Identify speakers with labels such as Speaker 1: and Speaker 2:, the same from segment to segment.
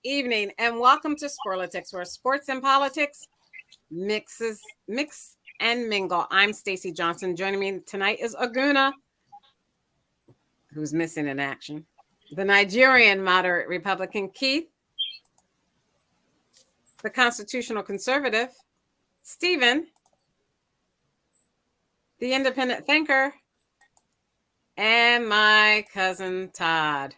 Speaker 1: evening, and welcome to Sporlitiks, where sports and politics mix and mingle. I'm Stacey Johnson. Joining me tonight is Aguna, who's missing in action, the Nigerian moderate Republican Keith, the constitutional conservative Stephen, the independent thinker, and my cousin Todd.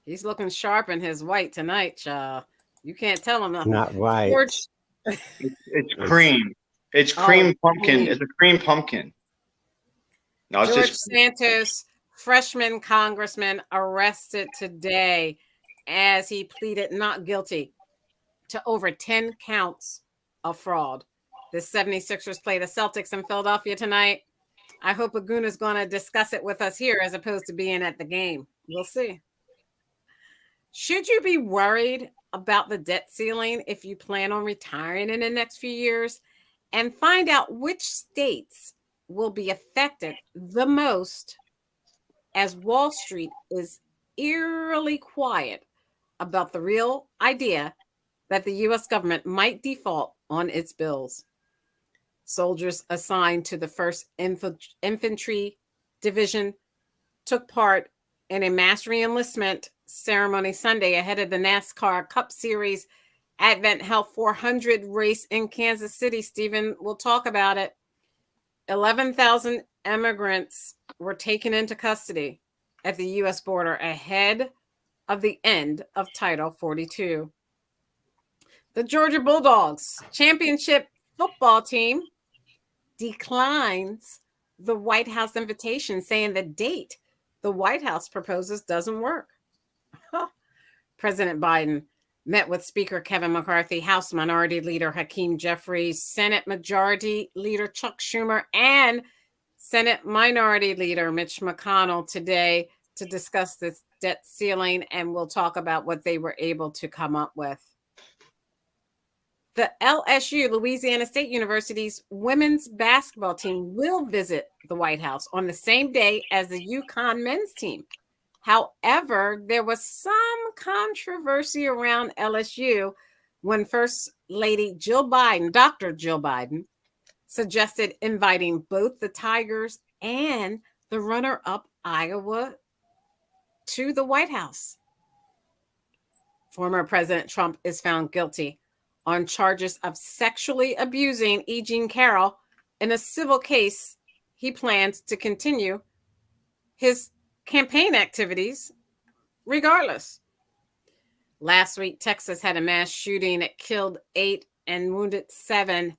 Speaker 1: He's looking sharp in his white tonight, y'all. You can't tell him nothing.
Speaker 2: Not white.
Speaker 1: George,
Speaker 3: It's cream. It's cream pumpkin.
Speaker 1: cream.
Speaker 3: It's a cream pumpkin. No, it's
Speaker 1: George
Speaker 3: just
Speaker 1: Santos, freshman congressman, arrested today as he pleaded not guilty to over 10 counts of fraud. The 76ers play the Celtics in Philadelphia tonight. I hope Aguna is going to discuss it with us here as opposed to being at the game. We'll see. Should you be worried about the debt ceiling if you plan on retiring in the next few years? And find out which states will be affected the most as Wall Street is eerily quiet about the real idea that the U.S. government might default on its bills. Soldiers assigned to the 1st Infantry Division took part in a mass reenlistment ceremony Sunday ahead of the NASCAR Cup Series Advent Health 400 race in Kansas City. Stephen will talk about it. 11,000 immigrants were taken into custody at the U.S. border ahead of the end of Title 42. The Georgia Bulldogs championship football team declines the White House invitation, saying the date the White House proposes doesn't work. President Biden met with Speaker Kevin McCarthy, House Minority Leader Hakeem Jeffries, Senate Majority Leader Chuck Schumer, and Senate Minority Leader Mitch McConnell today to discuss this debt ceiling, and we'll talk about what they were able to come up with. The LSU, Louisiana State University's women's basketball team, will visit the White House on the same day as the UConn men's team. However, there was some controversy around LSU when First Lady Jill Biden, Dr. Jill Biden, suggested inviting both the Tigers and the runner-up Iowa to the White House. Former President Trump is found guilty on charges of sexually abusing E. Jean Carroll in a civil case. He plans to continue his campaign activities regardless. Last week, Texas had a mass shooting that killed 8 and wounded 7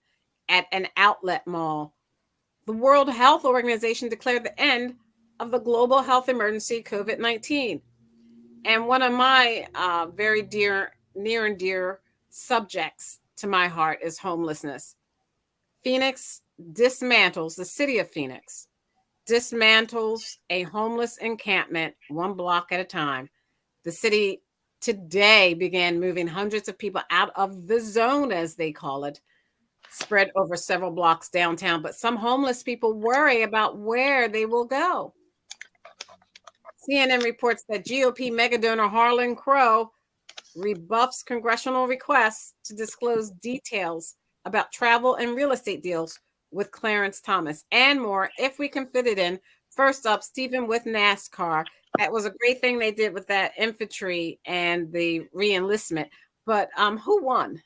Speaker 1: at an outlet mall. The World Health Organization declared the end of the global health emergency COVID-19. And one of my very near and dear subjects to my heart is homelessness. Phoenix dismantles, the city of Phoenix dismantles a homeless encampment one block at a time. The city today began moving hundreds of people out of the zone, as they call it, spread over several blocks downtown. But some homeless people worry about where they will go. CNN reports that GOP megadonor Harlan Crow rebuffs congressional requests to disclose details about travel and real estate deals with Clarence Thomas, and more if we can fit it in. First up, Stephen, with NASCAR. That was a great thing they did with that infantry and the re-enlistment. But who won?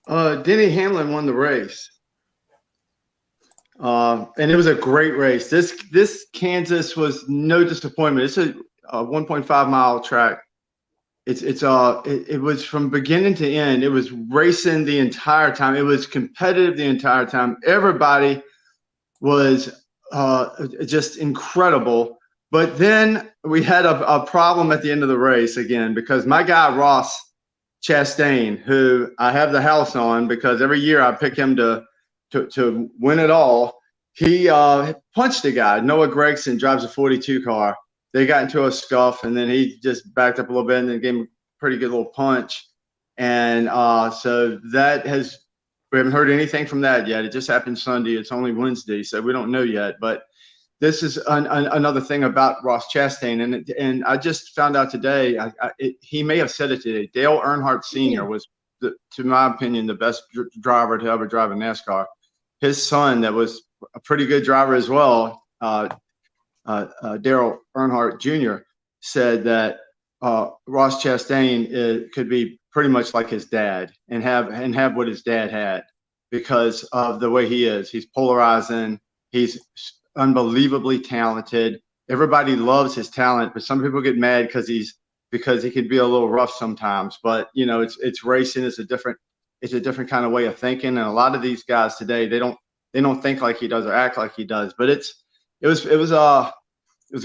Speaker 3: Denny Hamlin won the race. And it was a great race. This Kansas was no disappointment. It's a 1.5 mile track. It was from beginning to end. It was racing the entire time. It was competitive the entire time. Everybody was just incredible. But then we had a problem at the end of the race again, because my guy Ross Chastain, who I have the house on because every year I pick him to win it all, he punched a guy. Noah Gregson drives a 42 car. They got into a scuff, and then he just backed up a little bit and then gave him a pretty good little punch. And so we haven't heard anything from that yet. It just happened Sunday. It's only Wednesday, so we don't know yet. But this is another thing about Ross Chastain, and I just found out today. He may have said it today. Dale Earnhardt Sr. was, to my opinion, the best driver to ever drive a NASCAR. His son, that was a pretty good driver as well, Dale Earnhardt Jr., said that Ross Chastain could be pretty much like his dad and have what his dad had because of the way he is. He's polarizing. He's unbelievably talented. Everybody loves his talent, but some people get mad because he can be a little rough sometimes. But it's racing. It's a different kind of way of thinking. And a lot of these guys today, they don't think like he does or act like he does. But it was a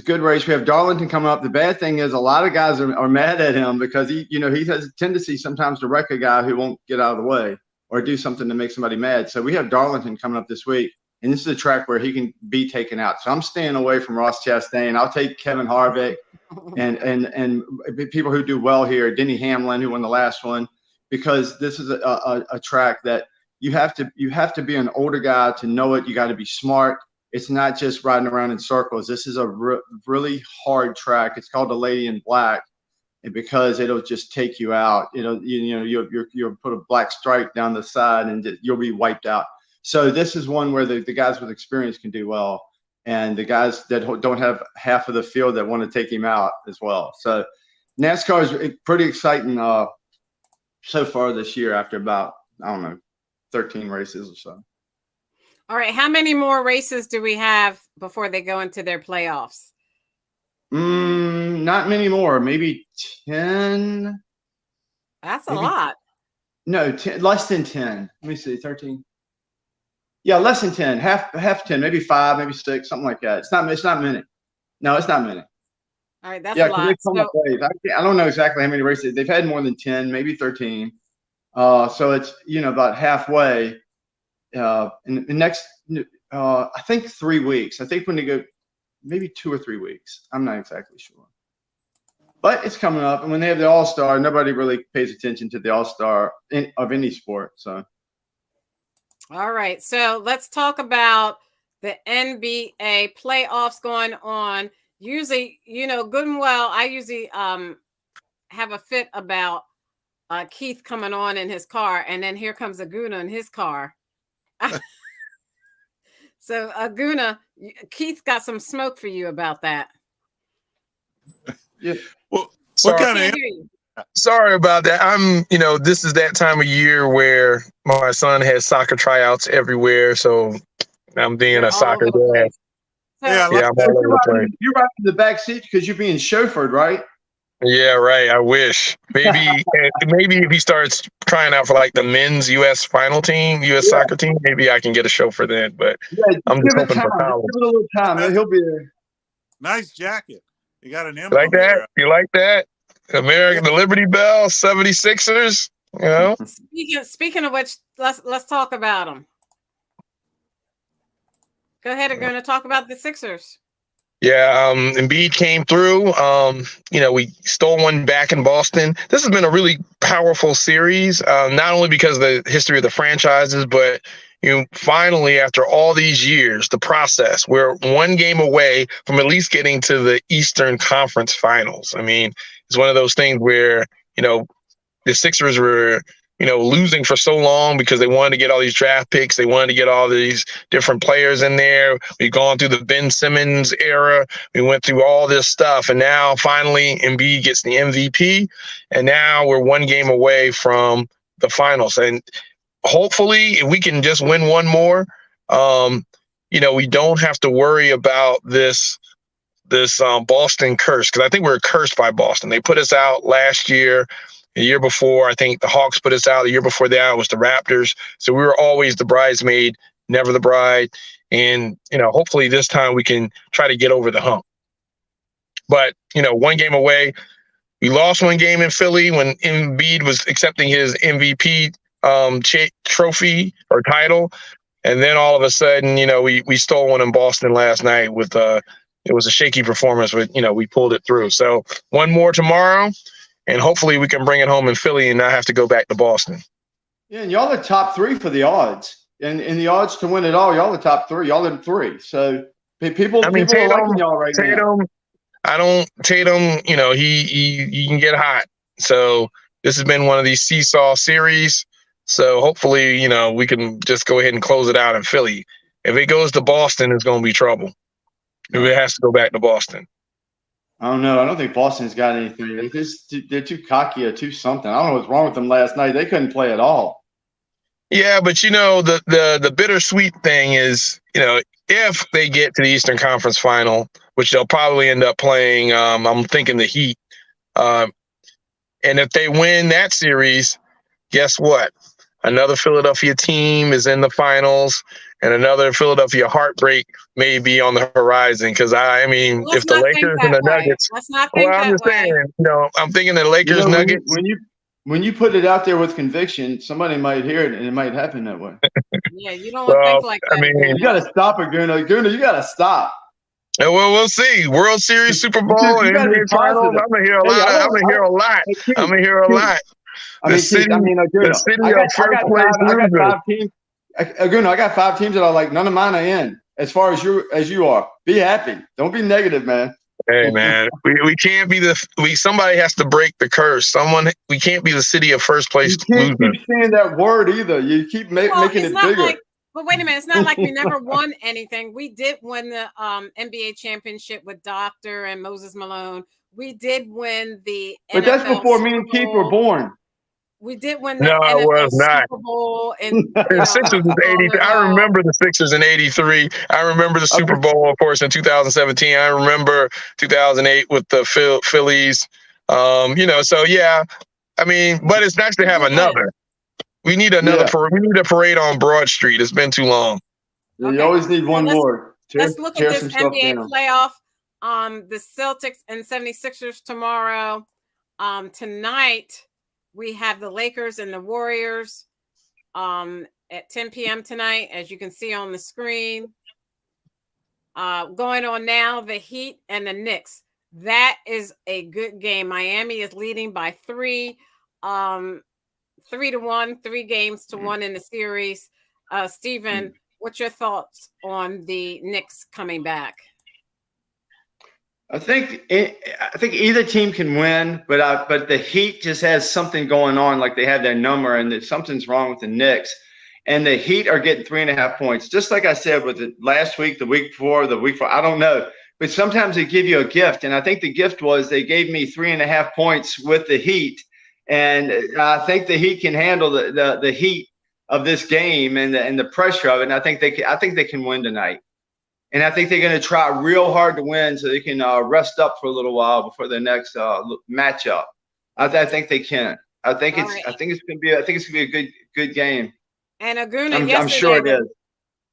Speaker 3: good race. We have Darlington coming up. The bad thing is a lot of guys are mad at him because he has a tendency sometimes to wreck a guy who won't get out of the way or do something to make somebody mad. So we have Darlington coming up this week. And this is a track where he can be taken out. So I'm staying away from Ross Chastain. I'll take Kevin Harvick and people who do well here, Denny Hamlin, who won the last one, because this is a track that you have to be an older guy to know it. You got to be smart. It's not just riding around in circles. This is a really hard track. It's called the Lady in Black, and because it'll just take you out. You'll put a black stripe down the side and you'll be wiped out. So this is one where the guys with experience can do well, and the guys that don't have half of the field that want to take him out as well. So NASCAR is pretty exciting so far this year after about, 13 races or so.
Speaker 1: All right. How many more races do we have before they go into their playoffs?
Speaker 3: Not many more. Maybe 10.
Speaker 1: That's a lot.
Speaker 3: No, 10, less than 10. Let me see, 13. Yeah, less than 10, half 10, maybe 5, maybe 6, something like that. It's not many. No, it's not many.
Speaker 1: All right, that's a lot.
Speaker 3: I don't know exactly how many races. They've had more than 10, maybe 13. So it's, about halfway. In the next, I think 3 weeks. I think when they go, maybe 2 or 3 weeks. I'm not exactly sure. But it's coming up. And when they have the All-Star, nobody really pays attention to the All-Star of any sport. So.
Speaker 1: All right, so let's talk about the NBA playoffs going on. Usually, good and well, I usually have a fit about Keith coming on in his car, and then here comes Aguna in his car. So, Aguna, Keith's got some smoke for you about that.
Speaker 2: Yeah. Well, what kind of? Sorry about that. This is that time of year where my son has soccer tryouts everywhere, so I'm being a soccer dad.
Speaker 3: I'm all over the place. You're right in the back seat because you're being chauffeured, right?
Speaker 2: Yeah, right. I wish. Maybe if he starts trying out for like the men's U.S. final team, U.S. soccer team, maybe I can get a chauffeur then. But I'm just hoping for college.
Speaker 3: Give it a little time. He'll be there.
Speaker 4: Nice jacket. You got an emblem
Speaker 2: like that?
Speaker 4: there.
Speaker 2: You like that? American, the Liberty Bell, 76ers,
Speaker 1: Speaking of which, let's talk about them. Go ahead, we're going to talk about the Sixers.
Speaker 2: Yeah, Embiid came through. We stole one back in Boston. This has been a really powerful series, not only because of the history of the franchises, but finally, after all these years, the process, we're one game away from at least getting to the Eastern Conference Finals. I mean, it's one of those things where, the Sixers were, losing for so long because they wanted to get all these draft picks. They wanted to get all these different players in there. We've gone through the Ben Simmons era. We went through all this stuff. And now finally Embiid gets the MVP. And now we're one game away from the finals. And hopefully if we can just win one more, we don't have to worry about this Boston curse, because I think we're cursed by Boston. They put us out last year. The year before, I think the Hawks put us out. The year before that, it was the Raptors. So we were always the bridesmaid, never the bride. And, hopefully this time we can try to get over the hump. But, one game away. We lost one game in Philly when Embiid was accepting his MVP trophy or title. And then all of a sudden, we stole one in Boston last night with it was a shaky performance, but, we pulled it through. So one more tomorrow. And hopefully we can bring it home in Philly and not have to go back to Boston.
Speaker 3: Yeah, and y'all are top 3 for the odds. And in the odds to win it all, y'all are top 3. Y'all are 3. So People
Speaker 2: I mean,
Speaker 3: are liking y'all right now.
Speaker 2: Tatum, he can get hot. So this has been one of these seesaw series. So hopefully, we can just go ahead and close it out in Philly. If it goes to Boston, it's going to be trouble. If it has to go back to Boston.
Speaker 3: I don't know. I don't think Boston's got anything. They're too cocky or too something. I don't know what's wrong with them last night. They couldn't play at all.
Speaker 2: Yeah, but the bittersweet thing is, if they get to the Eastern Conference Final, which they'll probably end up playing, I'm thinking the Heat. And if they win that series, guess what? Another Philadelphia team is in the finals, and another Philadelphia heartbreak may be on the horizon. Because if the Lakers and the Nuggets,
Speaker 1: let's not think
Speaker 2: I'm just saying, I'm thinking the Lakers Nuggets.
Speaker 3: When you put it out there with conviction, somebody might hear it, and it might happen that way.
Speaker 1: Yeah, you don't want to think like that.
Speaker 3: You got to stop it, Guna. Guna, you got to stop.
Speaker 2: Well, we'll see. World Series, Super Bowl, and NBA Finals. I'm gonna hear a lot. I'm gonna hear a lot. I'm gonna hear a lot.
Speaker 3: I got 5 teams. Guna, I got 5 teams that are like, none of mine are in. As far as you are, be happy. Don't be negative, man.
Speaker 2: Hey, man, we can't be somebody has to break the curse. We can't be the city of first place.
Speaker 3: You can't keep saying that word either. You keep making it bigger.
Speaker 1: But wait a minute, it's not like we never won anything. We did win the NBA championship with Doctor and Moses Malone. We did win the
Speaker 3: But
Speaker 1: NFL
Speaker 3: that's before me
Speaker 1: Super
Speaker 3: and Keith
Speaker 1: Bowl.
Speaker 3: were born.
Speaker 1: We did win the NFL Super Bowl.
Speaker 2: The Sixers was 83. I remember the Sixers in 83. I remember the Super Bowl, of course, in 2017. I remember 2008 with the Phillies. So yeah. But it's nice to have another. We need another. We need a parade on Broad Street. It's been too long.
Speaker 3: Okay. You always need one more.
Speaker 1: Let's look at this NBA playoff. The Celtics and 76ers tomorrow. Tonight, we have the Lakers and the Warriors at 10 p.m. tonight, as you can see on the screen. Going on now, the Heat and the Knicks. That is a good game. Miami is leading by 3. 3-1, 3 games to 1 in the series. Stephen, what's your thoughts on the Knicks coming back?
Speaker 3: I think either team can win, but the Heat just has something going on, like they have their number, and something's wrong with the Knicks. And the Heat are getting 3.5 points, just like I said with it last week, the week before, I don't know. But sometimes they give you a gift, and I think the gift was they gave me 3.5 points with the Heat. And I think the Heat can handle the heat of this game and the pressure of it. And I think they can win tonight. And I think they're going to try real hard to win so they can rest up for a little while before their next matchup. I think they can. I think it's going to be a good game.
Speaker 1: And Aguna,
Speaker 3: I'm sure it is.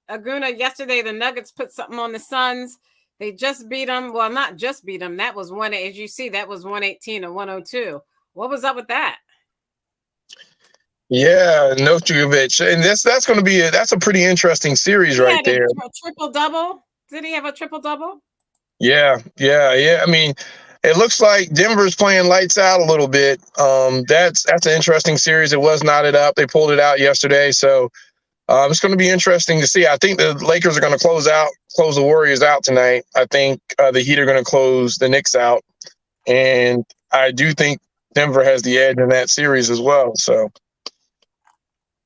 Speaker 1: Aguna, yesterday the Nuggets put something on the Suns. They just beat them. Well, not just beat them. That was as you see, that was 118 or 102. What was up with that?
Speaker 2: Yeah, Novakovic, and that's going to be that's a pretty interesting series right there.
Speaker 1: A triple double? Did he have a triple double?
Speaker 2: Yeah. It looks like Denver's playing lights out a little bit. That's an interesting series. It was knotted up. They pulled it out yesterday, so it's going to be interesting to see. I think the Lakers are going to close the Warriors out tonight. I think the Heat are going to close the Knicks out, and I do think Denver has the edge in that series as well. So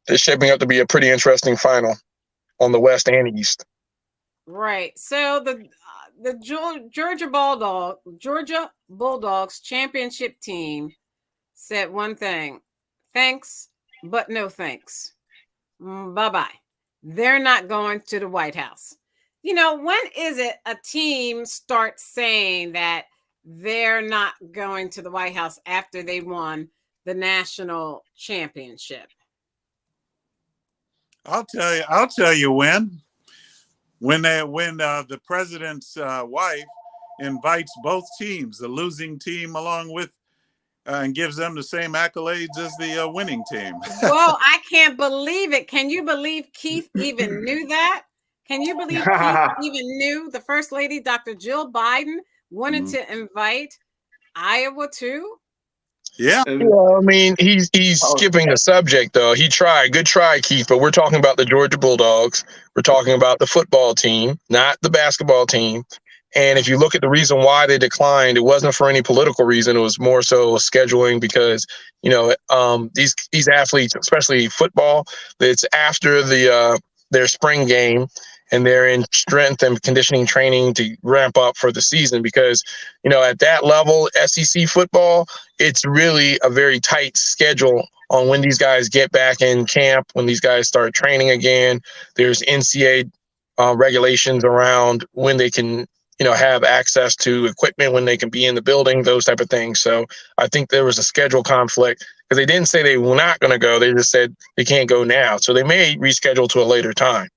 Speaker 2: it's shaping up to be a pretty interesting final on the West and East.
Speaker 1: Right. So the Georgia Bulldogs championship team said one thing: thanks, but no thanks. Bye-bye. They're not going to the White House. When is it a team starts saying that they're not going to the White House after they won the national championship?
Speaker 4: I'll tell you when the president's wife invites both teams, the losing team along with, and gives them the same accolades as the winning team.
Speaker 1: Well, I can't believe it. Can you believe Keith even knew that? Can you believe Keith even knew the First Lady, Dr. Jill Biden, wanted to invite Iowa too?
Speaker 4: Yeah.
Speaker 3: And,
Speaker 2: Yeah, I mean, he's skipping the subject though. He tried, good try, Keith. But we're talking about the Georgia Bulldogs. We're talking about the football team, not the basketball team. And if you look at the reason why they declined, it wasn't for any political reason. It was more so scheduling because these athletes, especially football, it's after their spring game, and they're in strength and conditioning training to ramp up for the season. Because at that level, SEC football, it's really a very tight schedule on when these guys get back in camp, when these guys start training again. There's NCAA regulations around when they can have access to equipment, when they can be in the building, those type of things. So I think there was a schedule conflict because they didn't say they were not going to go. They just said they can't go now. So they may reschedule to a later time.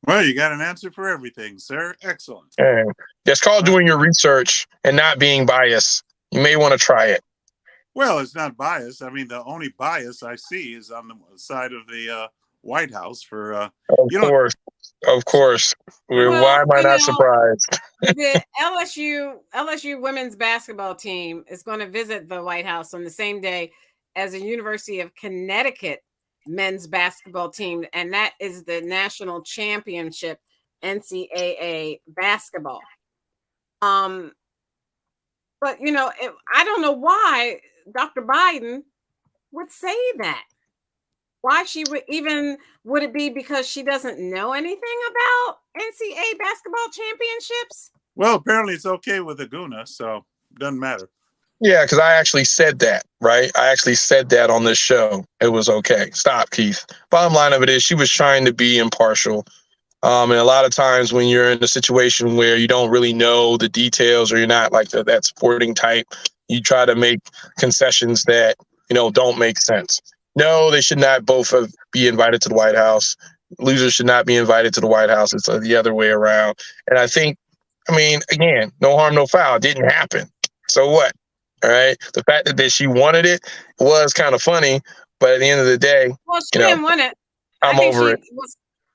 Speaker 4: Well, you got an answer for everything, sir. Excellent.
Speaker 2: And it's called doing your research and not being biased. You may want to try it.
Speaker 4: Well, it's not biased. I mean, the only bias I see is on the side of the White House for
Speaker 2: Of course.
Speaker 1: Well,
Speaker 2: why am I not surprised?
Speaker 1: The LSU women's basketball team is going to visit the White House on the same day as the University of Connecticut men's basketball team, and that is the national championship NCAA basketball. But I don't know why Dr. Biden would say that. Why she would it be because she doesn't know anything about NCAA basketball championships?
Speaker 4: Well, apparently it's okay with Aguna, so it doesn't matter.
Speaker 2: Yeah, because I actually said that, right? I actually said that on this show. It was okay. Stop, Keith. Bottom line of it is she was trying to be impartial. And a lot of times when you're in a situation where you don't really know the details or you're not like that sporting type, you try to make concessions that, don't make sense. No, they should not both be invited to the White House. Losers should not be invited to the White House. It's the other way around. And I think, again, no harm, no foul. It didn't happen. So what? All right. The fact that she wanted it was kind of funny, but at the end of the day,
Speaker 1: well, she didn't want it.
Speaker 2: I'm over it.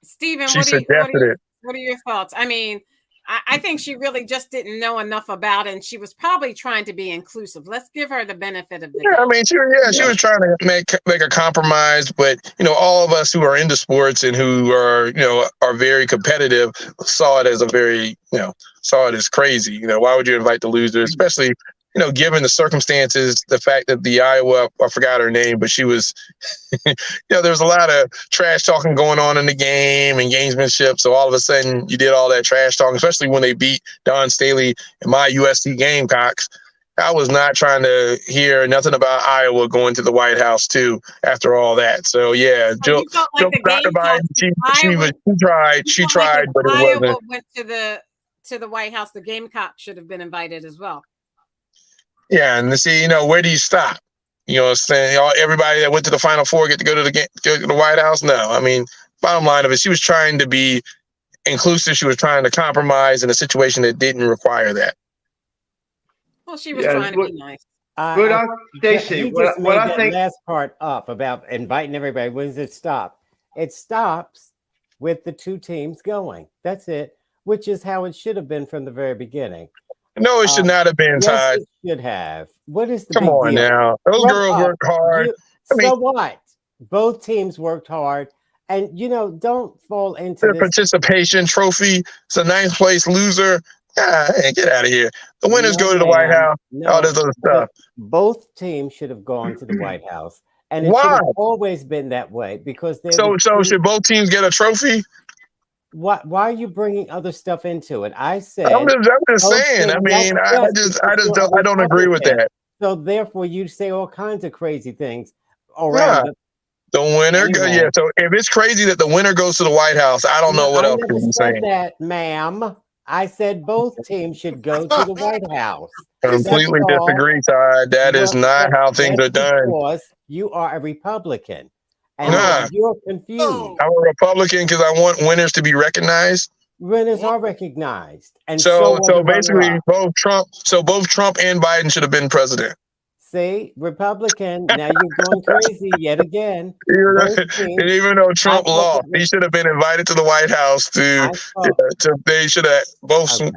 Speaker 1: Stephen,
Speaker 2: She
Speaker 1: what are your thoughts? I think she really just didn't know enough about it, and she was probably trying to be inclusive. Let's give her the benefit of the doubt.
Speaker 2: She was trying to make a compromise, but all of us who are into sports and who are very competitive saw it as crazy. Why would you invite the loser, especially given the circumstances, the fact that the Iowa, I forgot her name, but she was, there was a lot of trash talking going on in the game and gamesmanship. So all of a sudden you did all that trash talking, especially when they beat Don Staley and my USC Gamecocks. I was not trying to hear nothing about Iowa going to the White House too after all that. So yeah, Jill, Dr. Biden, she tried, but it wasn't.
Speaker 1: Iowa went to the White House. The Gamecocks should have been invited as well.
Speaker 2: Yeah, and see, where do you stop? Everybody that went to the Final Four get to go to the White House? No, bottom line of it, she was trying to be inclusive. She was trying to compromise in a situation that didn't require that.
Speaker 1: Well, she was trying to be nice.
Speaker 3: Stacey,
Speaker 5: what I think last part up about inviting everybody. When does it stop? It stops with the two teams going. That's it, which is how it should have been from the very beginning.
Speaker 2: No, it should not have been, Todd.
Speaker 5: Yes, it should have. What is the
Speaker 2: Come
Speaker 5: big
Speaker 2: on
Speaker 5: deal?
Speaker 2: now. Those girls worked hard.
Speaker 5: So what? Both teams worked hard. And, don't fall into
Speaker 2: the participation trophy. It's a ninth place loser. Get out of here. The winners go to the White House. All this other stuff.
Speaker 5: Both teams should have gone to the White House. And it should have always been that way because
Speaker 2: So should both teams get a trophy?
Speaker 5: Why are you bringing other stuff into it? I said
Speaker 2: I'm just saying. I don't agree with that.
Speaker 5: So therefore, you say all kinds of crazy things around
Speaker 2: the winner. Anyway. Yeah. So if it's crazy that the winner goes to the White House, I don't know what else to be saying.
Speaker 5: That, ma'am. I said both teams should go to the White House.
Speaker 2: Completely disagree, Todd. That is not how things are done.
Speaker 5: Because you are a Republican. And you're confused.
Speaker 2: I'm a Republican because I want winners to be recognized.
Speaker 5: Winners are recognized, and
Speaker 2: so basically, both Trump and Biden should have been president.
Speaker 5: See, Republican. Now you're going crazy yet again. Both
Speaker 2: And
Speaker 5: teams.
Speaker 2: even though
Speaker 5: I
Speaker 2: Trump
Speaker 5: thought
Speaker 2: lost, he should have been invited to the White House
Speaker 5: I thought.
Speaker 2: they should have both.
Speaker 5: Okay.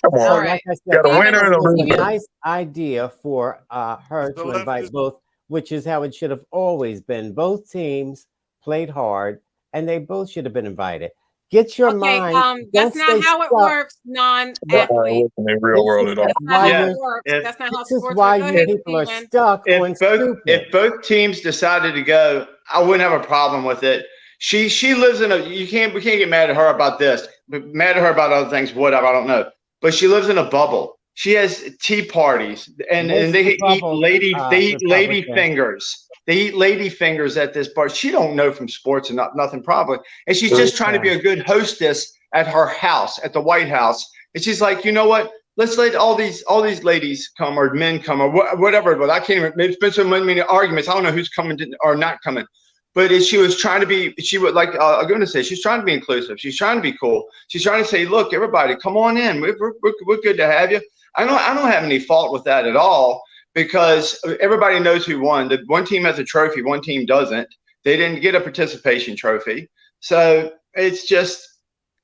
Speaker 2: Come on,
Speaker 5: So,
Speaker 1: All
Speaker 5: like
Speaker 1: right.
Speaker 5: I
Speaker 2: got
Speaker 5: said,
Speaker 2: a
Speaker 5: I
Speaker 2: winner
Speaker 5: thought
Speaker 2: and
Speaker 5: it
Speaker 2: a
Speaker 5: was a
Speaker 2: loser.
Speaker 5: nice idea for her
Speaker 4: The
Speaker 5: to
Speaker 4: left
Speaker 5: invite
Speaker 4: is
Speaker 5: both, which is how it should have always been. Both teams played hard, and they both should have been invited. Get your
Speaker 1: Okay,
Speaker 5: mind. Don't
Speaker 1: that's not
Speaker 5: stay
Speaker 1: how it
Speaker 5: stuck.
Speaker 1: works, non-athlete.
Speaker 2: In the real
Speaker 5: This
Speaker 2: world
Speaker 5: is
Speaker 2: at all.
Speaker 1: That's not how
Speaker 5: why
Speaker 3: Yeah,
Speaker 1: it works.
Speaker 3: if-
Speaker 1: That's not how
Speaker 5: This is
Speaker 1: sports
Speaker 5: why
Speaker 1: work. Go
Speaker 5: you
Speaker 1: ahead,
Speaker 5: people are
Speaker 1: Steven.
Speaker 5: stuck on
Speaker 3: if both
Speaker 5: stupid.
Speaker 3: if both teams decided to go, I wouldn't have a problem with it. She lives in we can't get mad at her about this, but mad at her about other things, whatever, I don't know. But she lives in a bubble. She has tea parties and
Speaker 5: Where's
Speaker 3: they
Speaker 5: the
Speaker 3: eat
Speaker 5: bubble,
Speaker 3: lady
Speaker 5: Republican?
Speaker 3: fingers. They eat lady fingers at this bar. She don't know from sports and nothing probably. And she's
Speaker 5: Okay.
Speaker 3: just trying to be a good hostess at her house, at the White House. And she's like, you know what? Let's let all these ladies come or men come or whatever. But I can't even. It's been so many arguments. I don't know who's coming or not coming. But she was trying to be. She would like. I'm going to say she's trying to be inclusive. She's trying to be cool. She's trying to say, look, everybody, come on in. We're good to have you. I don't have any fault with that at all because everybody knows who won. The one team has a trophy. One team doesn't. They didn't get a participation trophy. So it's just.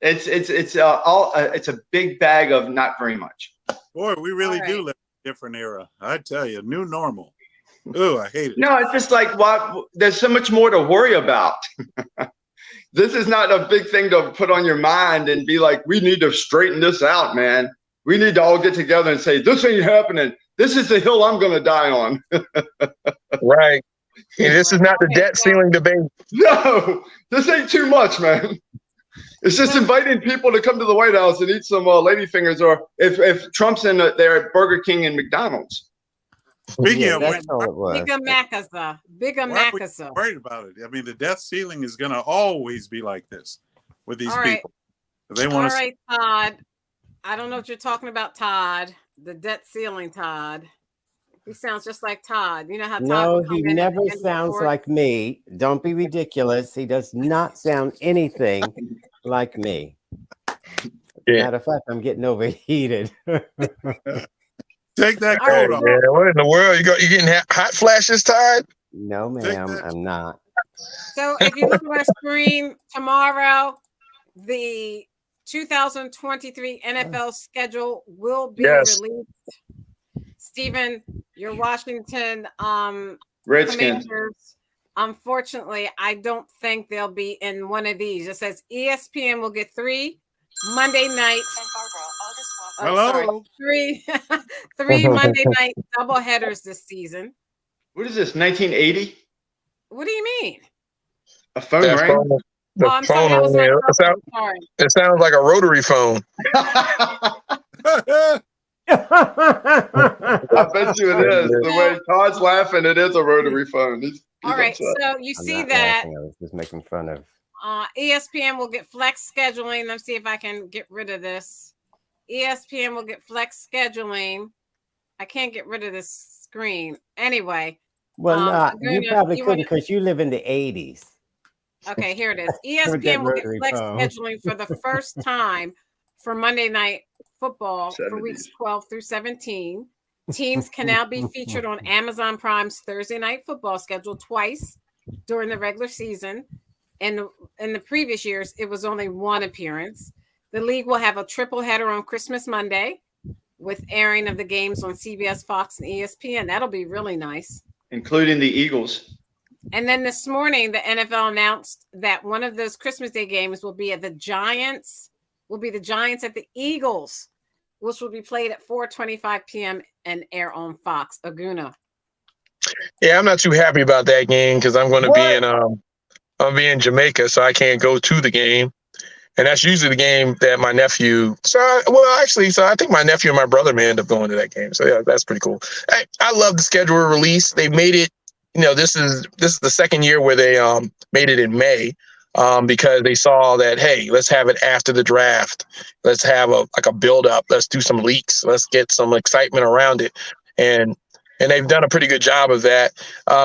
Speaker 3: It's a big bag of not very much.
Speaker 4: Boy, we really
Speaker 1: All
Speaker 4: do
Speaker 1: right.
Speaker 4: live in a different era. I tell you, new normal. Oh, I hate it.
Speaker 3: No, it's just like what there's so much more to worry about. This is not a big thing to put on your mind and be like, we need to straighten this out, man. We need to all get together and say, this ain't happening. This is the hill I'm going to die on.
Speaker 2: Right. And this is not the
Speaker 1: Okay,
Speaker 2: debt
Speaker 1: so-
Speaker 2: ceiling debate.
Speaker 3: No, this ain't too much, man. It's just inviting people to come to the White House and eat some lady fingers, or if Trump's in there at Burger King and McDonald's.
Speaker 4: Speaking
Speaker 5: Yeah,
Speaker 4: of
Speaker 5: that's
Speaker 4: which,
Speaker 5: all it was.
Speaker 1: Bigger Macasa. Bigger
Speaker 4: why are we
Speaker 1: Macasa.
Speaker 4: worried about it? I mean, the death ceiling is going to always be like this with these
Speaker 1: All right.
Speaker 4: people. They
Speaker 1: All
Speaker 4: want to.
Speaker 1: right, Todd. I don't know what you're talking about, Todd. The debt ceiling, Todd. He sounds just like Todd. You know how Todd
Speaker 5: No,
Speaker 1: will come
Speaker 5: he
Speaker 1: in at
Speaker 5: never
Speaker 1: the end of the
Speaker 5: sounds
Speaker 1: report?
Speaker 5: like me. Don't be ridiculous. He does not sound anything like me.
Speaker 2: Yeah.
Speaker 5: Matter of fact, I'm getting overheated.
Speaker 4: Take that
Speaker 1: All
Speaker 2: Hey,
Speaker 1: right,
Speaker 4: coat off.
Speaker 2: man, what in the world? You getting hot flashes, Todd?
Speaker 5: No, ma'am, I'm not.
Speaker 1: So if you look at our screen tomorrow, the 2023 NFL schedule will be
Speaker 2: Yes.
Speaker 1: released. Stephen, your Washington
Speaker 3: Redskins.
Speaker 1: Commanders, unfortunately, I don't think they'll be in one of these. It says ESPN will get 3 Monday night.
Speaker 4: Hello.
Speaker 1: Three Monday night double headers this season.
Speaker 3: What is this, 1980?
Speaker 1: What do you mean?
Speaker 3: A phone
Speaker 2: That
Speaker 3: ring?
Speaker 2: phone, the
Speaker 1: Oh, I'm sorry,
Speaker 2: phone
Speaker 1: that was my
Speaker 2: on there.
Speaker 1: phone. Sorry.
Speaker 2: It sounds like a rotary phone.
Speaker 3: I bet you it is. The way Todd's laughing, it is a rotary phone. He's
Speaker 1: All right,
Speaker 3: upset.
Speaker 1: so you
Speaker 5: I'm
Speaker 1: see
Speaker 5: not
Speaker 1: that
Speaker 5: laughing, I was just making fun of.
Speaker 1: ESPN will get flex scheduling. Let's see if I can get rid of this. ESPN will get flex scheduling. I can't get rid of this screen. Anyway,
Speaker 5: Well, you
Speaker 1: Aguna,
Speaker 5: probably
Speaker 1: you
Speaker 5: couldn't
Speaker 1: wanna-
Speaker 5: because you live in the 80s.
Speaker 1: okay, here it is.
Speaker 5: With that
Speaker 1: ESPN will get
Speaker 5: rotary
Speaker 1: flex
Speaker 5: phone.
Speaker 1: scheduling for the first time for Monday Night Football for
Speaker 3: 70s.
Speaker 1: weeks 12 through 17. Teams can now be featured on Amazon Prime's Thursday Night Football schedule twice during the regular season. And in the previous years, it was only one appearance. The league will have a triple header on Christmas Monday with airing of the games on CBS, Fox, and ESPN. That'll be really nice.
Speaker 3: Including the Eagles.
Speaker 1: And then this morning, the NFL announced that one of those Christmas Day games will be at the Giants at the Eagles, which will be played at 4:25 p.m. and air on Fox. Aguna.
Speaker 2: Yeah, I'm not too happy about that game because I'm going to be
Speaker 3: What?
Speaker 2: I'm be in Jamaica, so I can't go to the game. And that's usually the game that my nephew. So I think my nephew and my brother may end up going to that game. So yeah, that's pretty cool. I love the schedule release. They made it. This is the second year where they made it in May because they saw that, hey, let's have it after the draft. Let's have a build up. Let's do some leaks. Let's get some excitement around it. And they've done a pretty good job of that.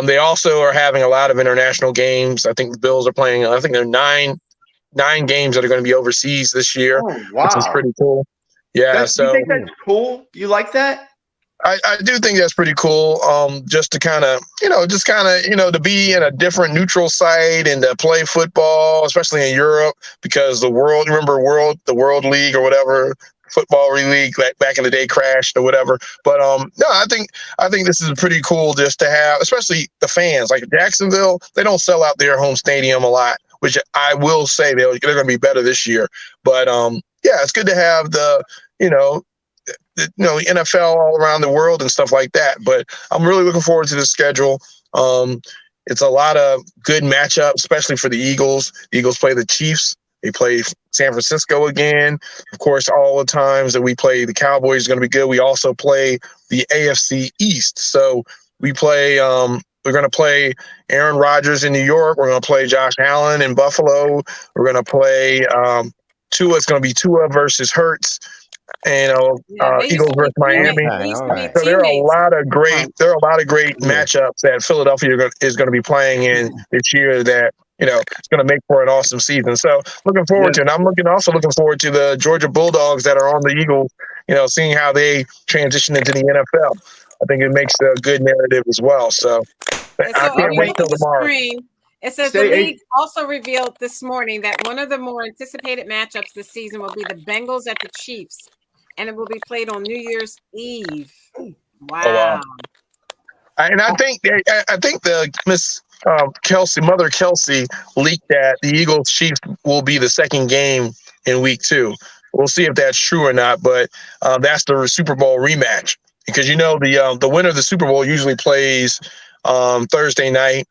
Speaker 2: They also are having a lot of international games. I think the Bills are playing. I think there are nine games that are going to be overseas this year,
Speaker 3: Oh, wow.
Speaker 2: which is pretty cool. Yeah.
Speaker 3: You
Speaker 2: So
Speaker 3: think that's cool? You like that?
Speaker 2: I do think that's pretty cool. Just to kind of, to be in a different neutral site and to play football, especially in Europe, because the World League or whatever, football league back in the day crashed or whatever. But no, I think this is pretty cool just to have, especially the fans. Like Jacksonville, they don't sell out their home stadium a lot, which I will say they're going to be better this year. But yeah, it's good to have the NFL all around the world and stuff like that. But I'm really looking forward to the schedule. It's a lot of good matchups, especially for the Eagles. The Eagles play the Chiefs. They play San Francisco again. Of course, all the times that we play the Cowboys is going to be good. We also play the AFC East. So we play we're going to play Aaron Rodgers in New York. We're going to play Josh Allen in Buffalo. We're going to play Tua. It's going to be Tua versus Hurts. And Eagles versus Miami. So there are a lot of great matchups that Philadelphia is going to be playing in this year that it's going to make for an awesome season. So looking forward to it. And I'm also looking forward to the Georgia Bulldogs that are on the Eagles. Seeing how they transition into the NFL. I think it makes a good narrative as well. So I can't wait till tomorrow.
Speaker 1: It says the league also revealed this morning that one of the more anticipated matchups this season will be the Bengals at the Chiefs, and it will be played on New Year's Eve. Wow!
Speaker 2: Oh, wow. And I think the Miss Mother Kelsey leaked that the Eagles Chiefs will be the second game in week 2. We'll see if that's true or not, but that's the Super Bowl rematch because the winner of the Super Bowl usually plays Thursday night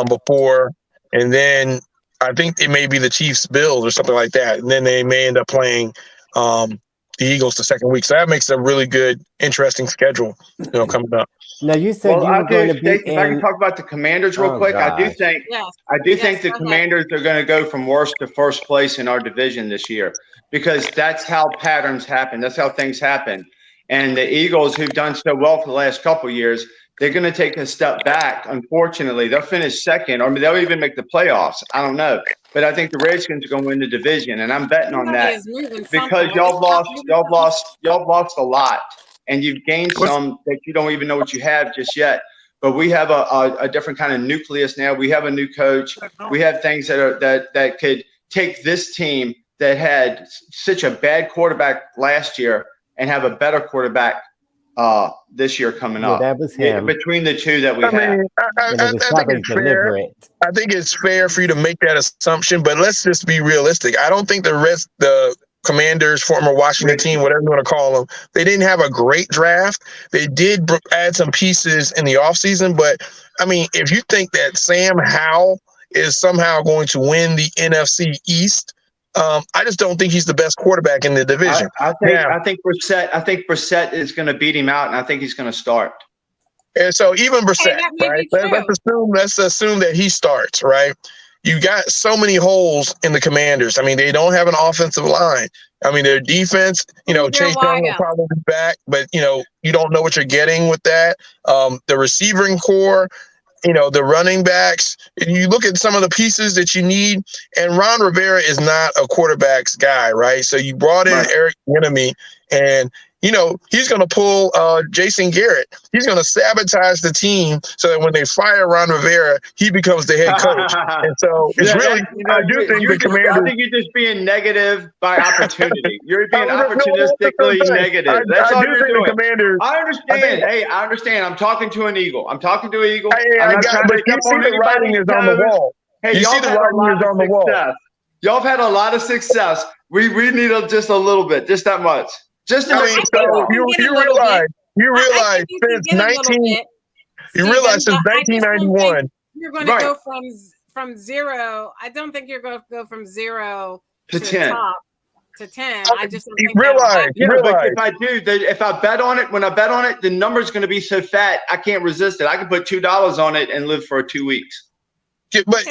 Speaker 2: before, and then I think it may be the Chiefs Bills or something like that, and then they may end up playing the Eagles the second week. So that makes a really good, interesting schedule, coming up.
Speaker 5: Now you said you were going to be
Speaker 3: if I can talk about the Commanders real quick,
Speaker 5: gosh.
Speaker 3: I do think the Commanders are going to go from worst to first place in our division this year because that's how patterns happen. That's how things happen. And the Eagles, who've done so well for the last couple of years, they're going to take a step back. Unfortunately, they'll finish second, or they'll even make the playoffs. I don't know, but I think the Redskins are going to win the division, and I'm betting on that because y'all lost a lot, and you've gained some that you don't even know what you have just yet. But we have a different kind of nucleus now. We have a new coach. We have things that could take this team that had such a bad quarterback last year and have a better quarterback this year coming up.
Speaker 5: That was him.
Speaker 3: Between the two that we have.
Speaker 2: I think it's fair for you to make that assumption, but let's just be realistic. I don't think the Commanders, former Washington team, whatever you want to call them, they didn't have a great draft. They did add some pieces in the offseason, but I mean, if you think that Sam Howell is somehow going to win the NFC East, I just don't think he's the best quarterback in the division.
Speaker 3: I think Brissett is going to beat him out, and I think he's going to start.
Speaker 2: And so even Brissett, right? Let's assume that he starts, right? You got so many holes in the Commanders. I mean, they don't have an offensive line. I mean, their defense, Chase Young will probably be back, but you don't know what you're getting with that. The receiving core, the running backs, you look at some of the pieces that you need, and Ron Rivera is not a quarterback's guy, right? So you brought in Eric Bieniemy, and he's going to pull Jason Garrett. He's going to sabotage the team so that when they fire Ron Rivera, he becomes the head coach. And so it's I think you're just being negative by opportunity. You're being opportunistically negative. That's all you're doing. I understand. I understand. I'm talking to an Eagle. But you see the writing is on the wall. Hey, you see the writing is on the wall. Y'all have had a lot of success. We need just a little bit, just that much. Just to you realize since 1991
Speaker 1: you're going to go from zero. I don't think you're going to go from 0
Speaker 3: to 10.
Speaker 1: To 10. I just don't think
Speaker 3: but if I bet on it, when I bet on it, the number's going to be so fat I can't resist it. I can put $2 on it and live for 2 weeks.
Speaker 2: But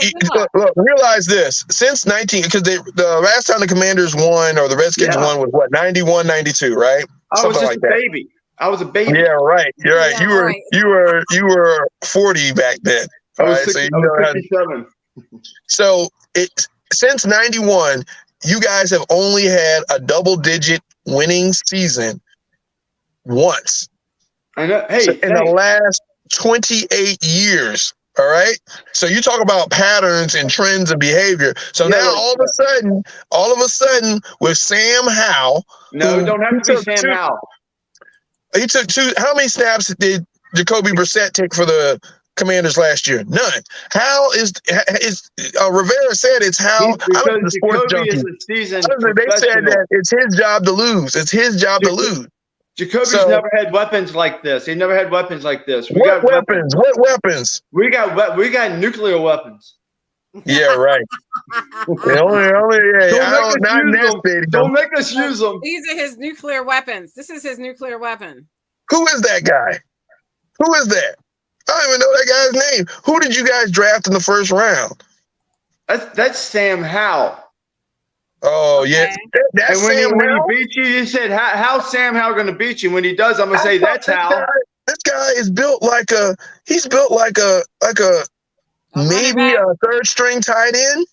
Speaker 2: look, realize this: since because the last time the Commanders won or the Redskins won was what, 91, 92, right?
Speaker 3: I was just a baby. Yeah,
Speaker 2: right. You're right.
Speaker 1: Yeah,
Speaker 2: you were 40 back then.
Speaker 3: I was 57.
Speaker 2: So since 91, you guys have only had a double-digit winning season once.
Speaker 3: I know. Hey,
Speaker 2: in the last 28 years. All right. So you talk about patterns and trends of behavior. So
Speaker 3: Yeah,
Speaker 2: now
Speaker 3: like,
Speaker 2: all of a sudden, with Sam Howell,
Speaker 3: no, it don't have to be Sam Howell.
Speaker 2: He took two. How many snaps did Jacoby Brissett take for the Commanders last year? None. How is Rivera said it's how?
Speaker 3: Because Jacoby is a seasoned professional.
Speaker 2: They said that it's his job to lose. It's his job to lose.
Speaker 3: Jacoby's never had weapons like this. He never had weapons like this.
Speaker 2: What weapons? What weapons?
Speaker 3: We got nuclear weapons.
Speaker 2: Yeah, right. Don't
Speaker 3: make us use them.
Speaker 1: These are his nuclear weapons. This is his nuclear weapon.
Speaker 2: Who is that guy? Who is that? I don't even know that guy's name. Who did you guys draft in the first round?
Speaker 3: That's Sam Howell.
Speaker 2: Oh, okay. Yeah. That's
Speaker 3: when
Speaker 2: Sam Howell?
Speaker 3: he beat you, you said, how's Sam Howell going to beat you? When he does, I'm going to say, that's Howell.
Speaker 2: This guy is built like a maybe a third string tight end.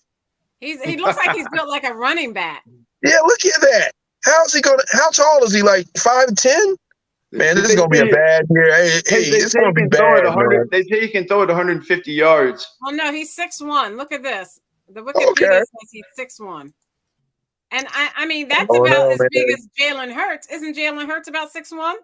Speaker 1: He looks like he's built like a running back.
Speaker 2: Yeah, look at that. How tall is he? Like 5'10"? Man, this is gonna be a bad year. Hey, it's gonna be bad.
Speaker 3: They say he can throw it 150 yards.
Speaker 1: Oh no, he's 6'1". Look at this. The Wikipedia says he's 6'1". And I mean that's about as big as Jalen Hurts. Isn't Jalen Hurts about 6'1"?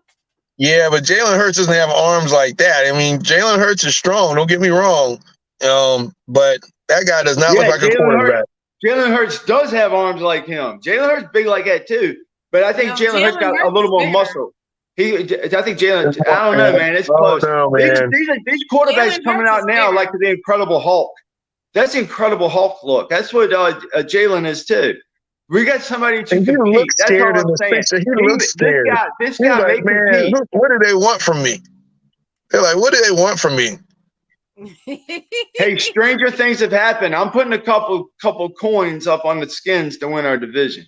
Speaker 2: Yeah, but Jalen Hurts doesn't have arms like that. I mean, Jalen Hurts is strong. Don't get me wrong. But that guy does not look like a quarterback.
Speaker 3: Jalen Hurts does have arms like him. Jalen Hurts big like that too. But I think Jalen Hurts got a little more muscle. I think Jalen. I don't know, man. It's close.
Speaker 2: No, man.
Speaker 3: These quarterbacks coming out now like the Incredible Hulk. That's the Incredible Hulk look. That's what Jalen is too. We got somebody to compete.
Speaker 2: He looks scared in the face. He looks scared.
Speaker 3: This guy
Speaker 2: like, man, what do they want from me? They're like, what do they want from me?
Speaker 3: Hey, stranger things have happened. I'm putting a couple coins up on the Skins to win our division.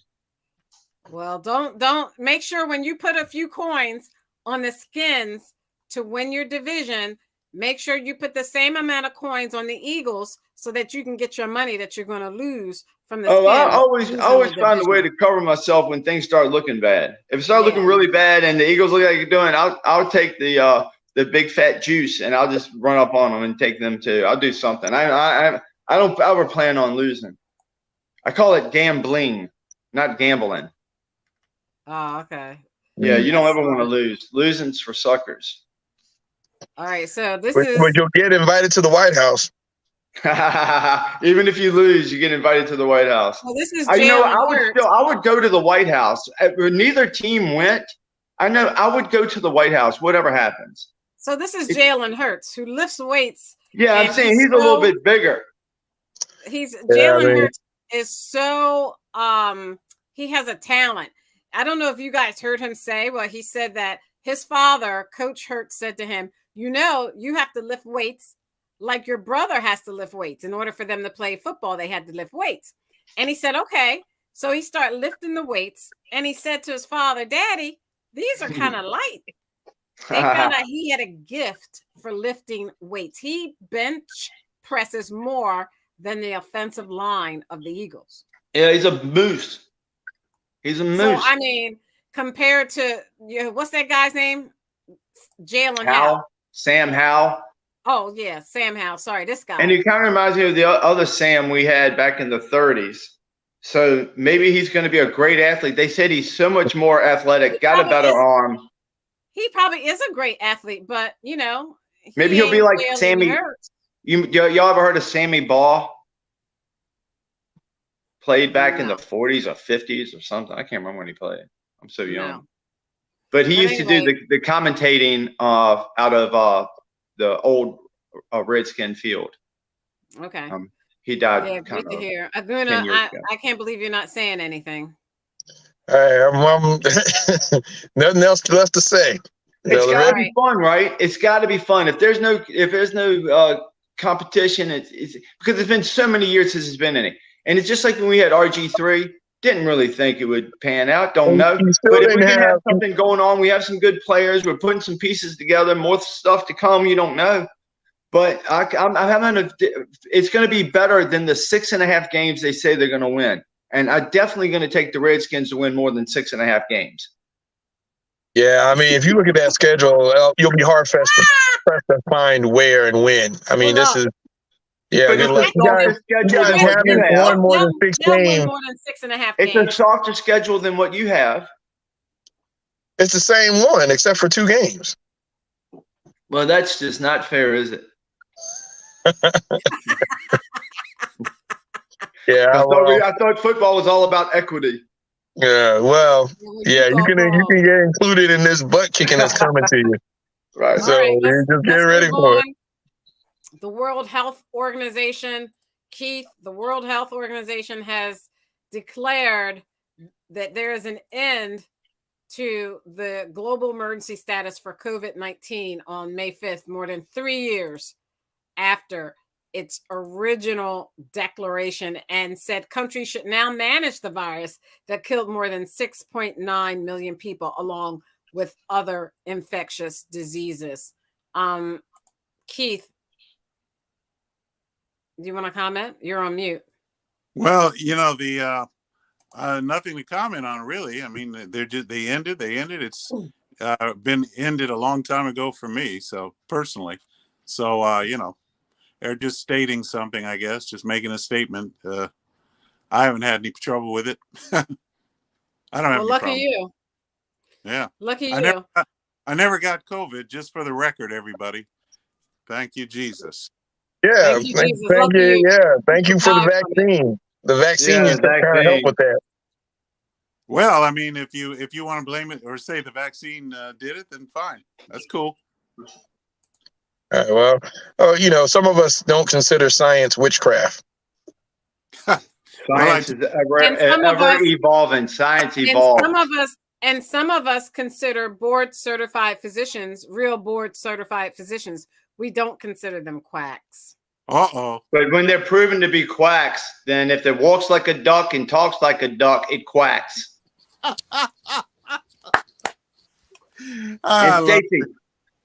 Speaker 1: Well, don't make sure when you put a few coins on the Skins to win your division, make sure you put the same amount of coins on the Eagles so that you can get your money that you're going to lose from the Skins.
Speaker 3: I always find a way to cover myself when things start looking bad. If it starts looking really bad and the Eagles look like you're doing, I'll take the big fat juice and I'll just run up on them and take them too. I'll do something. I don't ever plan on losing. I call it gambling, not gambling.
Speaker 1: Oh, okay.
Speaker 3: Yeah, you don't ever want to lose. Losing's for suckers.
Speaker 1: All right, so
Speaker 2: But you'll get invited to the White House.
Speaker 3: Even if you lose, you get invited to the White House.
Speaker 1: Well, this is
Speaker 3: I would go to the White House. Neither team went. I know I would go to the White House, whatever happens.
Speaker 1: So this is Jalen Hurts, who lifts weights.
Speaker 3: Yeah, I'm saying he's a little bit bigger.
Speaker 1: Jalen Hurts is so he has a talent. I don't know if you guys heard him say, well, he said that his father, Coach Hurts, said to him, you have to lift weights like your brother has to lift weights. In order for them to play football, they had to lift weights. And he said, okay. So he started lifting the weights. And he said to his father, Daddy, these are kind of light. They found out he had a gift for lifting weights. He bench presses more than the offensive line of the Eagles.
Speaker 3: Yeah, he's a moose. He's a moose. So,
Speaker 1: I mean, compared to, what's that guy's name? Jalen Howell.
Speaker 3: Sam Howell.
Speaker 1: Oh, yeah, Sam Howell. Sorry, this guy.
Speaker 3: And he kind of reminds me of the other Sam we had back in the 30s. So maybe he's going to be a great athlete. They said he's so much more athletic, got a better arm.
Speaker 1: He probably is a great athlete, but,
Speaker 3: maybe he'll be like Sammy. Y'all ever heard of Sammy Baugh? Played back in the 40s or 50s or something. I can't remember when he played. I'm so young. No. But he used to do the commentating out of the old Redskin field.
Speaker 1: Okay.
Speaker 3: He died.
Speaker 1: Yeah, great to hear. Aguna, I can't believe you're not saying anything.
Speaker 2: Nothing else left to say.
Speaker 3: It's got to be fun, right? It's got to be fun. If there's no competition, it's because it's been so many years since it's been any. And it's just like when we had RG3, didn't really think it would pan out. Don't know. But if we can have something going on, we have some good players. We're putting some pieces together, more stuff to come. You don't know. But it's going to be better than the 6.5 games they say they're going to win. And I'm definitely going to take the Redskins to win more than 6.5 games.
Speaker 2: Yeah, I mean, if you look at that schedule, you'll be pressed to find where and when. I mean,
Speaker 1: Well,
Speaker 2: this is yeah.
Speaker 3: But
Speaker 2: Good
Speaker 3: it's
Speaker 2: luck.
Speaker 3: a softer
Speaker 2: You
Speaker 3: schedule
Speaker 2: guys
Speaker 3: than what you
Speaker 2: haven't
Speaker 3: have.
Speaker 2: won more than 6
Speaker 1: they'll win
Speaker 2: games.
Speaker 1: more than 6.5
Speaker 3: It's
Speaker 1: games.
Speaker 3: a softer schedule than what you have.
Speaker 2: It's the same one except for 2 games.
Speaker 3: Well, that's just not fair, is it?
Speaker 2: Yeah,
Speaker 3: I thought football was all about equity.
Speaker 2: yeah. Well, yeah. You can get included in this butt kicking that's coming to you.
Speaker 3: Right.
Speaker 2: So just get ready for it.
Speaker 1: The World Health Organization, Keith, the World Health Organization has declared that there is an end to the global emergency status for COVID-19 on May 5th, more than 3 years after its original declaration, and said countries should now manage the virus that killed more than 6.9 million people, along with other infectious diseases. Keith, do you want to comment? You're on mute.
Speaker 4: Well, the nothing to comment on, really. I mean, they ended. It's been ended a long time ago for me, so personally. So they're just stating something, I guess, just making a statement. I haven't had any trouble with it. I don't have any
Speaker 1: lucky
Speaker 4: problem.
Speaker 1: you.
Speaker 4: Yeah.
Speaker 1: Lucky you.
Speaker 4: I never got COVID, just for the record, everybody. Thank you, Jesus.
Speaker 2: Yeah,
Speaker 1: Thank you, Jesus.
Speaker 2: thank you. Yeah, thank you for the
Speaker 1: Survived from
Speaker 2: vaccine. The vaccine used to kind of
Speaker 3: vaccine.
Speaker 2: help with that.
Speaker 4: Well, I mean, if you want to blame it or say the vaccine did it, then fine. That's cool.
Speaker 2: Well, some of us don't consider science witchcraft.
Speaker 3: Science is ever evolving. Science evolves.
Speaker 1: And some of us consider board certified physicians, real board certified physicians. We don't consider them quacks.
Speaker 4: Uh-oh.
Speaker 3: But when they're proven to be quacks, then if it walks like a duck and talks like a duck, it quacks. And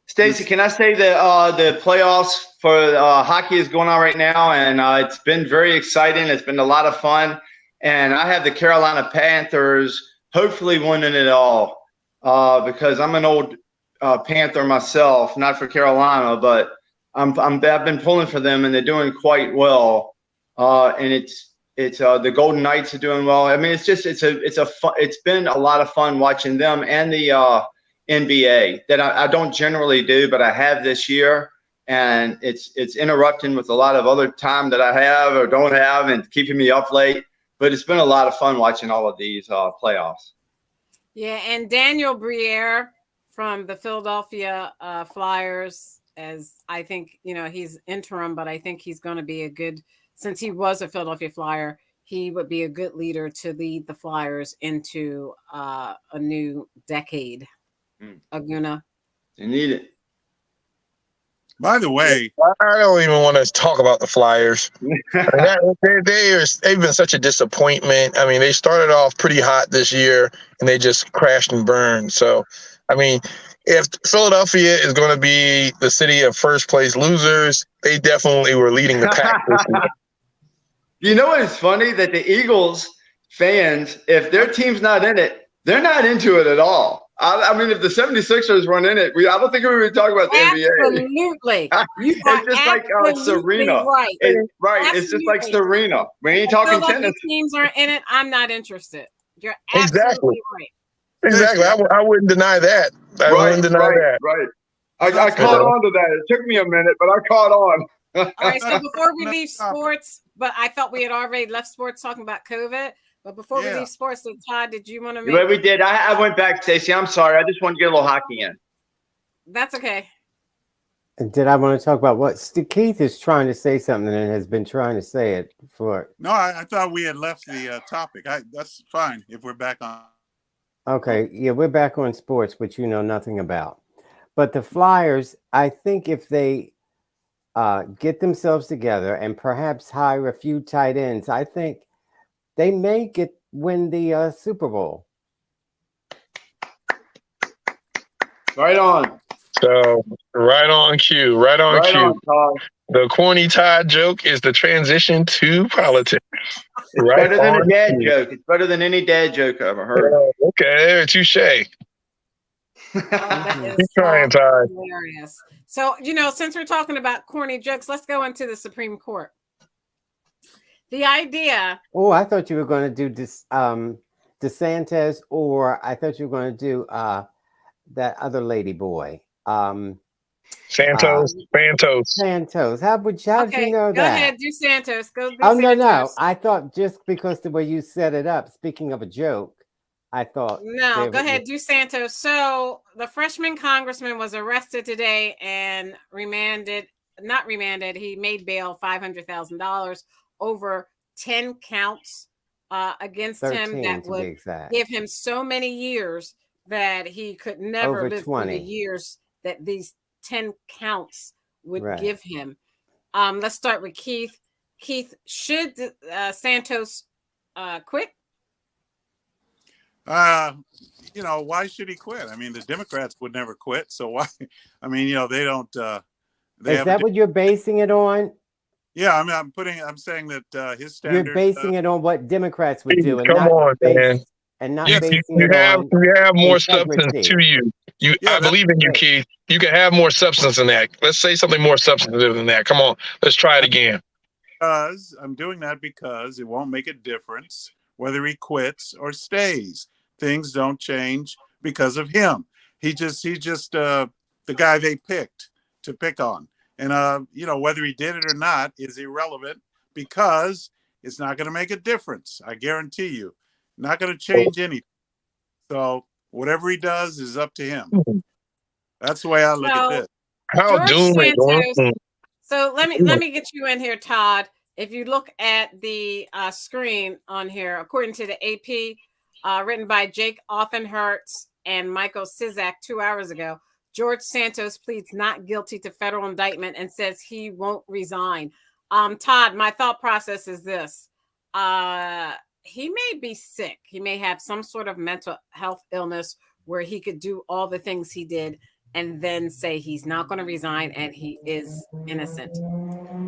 Speaker 3: Stacey, can I say the playoffs for hockey is going on right now, and it's been very exciting. It's been a lot of fun, and I have the Carolina Panthers hopefully winning it all because I'm an old Panther myself, not for Carolina, but I've been pulling for them, and they're doing quite well. And it's the Golden Knights are doing well. I mean, it's been a lot of fun watching them and the NBA that I don't generally do, but I have this year, and it's interrupting with a lot of other time that I have or don't have and keeping me up late. But it's been a lot of fun watching all of these playoffs.
Speaker 1: Yeah, and Daniel Briere from the Philadelphia Flyers, as I think, he's interim, but I think he's going to be since he was a Philadelphia Flyer, he would be a good leader to lead the Flyers into a new decade. Aguna.
Speaker 3: You need it.
Speaker 4: By the way,
Speaker 2: I don't even want to talk about the Flyers. They've been such a disappointment. I mean, they started off pretty hot this year, and they just crashed and burned. So, I mean, if Philadelphia is going to be the city of first place losers, they definitely were leading the pack this year.
Speaker 3: You know what is funny? That the Eagles fans, if their team's not in it, they're not into it at all. I mean, if the 76ers weren't in it, I don't think we would talk about the NBA.
Speaker 1: Absolutely.
Speaker 3: It's just like Serena.
Speaker 1: Right.
Speaker 3: It's just like Serena. We ain't talking tennis.
Speaker 1: Teams aren't in it. I'm not interested. You're
Speaker 2: Exactly
Speaker 1: right.
Speaker 2: Exactly. I wouldn't deny that. I wouldn't deny that.
Speaker 3: Right. I caught on to that. It took me a minute, but I caught on.
Speaker 1: All right. So before we leave sports, but I thought we had already left sports talking about COVID. But before we leave sports, so Todd, did you want to?
Speaker 3: Well, we did. I went back, Stacey. I'm sorry. I just wanted to get a little hockey in.
Speaker 1: That's okay.
Speaker 5: Did I want to talk about what Keith is trying to say something and has been trying to say it for?
Speaker 4: No, I thought we had left the topic. That's fine if we're back on.
Speaker 5: Okay, yeah, we're back on sports, which you know nothing about. But the Flyers, I think if they get themselves together and perhaps hire a few tight ends, I think they may win the Super Bowl.
Speaker 3: Right on.
Speaker 2: So right on cue. The corny Todd joke is the transition to politics.
Speaker 3: It's better than a dad joke. It's better than any dad joke I ever heard.
Speaker 2: Okay, touche.
Speaker 1: Oh, that
Speaker 2: Keep
Speaker 1: is
Speaker 2: trying, Todd.
Speaker 1: hilarious. So, since we're talking about corny jokes, let's go into the Supreme Court. The idea.
Speaker 5: Oh, I thought you were going to do this, DeSantis, or I thought you were going to do that other lady boy.
Speaker 2: Santos.
Speaker 5: Santos. How did you
Speaker 1: Okay,
Speaker 5: know
Speaker 1: go
Speaker 5: that?
Speaker 1: ahead, do Santos. Go do
Speaker 5: Oh,
Speaker 1: Santos.
Speaker 5: no. I thought just because the way you set it up, speaking of a joke, I thought.
Speaker 1: No, go ahead, do Santos. So the freshman congressman was arrested today and not remanded. He made bail $500,000 over 10 counts against him that would give him so many years that he could never live through the years that these 10 counts would give him. Let's start with Keith. Keith, should Santos quit?
Speaker 4: Why should he quit? I mean, the Democrats would never quit. So why? I mean, they don't.
Speaker 5: Is that what you're basing it on?
Speaker 4: Yeah, I'm saying that his standard.
Speaker 5: You're basing it on what Democrats would do, and
Speaker 2: come on, man.
Speaker 5: And not
Speaker 2: you have more substance to you. I believe in you, Keith. You can have more substance than that. Let's say something more substantive than that. Come on, let's try it again.
Speaker 4: Because I'm doing that because it won't make a difference whether he quits or stays. Things don't change because of him. He's just the guy they picked to pick on. And whether he did it or not is irrelevant because it's not going to make a difference. I guarantee you, not going to change anything. So whatever he does is up to him. That's the way I look at this.
Speaker 2: How doom and gloom.
Speaker 1: So let me get you in here, Todd. If you look at the screen on here, according to the AP, written by Jake Offenhertz and Michael Sizak 2 hours ago, George Santos pleads not guilty to federal indictment and says he won't resign. Todd, my thought process is this. He may be sick. He may have some sort of mental health illness where he could do all the things he did and then say he's not going to resign and he is innocent.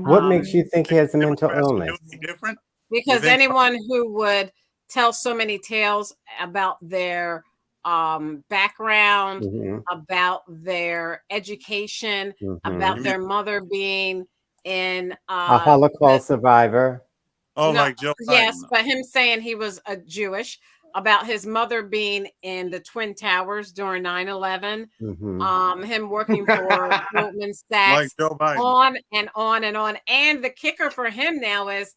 Speaker 5: What makes you think he has a mental illness?
Speaker 4: Different?
Speaker 1: Because anyone who would tell so many tales about their background, about their education, about their mother being in
Speaker 5: a Holocaust survivor.
Speaker 4: Like Joe Biden.
Speaker 1: Yes, but him saying he was a Jewish, about his mother being in the Twin Towers during 9/11, him working for Goldman Sachs,
Speaker 4: like Joe Biden.
Speaker 1: on and on and on. And the kicker for him now is,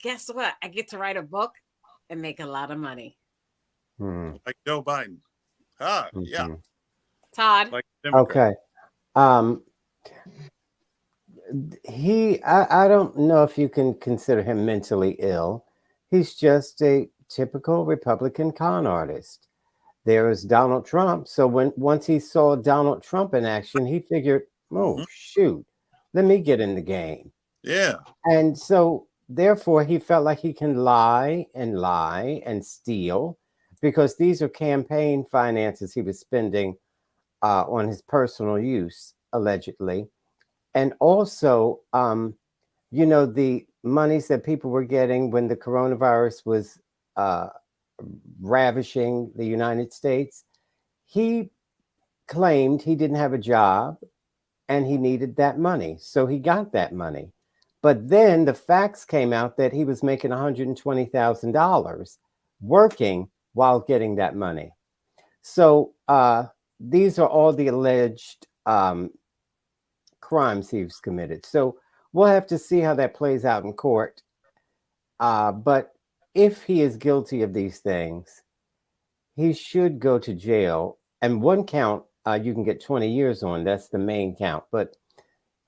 Speaker 1: guess what? I get to write a book and make a lot of money.
Speaker 4: Like Joe Biden. Yeah.
Speaker 1: Todd.
Speaker 4: Like
Speaker 5: okay. I don't know if you can consider him mentally ill. He's just a typical Republican con artist. There is Donald Trump. So once he saw Donald Trump in action, he figured, shoot, let me get in the game.
Speaker 4: Yeah.
Speaker 5: And so therefore he felt like he can lie and steal, because these are campaign finances he was spending on his personal use, allegedly. And also, the monies that people were getting when the coronavirus was ravishing the United States, he claimed he didn't have a job and he needed that money. So he got that money. But then the facts came out that he was making $120,000 working while getting that money. So these are all the alleged crimes he's committed. So we'll have to see how that plays out in court. But if he is guilty of these things, he should go to jail. And one count you can get 20 years on. That's the main count. But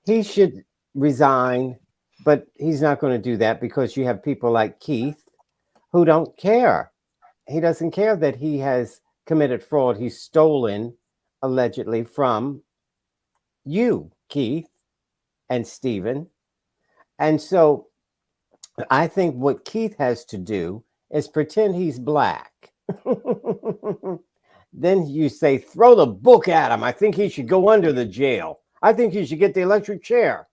Speaker 5: he should resign. But he's not going to do that because you have people like Keith who don't care. He doesn't care that he has committed fraud. He's stolen, allegedly, from you, Keith and Stephen. And so I think what Keith has to do is pretend he's black. Then you say, throw the book at him. I think he should go under the jail. I think he should get the electric chair.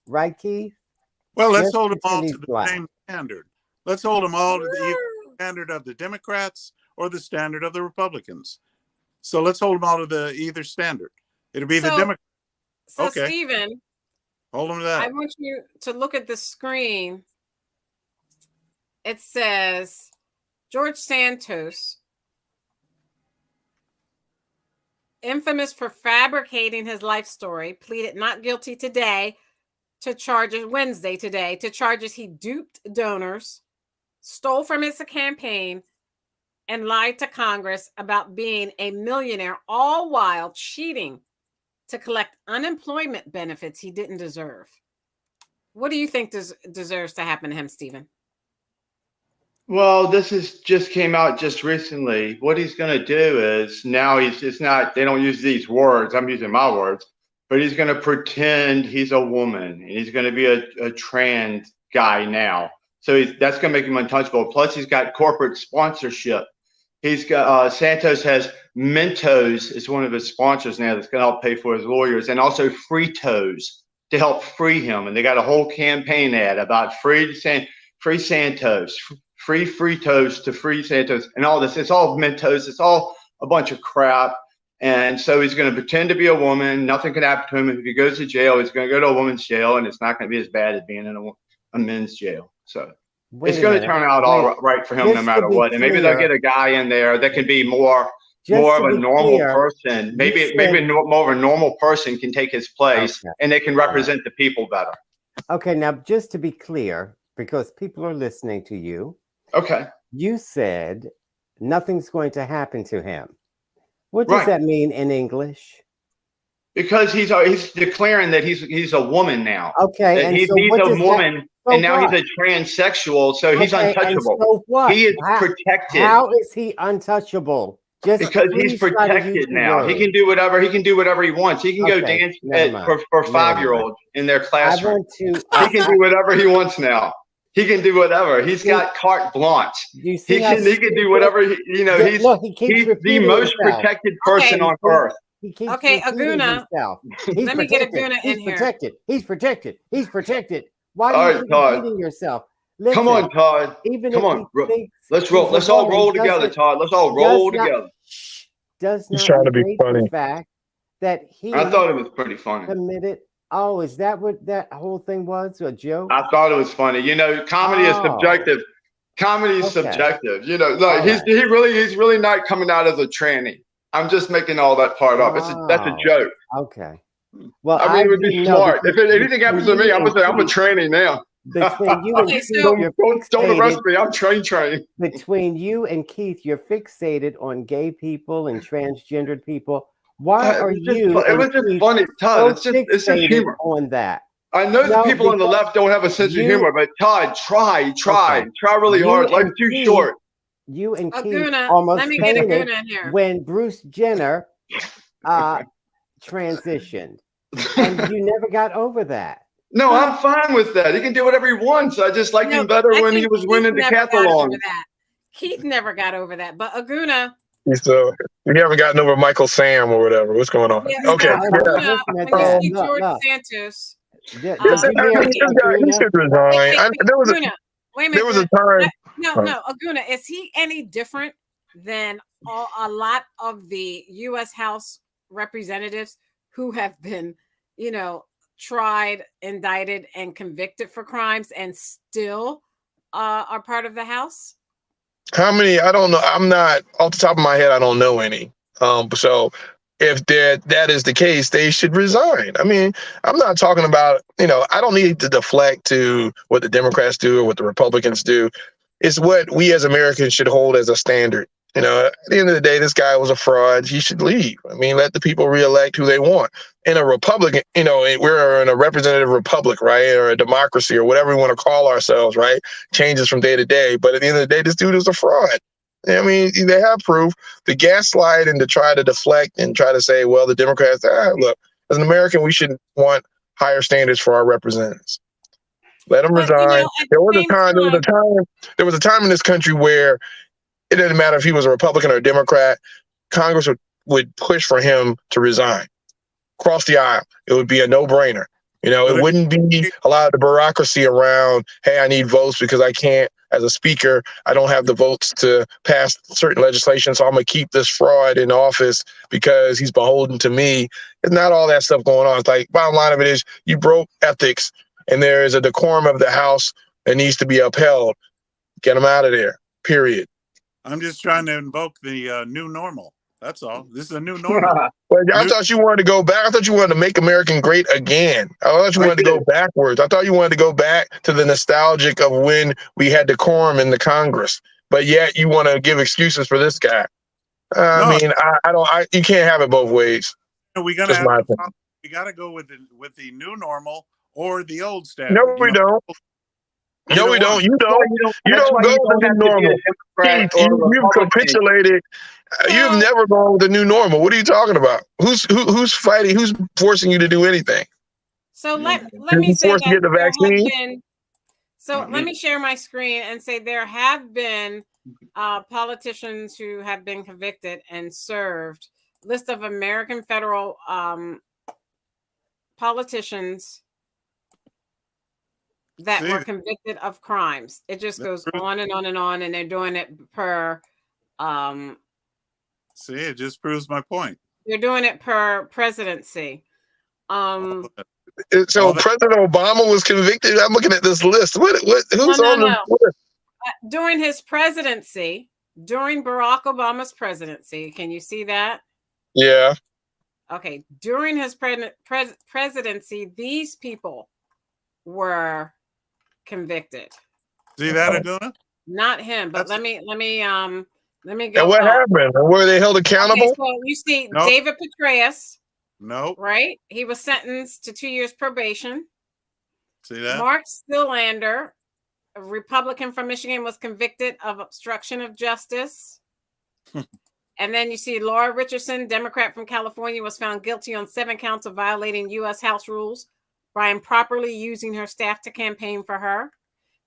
Speaker 5: Right, Keith?
Speaker 4: Well, let's hold them all to the same standard. Let's hold them all to the standard of the Democrats or the standard of the Republicans. So let's hold them all to the either standard. It'll be the
Speaker 1: So-
Speaker 4: Democrat.
Speaker 1: So,
Speaker 4: Okay.
Speaker 1: Stephen,
Speaker 4: Hold them to
Speaker 1: I
Speaker 4: that.
Speaker 1: want you to look at the screen. It says George Santos, infamous for fabricating his life story, pleaded not guilty today to charges Wednesday today to charges he duped donors, stole from his campaign, and lied to Congress about being a millionaire, all while cheating to collect unemployment benefits he didn't deserve. What do you think deserves to happen to him, Stephen?
Speaker 3: Well, this is just came out just recently. What he's going to do is now it's not, they don't use these words. I'm using my words, but he's going to pretend he's a woman and he's going to be a trans guy now. So that's going to make him untouchable. Plus, he's got corporate sponsorship. He's got Santos has Mentos is one of his sponsors now that's going to help pay for his lawyers, and also Fritos to help free him. And they got a whole campaign ad about free Santos, free Fritos to free Santos, and all this. It's all Mentos. It's all a bunch of crap. And so he's going to pretend to be a woman. Nothing can happen to him. If he goes to jail, he's going to go to a woman's jail, and it's not going to be as bad as being in a men's jail. So it's going to turn out all right for him no matter what. And maybe they'll get a guy in there that can be more of a normal person. Maybe more of a normal person can take his place, and they can represent the people better.
Speaker 5: Okay, now just to be clear, because people are listening to you.
Speaker 3: Okay.
Speaker 5: You said nothing's going to happen to him. What does that mean in English?
Speaker 3: Because he's declaring that he's a woman now.
Speaker 5: Okay,
Speaker 3: and he's a woman. And now he's a transsexual, so he's untouchable.
Speaker 5: So what?
Speaker 3: He is protected.
Speaker 5: How is he untouchable? Just
Speaker 3: because he's protected now. He can do whatever. He can do whatever he wants. He can go dance for 5-year-olds in their classroom. He can do whatever he wants now. He can do whatever. He's got carte blanche. He can do whatever. He's the most protected person on earth.
Speaker 1: Okay, Aguna. Let me get Aguna in here.
Speaker 5: He's protected. Why do you keep repeating yourself? Listen,
Speaker 3: come on, Todd. Come on. Let's roll. Let's all roll together, Todd. Let's all roll together.
Speaker 5: Does not
Speaker 2: He's trying to be funny.
Speaker 5: The fact that
Speaker 3: I thought it was pretty funny.
Speaker 5: Committed. Oh, is that what that whole thing was? A joke?
Speaker 3: I thought it was funny. You know, comedy is subjective. Comedy is subjective. You know, like he's really not coming out as a tranny. I'm just making all that part up. That's a joke.
Speaker 5: Okay. Well,
Speaker 3: I mean, it would be smart. If anything happens to me, I'm gonna say I'm a tranny now.
Speaker 5: Between you and Keith,
Speaker 3: don't arrest me. I'm train.
Speaker 5: Between you and Keith, you're fixated on gay people and transgendered people. Why are you?
Speaker 3: It was just funny, Todd. It's just humor
Speaker 5: on that.
Speaker 3: I know the people on the left don't have a sense of humor, but Todd, try really hard. Life's too short.
Speaker 5: You and Keith almost fainted when Bruce Jenner transitioned, and you never got over that.
Speaker 3: No, I'm fine with that. He can do whatever he wants. I just liked him better when he was winning decathlon.
Speaker 1: Keith never got over that, but Aguna.
Speaker 2: So we haven't gotten over Michael Sam or whatever. What's going on?
Speaker 1: Yeah,
Speaker 2: okay.
Speaker 1: When you see George Santos,
Speaker 2: he should resign. There was a time.
Speaker 1: No, Aguna, is he any different than a lot of the U.S. House representatives who have been, tried, indicted, and convicted for crimes and still are part of the House?
Speaker 2: How many? I don't know. I'm not off the top of my head. I don't know any. So if that is the case, they should resign. I mean, I'm not talking about, I don't need to deflect to what the Democrats do or what the Republicans do. It's what we as Americans should hold as a standard. At the end of the day, this guy was a fraud. He should leave. I mean, let the people reelect who they want. In a Republican, we're in a representative republic, right? Or a democracy or whatever we want to call ourselves, right? Changes from day to day. But at the end of the day, this dude is a fraud. I mean, they have proof. The gaslight and to try to deflect and try to say, well, the Democrats, look, as an American, we should want higher standards for our representatives. Let them resign. There was a time in this country where it didn't matter if he was a Republican or a Democrat. Congress would push for him to resign. Across the aisle. It would be a no-brainer. You know, it wouldn't be a lot of the bureaucracy around, hey, I need votes because I can't, as a speaker, I don't have the votes to pass certain legislation, so I'm going to keep this fraud in office because he's beholden to me. It's not all that stuff going on. It's like, bottom line of it is, you broke ethics, and there is a decorum of the House that needs to be upheld. Get him out of there, period.
Speaker 4: I'm just trying to invoke the new normal. That's all. This is a new normal.
Speaker 2: Well, I thought you wanted to go back. I thought you wanted to make America great again. I thought you wanted to go backwards. I thought you wanted to go back to the nostalgic of when we had decorum in the Congress. But yet you want to give excuses for this guy. I mean, I don't. You can't have it both ways.
Speaker 4: We got to go with the new normal or the old standard.
Speaker 2: No, we don't. No, we don't. You don't. You don't go with the new normal. Keith, you've capitulated. You've never gone with the new normal. What are you talking about? Who's fighting? Who's forcing you to do anything?
Speaker 1: So let me say
Speaker 2: forced to get the vaccine.
Speaker 1: Let me share my screen and say there have been politicians who have been convicted and served. List of American federal politicians that were convicted of crimes. It just goes on and on and on, and they're doing it per.
Speaker 4: See, it just proves my point.
Speaker 1: They're doing it per presidency.
Speaker 2: So President Obama was convicted. I'm looking at this list. Who's on the list?
Speaker 1: During his presidency, during Barack Obama's presidency, can you see that?
Speaker 2: Yeah.
Speaker 1: Okay. During his presidency, these people were convicted.
Speaker 4: See that, Aduna?
Speaker 1: Not him, but let me go.
Speaker 2: And what happened? Were they held accountable?
Speaker 1: Okay, so you see David Petraeus.
Speaker 4: No.
Speaker 1: Right? He was sentenced to 2 years probation.
Speaker 4: See that?
Speaker 1: Mark Stillander, a Republican from Michigan, was convicted of obstruction of justice. And then you see Laura Richardson, Democrat from California, was found guilty on 7 counts of violating U.S. House rules by improperly using her staff to campaign for her.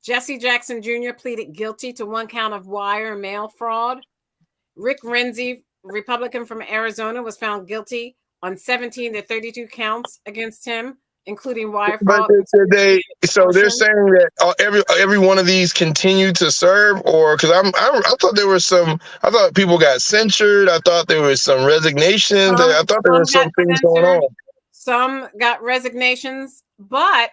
Speaker 1: Jesse Jackson Jr. pleaded guilty to 1 count of wire and mail fraud. Rick Renzi, Republican from Arizona, was found guilty on 17 to 32 counts against him, including wire fraud.
Speaker 2: But they're saying that every one of these continue to serve, or because I thought there was some. I thought people got censured. I thought there was some resignations. I thought there were some things going on.
Speaker 1: Some got resignations, but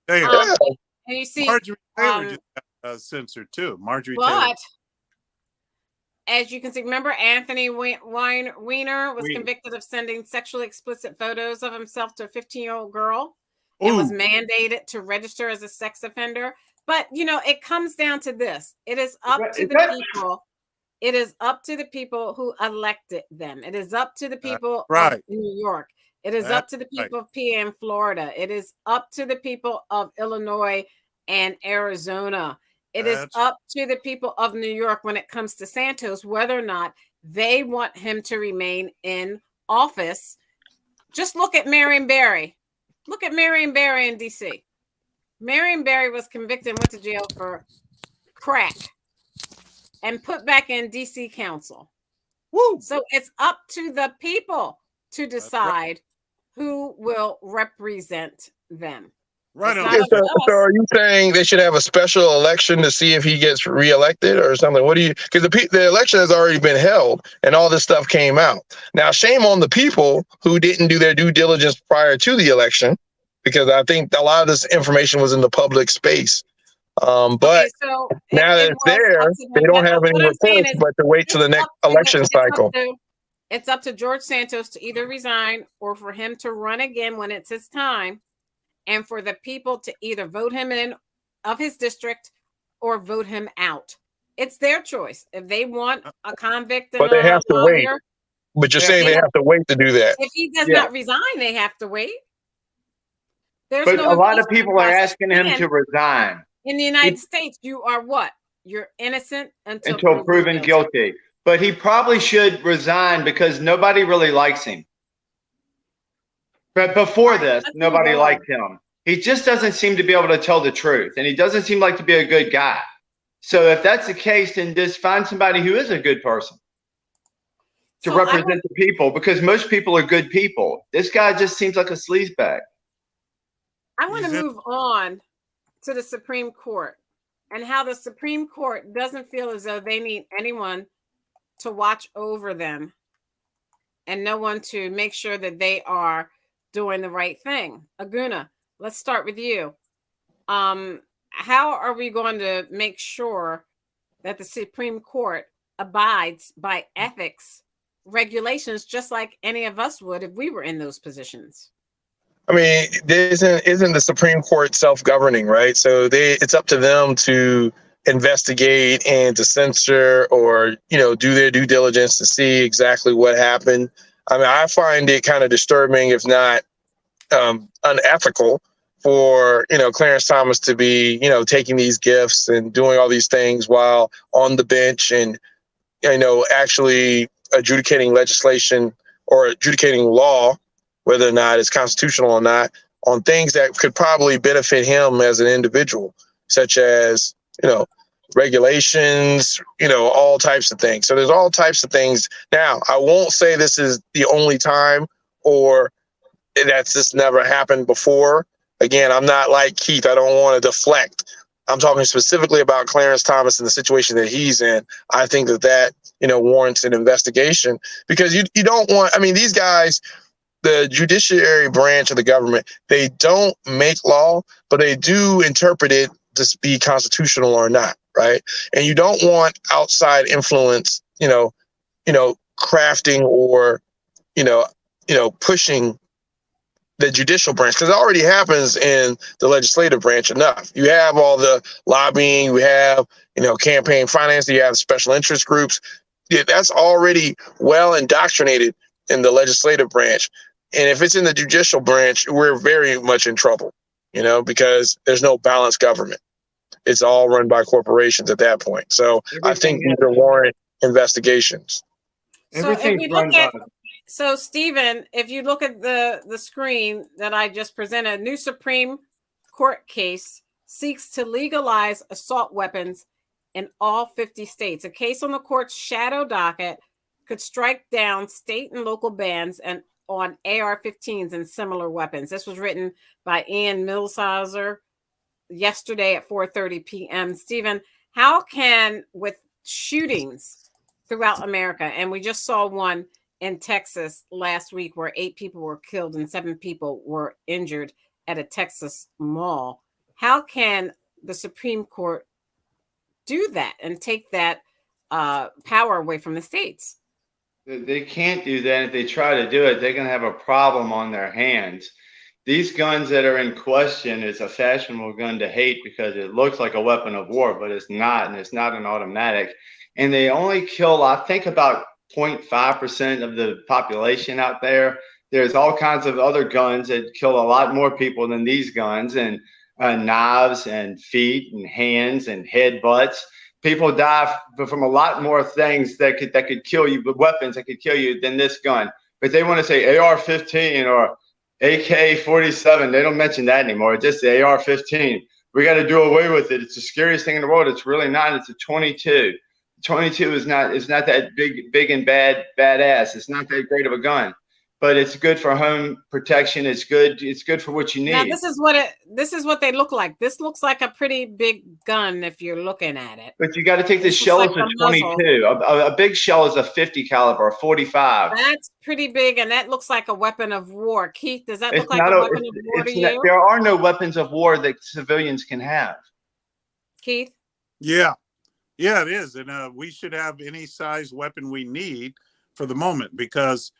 Speaker 1: and you see
Speaker 4: Marjorie Taylor just got censored too. Marjorie Taylor.
Speaker 1: As you can see, remember Anthony Weiner was convicted of sending sexually explicit photos of himself to a 15-year-old girl and was mandated to register as a sex offender. But, it comes down to this. It is up to the people. It is up to the people who elected them. It is up to the people of New York. It is up to the people of PA and Florida. It is up to the people of Illinois and Arizona. It is up to the people of New York when it comes to Santos, whether or not they want him to remain in office. Just look at Marion Barry. Look at Marion Barry in D.C. Marion Barry was convicted and went to jail for crack and put back in D.C. council.
Speaker 2: Woo.
Speaker 1: So it's up to the people to decide who will represent them.
Speaker 2: Right. So are you saying they should have a special election to see if he gets reelected or something? What do you? Because the election has already been held and all this stuff came out. Now, shame on the people who didn't do their due diligence prior to the election, because I think a lot of this information was in the public space. But now that it's there, they don't have any reports but to wait till the next election cycle.
Speaker 1: It's up to George Santos to either resign or for him to run again when it's his time, and for the people to either vote him in of his district or vote him out. It's their choice. If they want a convict,
Speaker 2: but they have to wait. But you're saying they have to wait to do that.
Speaker 1: If he does not resign, they have to wait.
Speaker 3: But a lot of people are asking him to resign.
Speaker 1: In the United States, you are what? You're innocent
Speaker 3: until proven guilty. But he probably should resign because nobody really likes him. But before this, nobody liked him. He just doesn't seem to be able to tell the truth, and he doesn't seem like to be a good guy. So if that's the case, then just find somebody who is a good person to represent the people, because most people are good people. This guy just seems like a sleazebag.
Speaker 1: I want to
Speaker 4: He's in.
Speaker 1: move on to the Supreme Court and how the Supreme Court doesn't feel as though they need anyone to watch over them and no one to make sure that they are doing the right thing. Aguna, let's start with you. How are we going to make sure that the Supreme Court abides by ethics regulations just like any of us would if we were in those positions?
Speaker 2: I mean, isn't the Supreme Court self-governing, right? So it's up to them to investigate and to censor or, do their due diligence to see exactly what happened. I mean, I find it kind of disturbing, if not unethical, for, Clarence Thomas to be, taking these gifts and doing all these things while on the bench and, actually adjudicating legislation or adjudicating law, whether or not it's constitutional or not, on things that could probably benefit him as an individual, such as, regulations, all types of things. So there's all types of things. Now, I won't say this is the only time or that's just never happened before. Again, I'm not like Keith. I don't want to deflect. I'm talking specifically about Clarence Thomas and the situation that he's in. I think that warrants an investigation because you don't want, I mean, these guys, the judiciary branch of the government, they don't make law, but they do interpret it to be constitutional or not, right? And you don't want outside influence, crafting or, pushing the judicial branch, because it already happens in the legislative branch enough. You have all the lobbying, you have, campaign finance, you have special interest groups. Yeah, that's already well indoctrinated in the legislative branch. And if it's in the judicial branch, we're very much in trouble, because there's no balanced government. It's all run by corporations at that point. So I think these are warrant investigations.
Speaker 1: So Stephen, if you look at the screen that I just presented, a new Supreme Court case seeks to legalize assault weapons in all 50 states. A case on the court's shadow docket could strike down state and local bans and on AR-15s and similar weapons. This was written by Ian Millshauser yesterday at 4:30 p.m. Stephen, how can, with shootings throughout America, and we just saw one in Texas last week where 8 people were killed and 7 people were injured at a Texas mall, how can the Supreme Court do that and take that power away from the states?
Speaker 3: They can't do that. If they try to do it, they're going to have a problem on their hands. These guns that are in question is a fashionable gun to hate because it looks like a weapon of war, but it's not, and it's not an automatic. And they only kill, I think, about 0.5% of the population out there. There's all kinds of other guns that kill a lot more people than these guns, and knives and feet and hands and headbutts. People die from a lot more things that could kill you, but weapons that could kill you than this gun. But they want to say AR-15 or AK-47. They don't mention that anymore. It's just the AR-15. We got to do away with it. It's the scariest thing in the world. It's really not. It's a 22. 22 is not that big and badass. It's not that great of a gun, but it's good for home protection. It's good for what you need.
Speaker 1: Now this is what they look like. This looks like a pretty big gun if you're looking at it.
Speaker 3: But you got to take the shell as a 22. A big shell is a 50 caliber, a 45.
Speaker 1: That's pretty big, and that looks like a weapon of war. Keith, does that look like a weapon of war to you?
Speaker 3: There are no weapons of war that civilians can have.
Speaker 1: Keith?
Speaker 4: Yeah, it is. And we should have any size weapon we need for the moment, because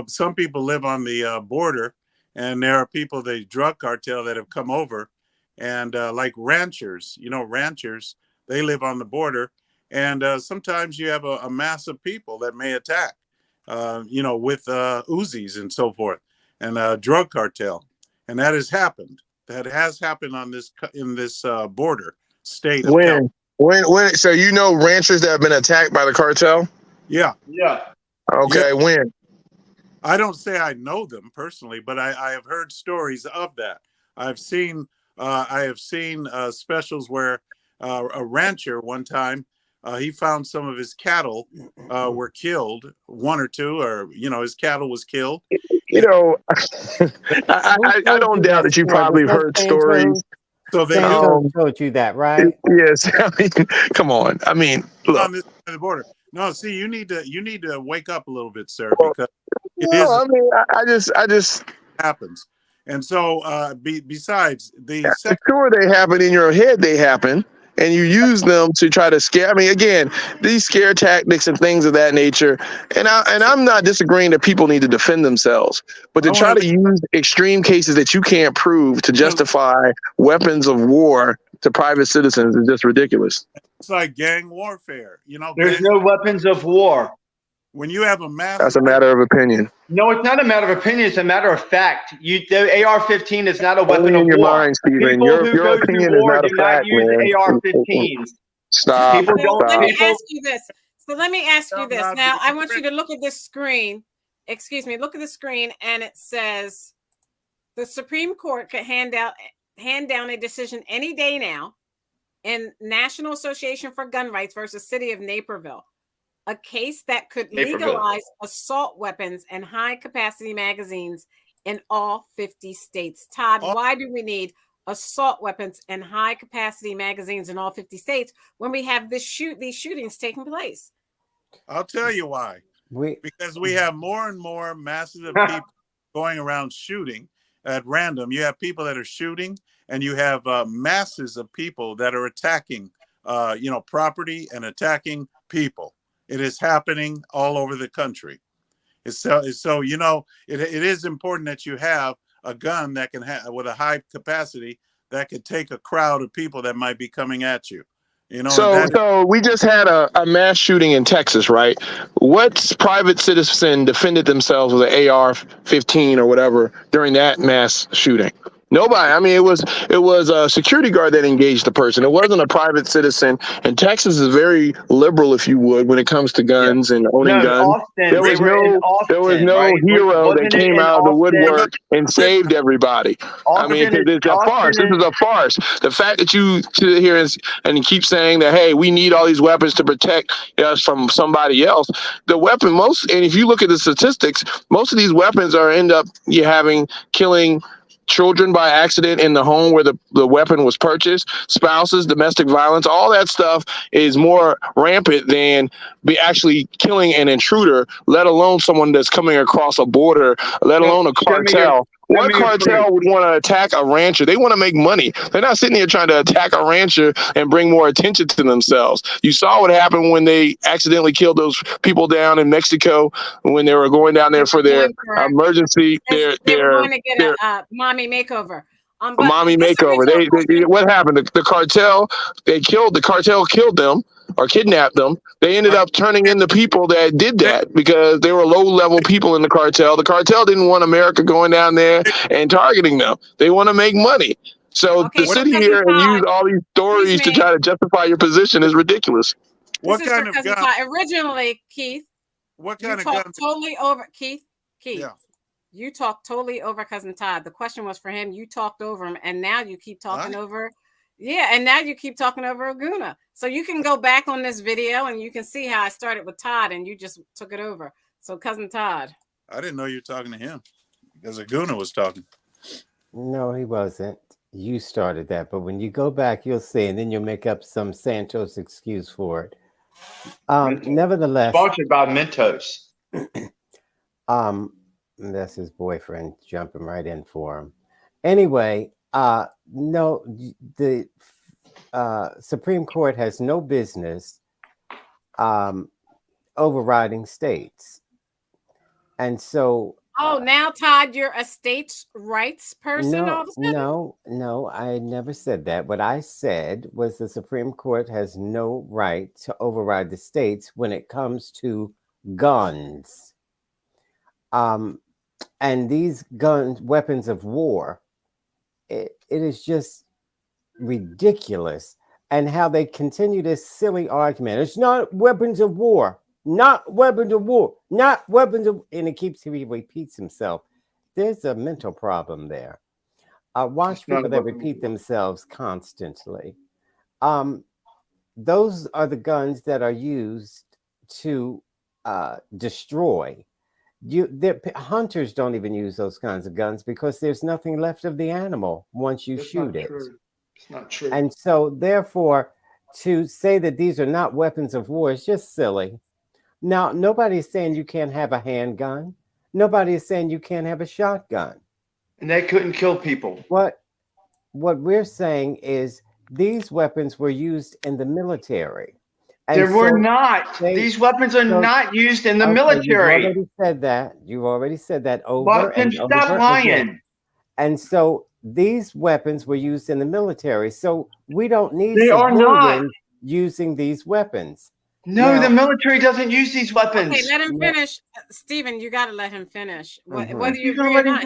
Speaker 4: some people live on the border, and there are people, the drug cartel, that have come over, and like ranchers, they live on the border, and sometimes you have a mass of people that may attack, with Uzis and so forth, and drug cartel, and that has happened. That has happened in this border state of California.
Speaker 2: When? So ranchers that have been attacked by the cartel?
Speaker 4: Yeah.
Speaker 2: Okay, yeah. When?
Speaker 4: I don't say I know them personally, but I have heard stories of that. I have seen specials where a rancher one time he found some of his cattle were killed, 1 or 2, or his cattle was killed,
Speaker 2: you know, I don't doubt that you probably have heard stories.
Speaker 4: So they do
Speaker 5: Santos told you that, right?
Speaker 2: Yes, I mean, come on. I mean, look.
Speaker 4: on this side of the border. No, see, you need to wake up a little bit, sir, because it
Speaker 2: No, I mean, I just
Speaker 4: happens. And so, besides the second,
Speaker 2: sure they happen in your head. They happen, and you use them to try to scare. I mean, again, these scare tactics and things of that nature. And I'm not disagreeing that people need to defend themselves, but to try to use extreme cases that you can't prove to justify weapons of war to private citizens is just ridiculous.
Speaker 4: it's like gang warfare. You know,
Speaker 3: There's no weapons of war.
Speaker 4: when you have a massive,
Speaker 2: That's a matter of opinion.
Speaker 3: No, it's not a matter of opinion. It's a matter of fact. The AR-15 is not a weapon
Speaker 2: Only
Speaker 3: of
Speaker 2: in your
Speaker 3: war.
Speaker 2: mind, Stephen.
Speaker 3: People
Speaker 2: Your
Speaker 3: who go
Speaker 2: opinion
Speaker 3: to
Speaker 2: is
Speaker 3: war
Speaker 2: not a
Speaker 3: do
Speaker 2: fact,
Speaker 3: not use
Speaker 2: man.
Speaker 3: AR-15s.
Speaker 2: Stop.
Speaker 3: People
Speaker 1: So
Speaker 3: don't.
Speaker 1: let me
Speaker 3: People,
Speaker 1: ask you this. So let me ask you this. Now, I want you to look at this screen. Excuse me. Look at the screen, and it says the Supreme Court could hand down a decision any day now in National Association for Gun Rights versus City of Naperville, a case that could legalize assault weapons and high-capacity magazines in all 50 states. Todd, why do we need assault weapons and high-capacity magazines in all 50 states when we have these shootings taking place?
Speaker 4: I'll tell you why. Because we have more and more masses of people going around shooting at random. You have people that are shooting, and you have masses of people that are attacking, property and attacking people. It is happening all over the country. So it is important that you have a gun that can have with a high capacity that could take a crowd of people that might be coming at you.
Speaker 2: So we just had a mass shooting in Texas, right? What private citizen defended themselves with an AR-15 or whatever during that mass shooting? Nobody. I mean, it was a security guard that engaged the person. It wasn't a private citizen. And Texas is very liberal, if you would, when it comes to guns and owning guns.
Speaker 3: Austin,
Speaker 2: There was no
Speaker 3: right?
Speaker 2: hero that came out of the woodwork and saved everybody. I mean, it's a farce. This is a farce. The fact that you sit here and keep saying that, hey, we need all these weapons to protect us from somebody else. The weapon and if you look at the statistics, most of these weapons end up killing children by accident in the home where the weapon was purchased, spouses, domestic violence, all that stuff is more rampant than actually killing an intruder, let alone someone that's coming across a border, let alone a cartel. What cartel would want to attack a rancher? They want to make money. They're not sitting here trying to attack a rancher and bring more attention to themselves. You saw what happened when they accidentally killed those people down in Mexico when they were going down there for their emergency.
Speaker 1: They were going to get a mommy makeover.
Speaker 2: Mommy makeover. What happened? The cartel killed them or kidnapped them. They ended up turning in the people that did that because they were low-level people in the cartel. The cartel didn't want America going down there and targeting them. They want to make money. So to sit here and use all these stories to try to justify your position is ridiculous.
Speaker 4: What kind of gun?
Speaker 1: Originally, Keith.
Speaker 4: What kind of gun?
Speaker 1: Totally over, Keith.
Speaker 4: Yeah.
Speaker 1: You talked totally over Cousin Todd. The question was for him. You talked over him, and now you keep talking over. Yeah, and now you keep talking over Aguna. So you can go back on this video, and you can see how I started with Todd, and you just took it over. So, Cousin Todd.
Speaker 4: I didn't know you were talking to him because Aguna was talking.
Speaker 5: No, he wasn't. You started that, but when you go back, you'll see, and then you'll make up some Santos excuse for it. Nevertheless,
Speaker 3: sponsored by Mentos.
Speaker 5: That's his boyfriend jumping right in for him. Anyway, no, the Supreme Court has no business overriding states. And so...
Speaker 1: now, Todd, you're a states' rights person all of a sudden?
Speaker 5: No, I never said that. What I said was the Supreme Court has no right to override the states when it comes to guns. And these weapons of war, it is just ridiculous. And how they continue this silly argument. It's not weapons of war, not weapons of war, not weapons of... And he repeats himself. There's a mental problem there. Watch people that repeat themselves constantly. Those are the guns that are used to destroy. Hunters don't even use those kinds of guns because there's nothing left of the animal once you shoot it.
Speaker 3: True. It's not true.
Speaker 5: And so, therefore, to say that these are not weapons of war is just silly. Now, nobody's saying you can't have a handgun. Nobody is saying you can't have a shotgun.
Speaker 3: And they couldn't kill people.
Speaker 5: What we're saying is these weapons were used in the military. And
Speaker 3: They were
Speaker 5: so
Speaker 3: not. These weapons are not used in the military.
Speaker 5: You've already said that over
Speaker 3: But then
Speaker 5: and
Speaker 3: stop
Speaker 5: over
Speaker 3: lying.
Speaker 5: again. And so these weapons were used in the military. So we don't need civilians using these weapons.
Speaker 3: No, the military doesn't use these weapons.
Speaker 1: Okay, let him finish. Stephen, you got to let him finish.
Speaker 5: Mhm.
Speaker 1: Whether you agree or not,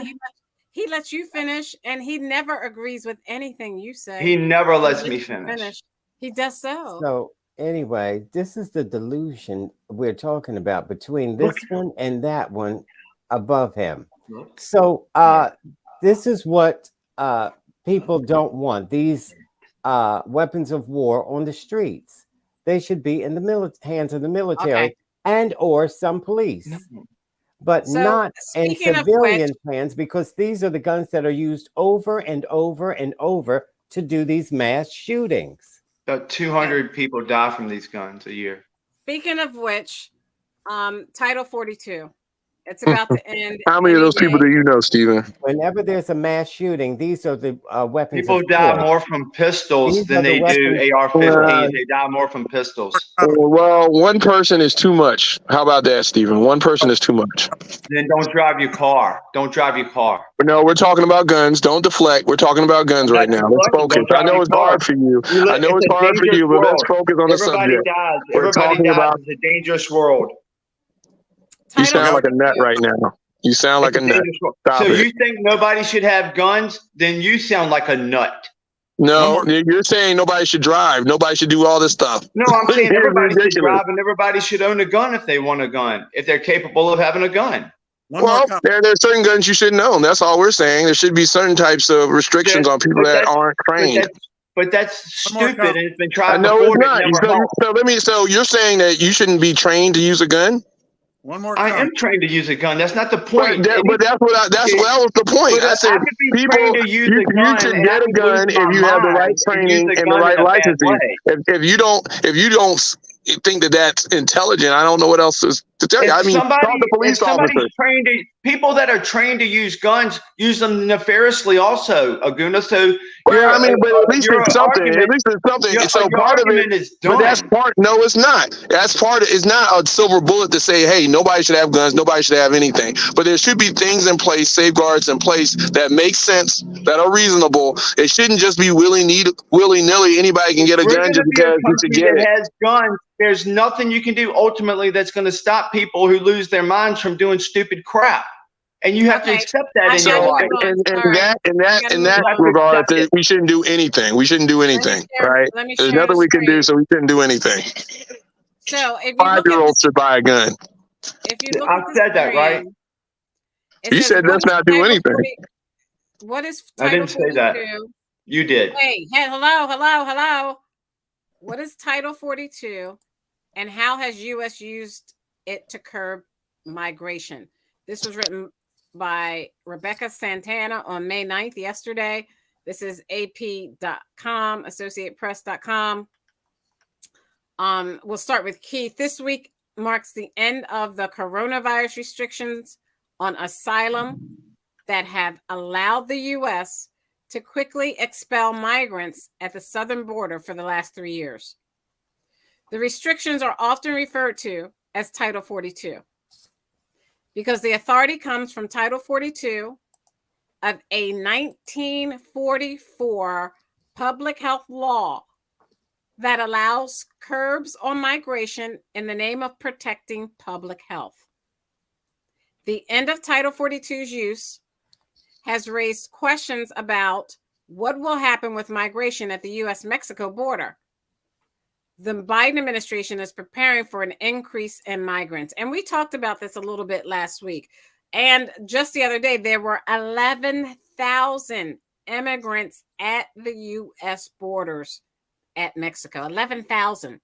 Speaker 1: he lets you finish, and he never agrees with anything you say.
Speaker 3: He never lets me finish.
Speaker 1: He does so.
Speaker 5: So anyway, this is the delusion we're talking about between this one and that one above him. So this is what people don't want. These weapons of war on the streets. They should be in the hands of the military and or some police, but not in civilian hands, because these are the guns that are used over and over and over to do these mass shootings.
Speaker 3: About 200 people die from these guns a year.
Speaker 1: Speaking of which, Title 42. It's about to end.
Speaker 2: How many of those people do you know, Stephen?
Speaker 5: Whenever there's a mass shooting, these are the weapons.
Speaker 3: People die more from pistols than they do AR-15s. They die more from pistols.
Speaker 2: Well, one person is too much. How about that, Stephen? One person is too much.
Speaker 3: Then don't drive your car. Don't drive your car.
Speaker 2: No, we're talking about guns. Don't deflect. We're talking about guns right now. Let's focus. I know it's hard for you. I know it's hard for you, but let's focus on the subject.
Speaker 3: Everybody dies. Everybody dies. It's a dangerous world.
Speaker 2: You sound like a nut right now. You sound like a nut.
Speaker 3: So you think nobody should have guns? Then you sound like a nut.
Speaker 2: No, you're saying nobody should drive. Nobody should do all this stuff.
Speaker 3: No, I'm saying everybody should drive and everybody should own a gun if they want a gun, if they're capable of having a gun.
Speaker 2: Well, there are certain guns you shouldn't own. That's all we're saying. There should be certain types of restrictions on people that aren't trained.
Speaker 3: But that's stupid, and it's been tried
Speaker 2: before. I know it's not. So you're saying that you shouldn't be trained to use a gun?
Speaker 3: I am trained to use a gun. That's not the point.
Speaker 2: But that was the point. I said you should get a gun if you have the right training and the right licensing. If you don't think that that's intelligent, I don't know what else to tell you. I mean, talk to police officers.
Speaker 3: People that are trained to use guns use them nefariously also, Aguna. So
Speaker 2: well, I mean, but at least it's something. At least it's something. So part of it is done. But that's part. No, it's not. That's part. It's not a silver bullet to say, hey, nobody should have guns. Nobody should have anything. But there should be things in place, safeguards in place that make sense, that are reasonable. It shouldn't just be willy nilly. Anybody can get a gun just because you should get it.
Speaker 3: Has guns. There's nothing you can do ultimately that's going to stop people who lose their minds from doing stupid crap. And you have to accept that in your life.
Speaker 2: In that regard, we shouldn't do anything. We shouldn't do anything, right? There's nothing we can do, so we shouldn't do anything.
Speaker 1: So if
Speaker 2: 5-year-olds should buy a gun.
Speaker 3: I said that, right?
Speaker 2: You said let's not do anything.
Speaker 1: What is
Speaker 3: I didn't say that. You did.
Speaker 1: Hey, hello. What is Title 42, and how has U.S. used it to curb migration? This was written by Rebecca Santana on May 9th, yesterday. This is AP.com, AssociatedPress.com. We'll start with Keith. This week marks the end of the coronavirus restrictions on asylum that have allowed the U.S. to quickly expel migrants at the southern border for the last 3 years. The restrictions are often referred to as Title 42 because the authority comes from Title 42 of a 1944 public health law that allows curbs on migration in the name of protecting public health. The end of Title 42's use has raised questions about what will happen with migration at the U.S.-Mexico border. The Biden administration is preparing for an increase in migrants. And we talked about this a little bit last week. And just the other day, there were 11,000 immigrants at the U.S. borders at Mexico. 11,000.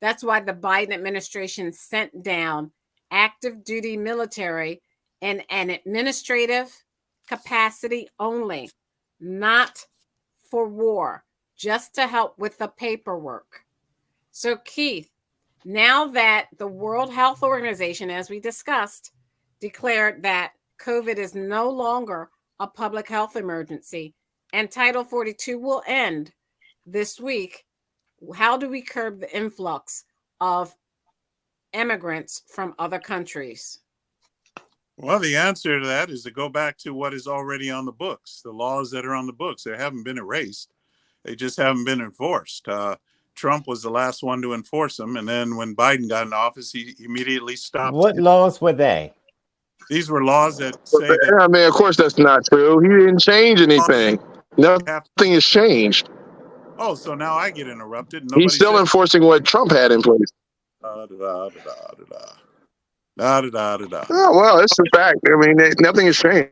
Speaker 1: That's why the Biden administration sent down active duty military in an administrative capacity only, not for war, just to help with the paperwork. So, Keith, now that the World Health Organization, as we discussed, declared that COVID is no longer a public health emergency and Title 42 will end this week, how do we curb the influx of immigrants from other countries?
Speaker 4: Well, the answer to that is to go back to what is already on the books. The laws that are on the books, they haven't been erased. They just haven't been enforced. Trump was the last one to enforce them. And then when Biden got in office, he immediately stopped.
Speaker 5: What laws were they?
Speaker 4: These were laws that say that.
Speaker 2: I mean, of course, that's not true. He didn't change anything. Nothing has changed.
Speaker 4: Oh, so now I get interrupted.
Speaker 2: He's still enforcing what Trump had in place. Oh, well, it's a fact. I mean, nothing has changed.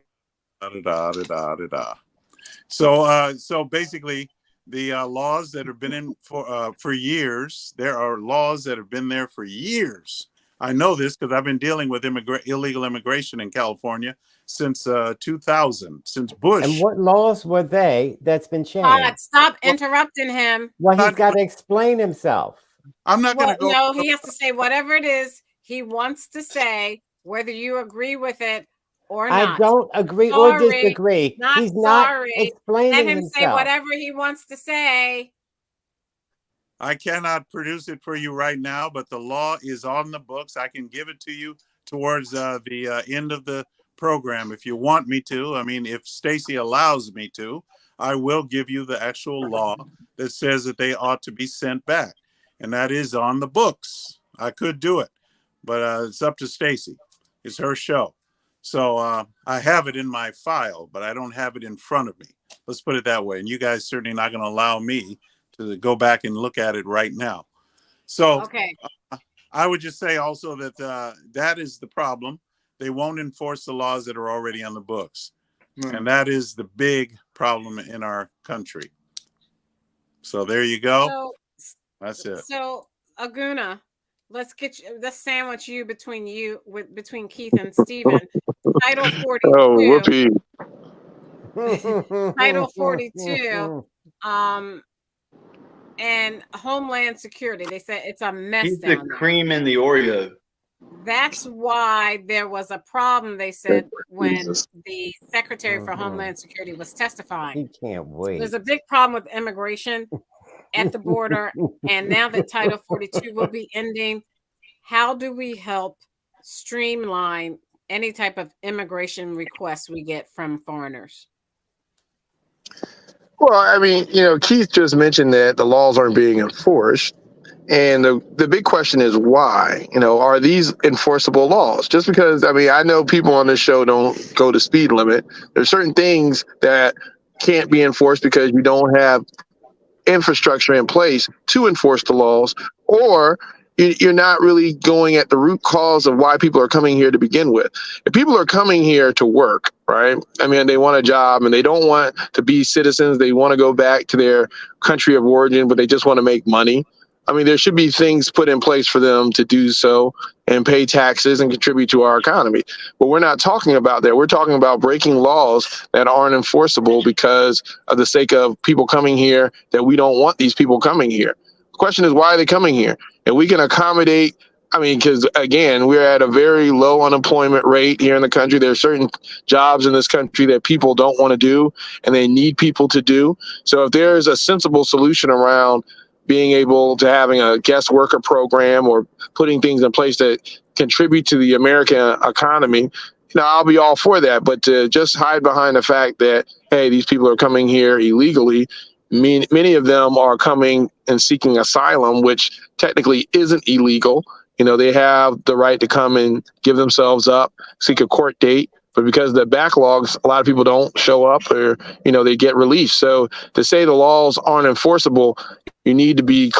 Speaker 4: So basically, the laws that have been in for years, there are laws that have been there for years. I know this because I've been dealing with illegal immigration in California since 2000, since Bush.
Speaker 5: And what laws were they that's been changed?
Speaker 1: God, stop interrupting him.
Speaker 5: Well, he's got to explain himself.
Speaker 4: I'm not going to go.
Speaker 1: No, he has to say whatever it is he wants to say, whether you agree with it or not.
Speaker 5: I don't agree or disagree. He's not explaining
Speaker 1: Let him
Speaker 5: himself.
Speaker 1: say whatever he wants to say.
Speaker 4: I cannot produce it for you right now, but the law is on the books. I can give it to you towards the end of the program if you want me to. I mean, if Stacy allows me to, I will give you the actual law that says that they ought to be sent back. And that is on the books. I could do it, but it's up to Stacy. It's her show. So I have it in my file, but I don't have it in front of me. Let's put it that way. And you guys certainly not going to allow me to go back and look at it right now. So
Speaker 1: okay.
Speaker 4: I would just say also that that is the problem. They won't enforce the laws that are already on the books. And that is the big problem in our country. So there you go. That's it.
Speaker 1: So Aguna, let's sandwich you between Keith and Stephen. Title 42.
Speaker 2: Oh, whoopee.
Speaker 1: Title 42. And Homeland Security. They said it's a mess.
Speaker 3: He's
Speaker 1: down
Speaker 3: the cream in the Oreo.
Speaker 1: That's why there was a problem, they said, when the Secretary for Homeland Security was testifying.
Speaker 5: He can't wait.
Speaker 1: There's a big problem with immigration at the border. And now that Title 42 will be ending, how do we help streamline any type of immigration requests we get from foreigners?
Speaker 2: Well, I mean, Keith just mentioned that the laws aren't being enforced. And the big question is why? Are these enforceable laws? Just because, I know people on this show don't go to speed limit. There's certain things that can't be enforced because you don't have infrastructure in place to enforce the laws, or you're not really going at the root cause of why people are coming here to begin with. If people are coming here to work, right? They want a job and they don't want to be citizens. They want to go back to their country of origin, but they just want to make money. There should be things put in place for them to do so and pay taxes and contribute to our economy. But we're not talking about that. We're talking about breaking laws that aren't enforceable because of the sake of people coming here that we don't want these people coming here. The question is, why are they coming here? And we can accommodate, because again, we're at a very low unemployment rate here in the country. There are certain jobs in this country that people don't want to do and they need people to do. So if there is a sensible solution around being able to having a guest worker program or putting things in place that contribute to the American economy, I'll be all for that. But to just hide behind the fact that, hey, these people are coming here illegally, many of them are coming and seeking asylum, which technically isn't illegal. They have the right to come and give themselves up, seek a court date. But because of the backlogs, a lot of people don't show up or, they get released. So to say the laws aren't enforceable, you need to be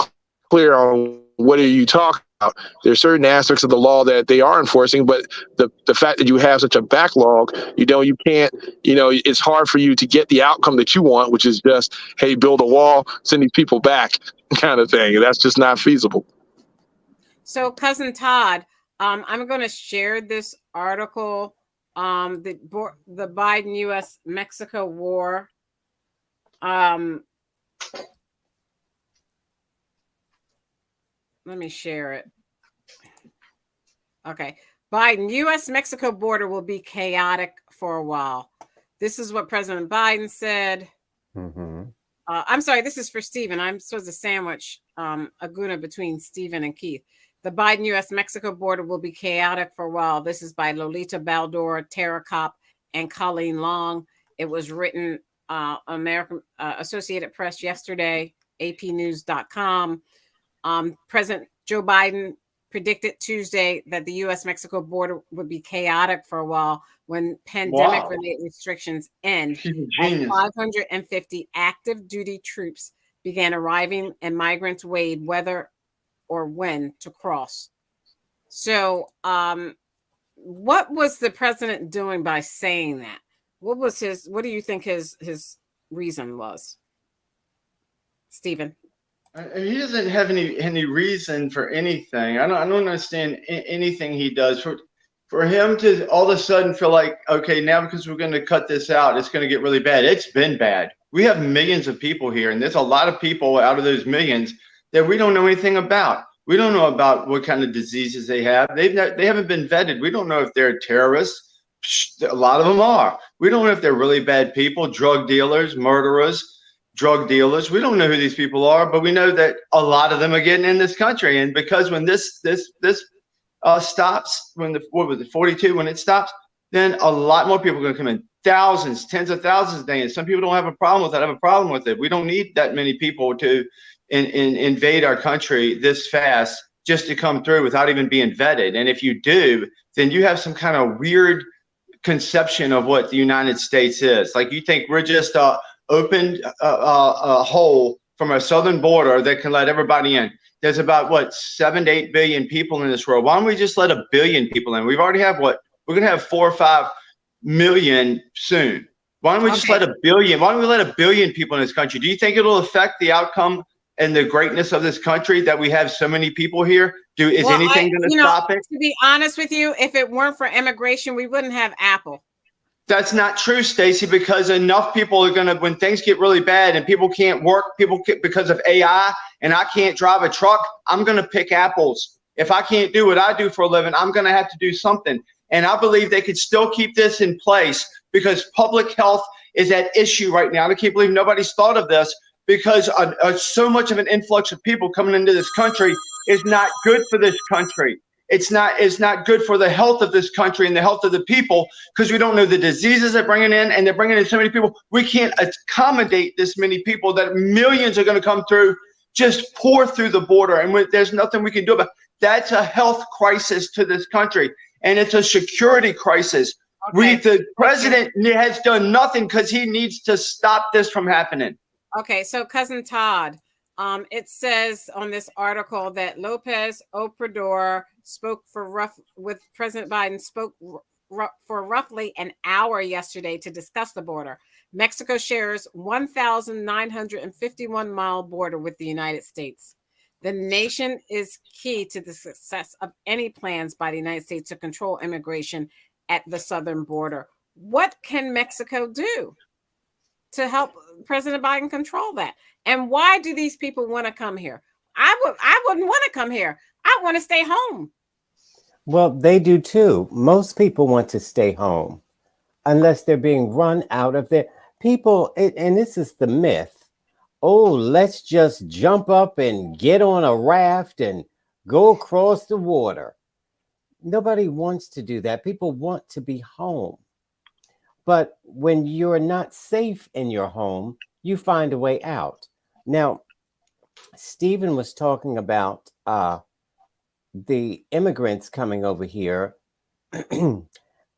Speaker 2: clear on what are you talking about. There's certain aspects of the law that they are enforcing, but the fact that you have such a backlog, you can't, it's hard for you to get the outcome that you want, which is just, hey, build a wall, send these people back kind of thing. That's just not feasible.
Speaker 1: So, Cousin Todd, I'm going to share this article. The Biden U.S. Mexico war. Let me share it. Okay. Biden U.S. Mexico border will be chaotic for a while. This is what President Biden said. I'm sorry, this is for Stephen. I'm supposed to sandwich a guna between Stephen and Keith. The Biden U.S. Mexico border will be chaotic for a while. This is by Lolita Baldor, Tara Kopp, and Colleen Long. It was written American Associated Press yesterday, apnews.com. President Joe Biden predicted Tuesday that the U.S.-Mexico border would be chaotic for a while when pandemic-related restrictions end.
Speaker 3: She's a genius.
Speaker 1: 550 active duty troops began arriving, and migrants weighed whether or when to cross. So, what was the president doing by saying that? What do you think his reason was, Stephen?
Speaker 3: He doesn't have any reason for anything. I don't understand anything he does. For him to all of a sudden feel like, okay, now because we're going to cut this out, it's going to get really bad. It's been bad. We have millions of people here, and there's a lot of people out of those millions that we don't know anything about. We don't know about what kind of diseases they have. They haven't been vetted. We don't know if they're terrorists. A lot of them are. We don't know if they're really bad people, drug dealers, murderers, drug dealers. We don't know who these people are, but we know that a lot of them are getting in this country. And because when this stops, when what was it, 42, when it stops, then a lot more people are going to come in. Thousands, tens of thousands a day. And some people don't have a problem with that. I have a problem with it. We don't need that many people to invade our country this fast just to come through without even being vetted. And if you do, then you have some kind of weird conception of what the United States is. Like you think we're just opened a hole from a southern border that can let everybody in. There's about 7 to 8 billion people in this world. Why don't we just let 1 billion people in? We've already have we're going to have 4 or 5 million soon. Why don't we just let 1 billion? Why don't we let 1 billion people in this country? Do you think it'll affect the outcome and the greatness of this country that we have so many people here? Is anything going to stop it?
Speaker 1: To be honest with you, if it weren't for immigration, we wouldn't have Apple.
Speaker 3: That's not true, Stacey, because enough people are going to, when things get really bad and people can't work, because of AI, and I can't drive a truck, I'm going to pick apples. If I can't do what I do for a living, I'm going to have to do something. And I believe they could still keep this in place because public health is at issue right now. I can't believe nobody's thought of this because so much of an influx of people coming into this country is not good for this country. It's not good for the health of this country and the health of the people because we don't know the diseases they're bringing in, and they're bringing in so many people. We can't accommodate this many people that millions are going to come through, just pour through the border, and there's nothing we can do about it. That's a health crisis to this country, and it's a security crisis. Okay. The president has done nothing because he needs to stop this from happening.
Speaker 1: Okay, so Cousin Todd, it says on this article that Lopez Obrador with President Biden spoke for roughly an hour yesterday to discuss the border. Mexico shares 1,951-mile border with the United States. The nation is key to the success of any plans by the United States to control immigration at the southern border. What can Mexico do to help President Biden control that? And why do these people want to come here? I wouldn't want to come here. I want to stay home.
Speaker 5: Well, they do too. Most people want to stay home unless they're being run out of their people. And this is the myth. Oh, let's just jump up and get on a raft and go across the water. Nobody wants to do that. People want to be home. But when you're not safe in your home, you find a way out. Now, Stephen was talking about the immigrants coming over here,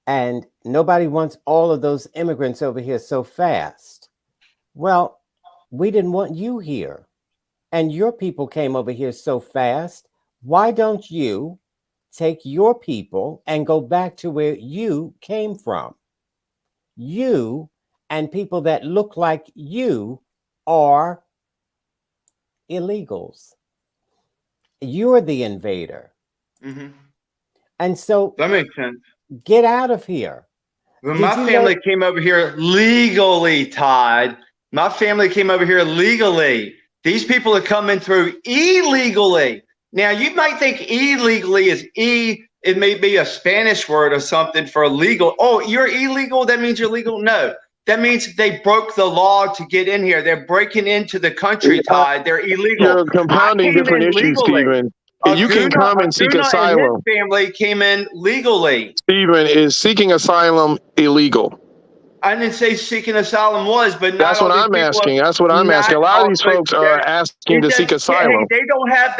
Speaker 5: and nobody wants all of those immigrants over here so fast. Well, we didn't want you here, and your people came over here so fast. Why don't you take your people and go back to where you came from? You and people that look like you are illegals. You're the invader.
Speaker 3: Mm-hmm.
Speaker 5: And so
Speaker 3: That makes sense.
Speaker 5: get out of here.
Speaker 3: When my family came over here legally, Todd, my family came over here legally. These people are coming through illegally. Now, you might think illegally is it may be a Spanish word or something for illegal. Oh, you're illegal? That means you're legal? No. That means they broke the law to get in here. They're breaking into the country, Todd. They're illegal.
Speaker 2: You're compounding different issues, Stephen. You can come and seek asylum.
Speaker 3: And his family came in legally.
Speaker 2: Stephen, is seeking asylum illegal?
Speaker 3: I didn't say seeking asylum was, but not
Speaker 2: that's what I'm asking. That's what I'm asking. A lot of these folks are asking to seek asylum.
Speaker 3: They don't have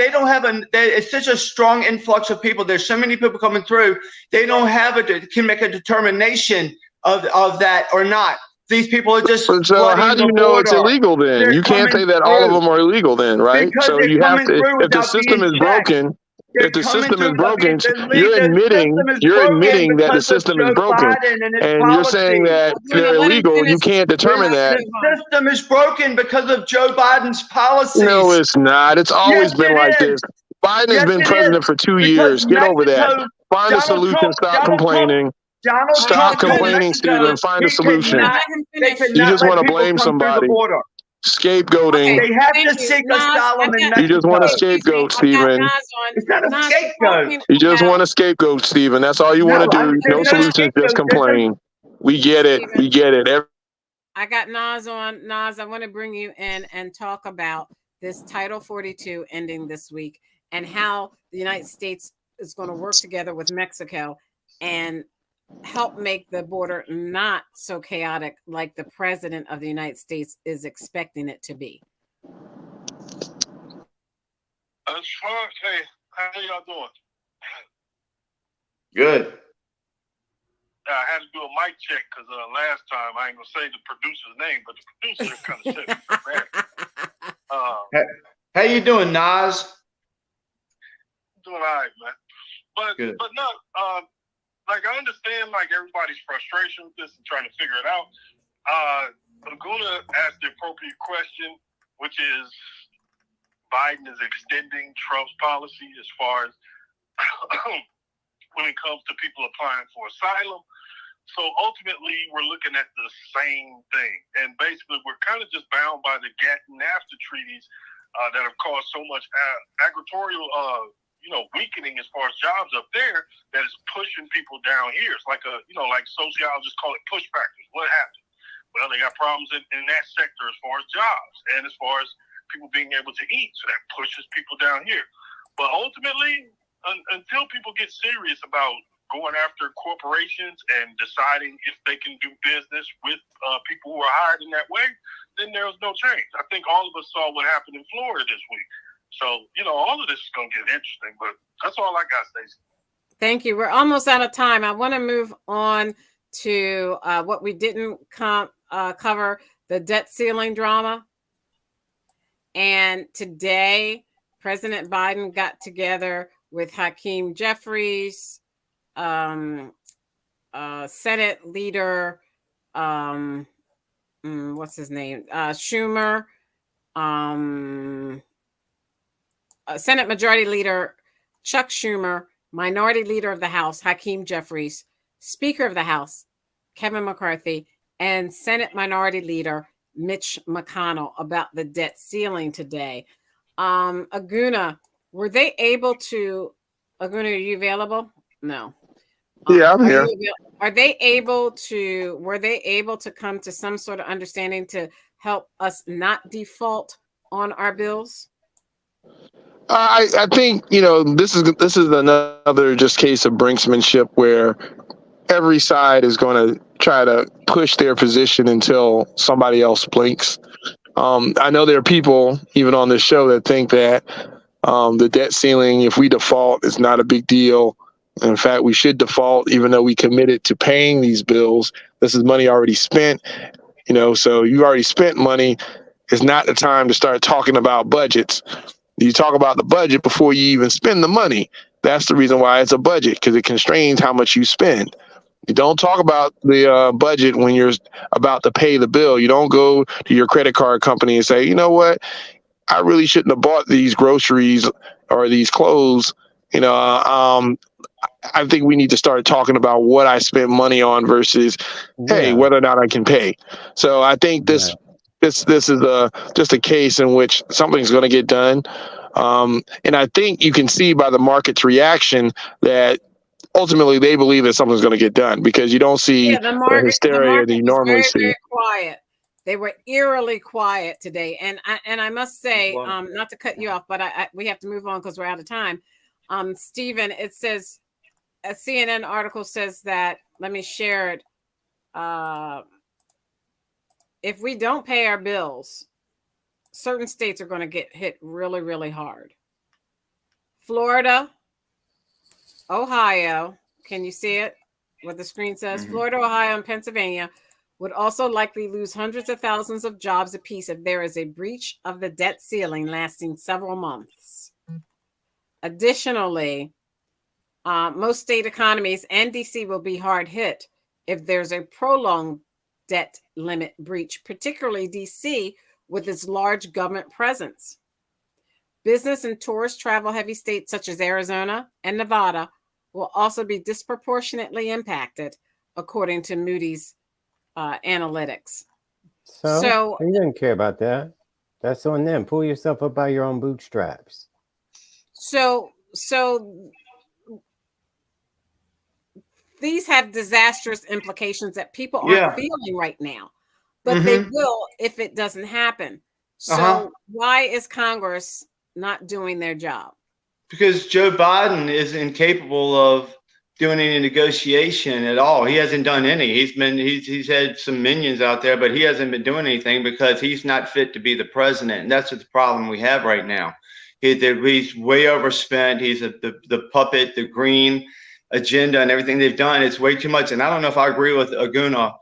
Speaker 3: it's such a strong influx of people. There's so many people coming through. They don't have can make a determination of that or not. These people are just.
Speaker 2: So how do you know it's illegal then? You can't say that all of them are illegal then, right? So you have to. If the system is broken. If the system is broken, you're admitting that the system is broken, and you're saying that they're illegal. You can't determine that.
Speaker 3: The system is broken because of Joe Biden's policies.
Speaker 2: No, it's not. It's always been like this. Biden has been president for 2 years. Get over that. Find a solution. Stop complaining. Stop complaining, Stephen. Find a solution. You just want to blame somebody. Scapegoating.
Speaker 3: They have to seek asylum in Mexico.
Speaker 2: You just want a scapegoat, Stephen.
Speaker 3: It's not a scapegoat.
Speaker 2: You just want a scapegoat, Stephen. That's all you want to do. No solution, just complain. We get it. We get it.
Speaker 1: I got Nas on. Nas, I want to bring you in and talk about this Title 42 ending this week and how the United States is going to work together with Mexico and help make the border not so chaotic like the president of the United States is expecting it to be.
Speaker 6: Hey, how y'all doing?
Speaker 3: Good.
Speaker 6: I had to do a mic check because last time, I ain't going to say the producer's name, but the producer kind of said it.
Speaker 3: How you doing, Nas?
Speaker 6: Doing all right, man. But no, like I understand like everybody's frustration with this and trying to figure it out. I'm going to ask the appropriate question, which is Biden is extending Trump's policy as far as when it comes to people applying for asylum. So ultimately, we're looking at the same thing. And basically, we're kind of just bound by the GATT and NAFTA treaties that have caused so much agritorial weakening as far as jobs up there that is pushing people down here. It's like like sociologists call it push factors. What happened? Well, they got problems in that sector as far as jobs and as far as people being able to eat. So that pushes people down here. But ultimately, until people get serious about going after corporations and deciding if they can do business with people who are hired in that way, then there's no change. I think all of us saw what happened in Florida this week. So, all of this is going to get interesting, but that's all I got, Stacey.
Speaker 1: Thank you. We're almost out of time. I want to move on to what we didn't cover, the debt ceiling drama. And today, President Biden got together with Hakeem Jeffries, Senate leader, what's his name? Schumer, Senate Majority Leader Chuck Schumer, Minority Leader of the House Hakeem Jeffries, Speaker of the House Kevin McCarthy, and Senate Minority Leader Mitch McConnell about the debt ceiling today. Aguna, were they able to? Aguna, are you available? No.
Speaker 2: Yeah, I'm here.
Speaker 1: Were they able to come to some sort of understanding to help us not default on our bills?
Speaker 2: I think this is another just case of brinksmanship where every side is going to try to push their position until somebody else blinks. I know there are people even on this show that think that the debt ceiling, if we default, is not a big deal. In fact, we should default even though we committed to paying these bills. This is money already spent, so you already spent money. It's not the time to start talking about budgets. You talk about the budget before you even spend the money. That's the reason why it's a budget, because it constrains how much you spend. You don't talk about the budget when you're about to pay the bill. You don't go to your credit card company and say, you know what, I really shouldn't have bought these groceries or these clothes. I think we need to start talking about what I spent money on versus, hey, whether or not I can pay. So I think this is just a case in which something's going to get done. And I think you can see by the market's reaction that ultimately they believe that something's going to get done, because you don't see the hysteria that you normally see.
Speaker 1: Very quiet. They were eerily quiet today, and I must say, not to cut you off, but we have to move on because we're out of time. Stephen, it says a CNN article says that, let me share it. If we don't pay our bills, certain states are going to get hit really, really hard. Florida, Ohio, can you see it? What the screen says? Mm-hmm. Florida, Ohio, and Pennsylvania would also likely lose hundreds of thousands of jobs apiece if there is a breach of the debt ceiling lasting several months. Additionally, most state economies and DC will be hard hit if there's a prolonged debt limit breach, particularly DC with its large government presence. Business and tourist travel heavy states such as Arizona and Nevada will also be disproportionately impacted, according to Moody's analytics.
Speaker 5: So you didn't care about that. That's on them. Pull yourself up by your own bootstraps.
Speaker 1: So these have disastrous implications that people aren't feeling right now, but they will if it doesn't happen. So why is Congress not doing their job?
Speaker 3: Because Joe Biden is incapable of doing any negotiation at all. He hasn't done any. He's had some minions out there, but he hasn't been doing anything because he's not fit to be the president. And that's the problem we have right now. He's way overspent. He's the puppet, the green agenda, and everything they've done. It's way too much. And I don't know if I agree with Aguna,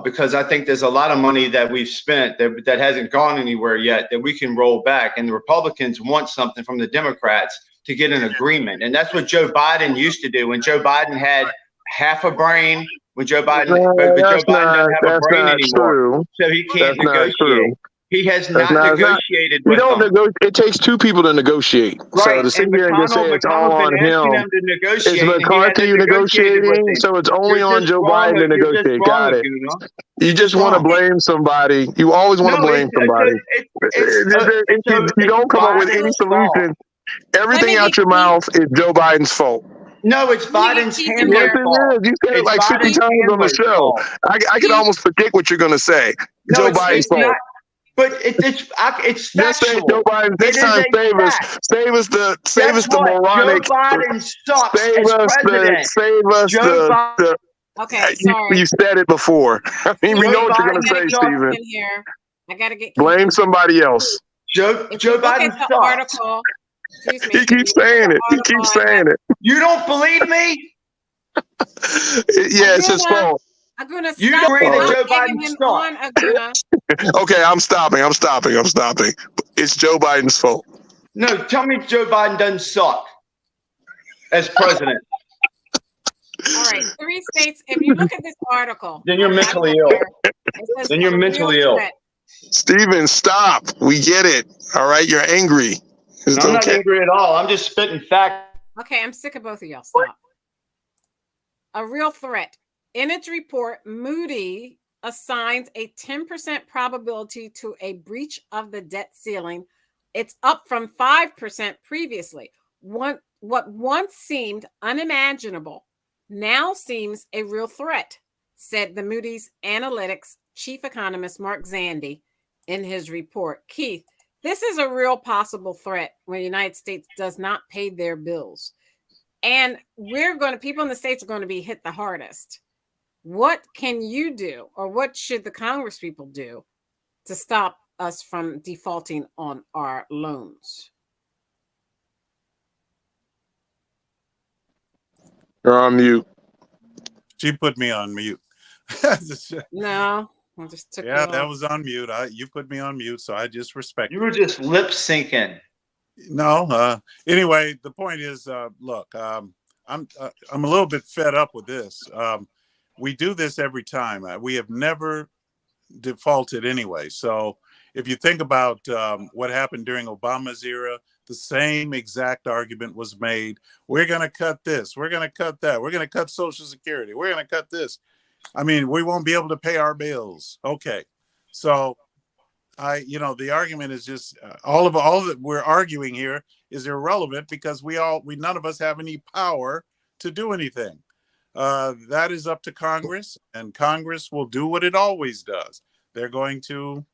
Speaker 3: because I think there's a lot of money that we've spent that hasn't gone anywhere yet that we can roll back. And the Republicans want something from the Democrats to get an agreement. And that's what Joe Biden used to do. When Joe Biden had half a brain, when Joe Biden, Joe Biden doesn't have a brain anymore. True. So he can't negotiate. He has not negotiated with them.
Speaker 2: It takes two people to negotiate.
Speaker 3: Right.
Speaker 2: So to sit here and just say it's all on him. It's McCarthy negotiating, so it's only on Joe Biden to negotiate. Got it. You just want to blame somebody. You always want to blame somebody. You don't come up with any solution. Everything out your mouth is Joe Biden's fault.
Speaker 3: No, it's Biden's handler's fault.
Speaker 2: You said it like 50 times on the show. I can almost predict what you're going to say. Joe Biden's fault.
Speaker 3: But it's factual.
Speaker 2: Just say Joe Biden next time. Save us the moronic.
Speaker 3: Joe Biden sucks as president.
Speaker 2: Save us the.
Speaker 1: Okay, sorry.
Speaker 2: You said it before. I mean, we know what you're going to say, Stephen.
Speaker 1: I got to get.
Speaker 2: Blame somebody else.
Speaker 3: Joe Biden sucks.
Speaker 1: Article,
Speaker 2: he keeps saying it. He keeps saying it.
Speaker 3: You don't believe me?
Speaker 2: Yeah, it's his fault.
Speaker 3: You agree that Joe Biden sucks?
Speaker 2: Okay, I'm stopping. It's Joe Biden's fault.
Speaker 3: No, tell me Joe Biden doesn't suck as president.
Speaker 1: All right, 3 states. If you look at this article,
Speaker 3: then you're mentally ill.
Speaker 2: Stephen, stop. We get it. All right, you're angry.
Speaker 3: I'm not angry at all. I'm just spitting facts.
Speaker 1: Okay, I'm sick of both of y'all. Stop. A real threat. In its report, Moody assigns a 10% probability to a breach of the debt ceiling. It's up from 5% previously. What once seemed unimaginable now seems a real threat, said the Moody's Analytics chief economist Mark Zandi in his report. Keith, this is a real possible threat when the United States does not pay their bills. And people in the States are going to be hit the hardest. What can you do, or what should the Congress people do to stop us from defaulting on our loans?
Speaker 2: You're on mute.
Speaker 4: She put me on mute.
Speaker 1: No, I just took
Speaker 4: that was on mute. You put me on mute, so I just respect.
Speaker 3: You were just lip syncing.
Speaker 4: No. Anyway, the point is, look, I'm a little bit fed up with this. We do this every time. We have never defaulted anyway. So if you think about what happened during Obama's era, the same exact argument was made. We're going to cut this. We're going to cut that. We're going to cut Social Security. We're going to cut this. I mean, we won't be able to pay our bills. Okay. So the argument is just all that we're arguing here is irrelevant because none of us have any power to do anything. That is up to Congress, and Congress will do what it always does. They're going to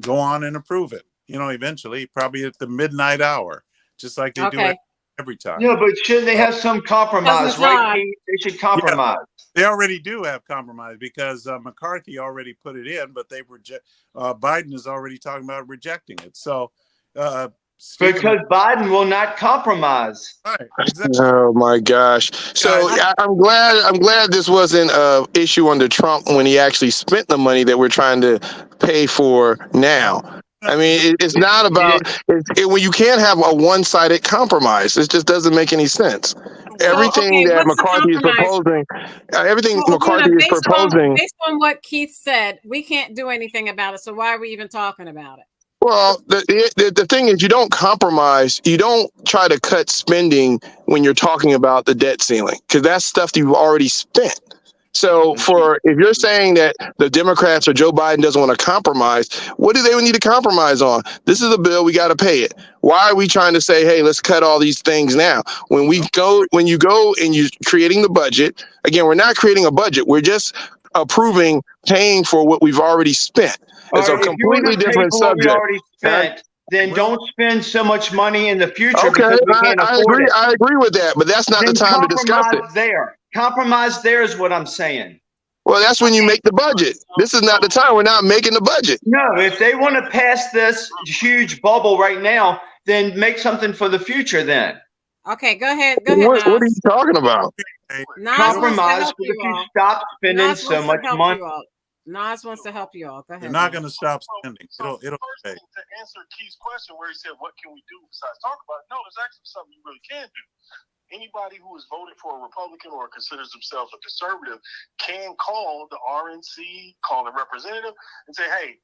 Speaker 4: go on and approve it, eventually, probably at the midnight hour, just like they do every time.
Speaker 3: Yeah, but shouldn't they have some compromise, right, Keith? They should compromise.
Speaker 4: Yeah, they already do have compromise because McCarthy already put it in, but Biden is already talking about rejecting it. So,
Speaker 3: because Biden will not compromise.
Speaker 4: Right, exactly.
Speaker 2: Oh my gosh! So I'm glad this wasn't an issue under Trump when he actually spent the money that we're trying to pay for now. I mean, it's not about when you can't have a one-sided compromise. It just doesn't make any sense. Everything that McCarthy is proposing,
Speaker 1: based on what Keith said, we can't do anything about it. So why are we even talking about it?
Speaker 2: Well, the thing is, you don't compromise. You don't try to cut spending when you're talking about the debt ceiling, because that's stuff that you've already spent. So if you're saying that the Democrats or Joe Biden doesn't want to compromise, what do they need to compromise on? This is a bill. We got to pay it. Why are we trying to say, hey, let's cut all these things now? When you go and you're creating the budget, again, we're not creating a budget. We're just approving paying for what we've already spent. It's a completely different subject.
Speaker 3: Already spent, then don't spend so much money in the future because we can't afford it.
Speaker 2: I agree with that, but that's not the time to discuss it.
Speaker 3: Compromise there is what I'm saying.
Speaker 2: Well, that's when you make the budget. This is not the time. We're not making the budget.
Speaker 3: No, if they want to pass this huge bubble right now, then make something for the future then.
Speaker 1: Okay, go ahead.
Speaker 2: What are you talking about?
Speaker 3: Compromise so if you stop spending so much money.
Speaker 1: Nas wants to help you all. Go ahead.
Speaker 4: They're not going to stop spending. It'll pay.
Speaker 6: To answer Keith's question where he said, what can we do besides talk about it? No, there's actually something you really can do. Anybody who has voted for a Republican or considers themselves a conservative can call the RNC, call the representative, and say, hey,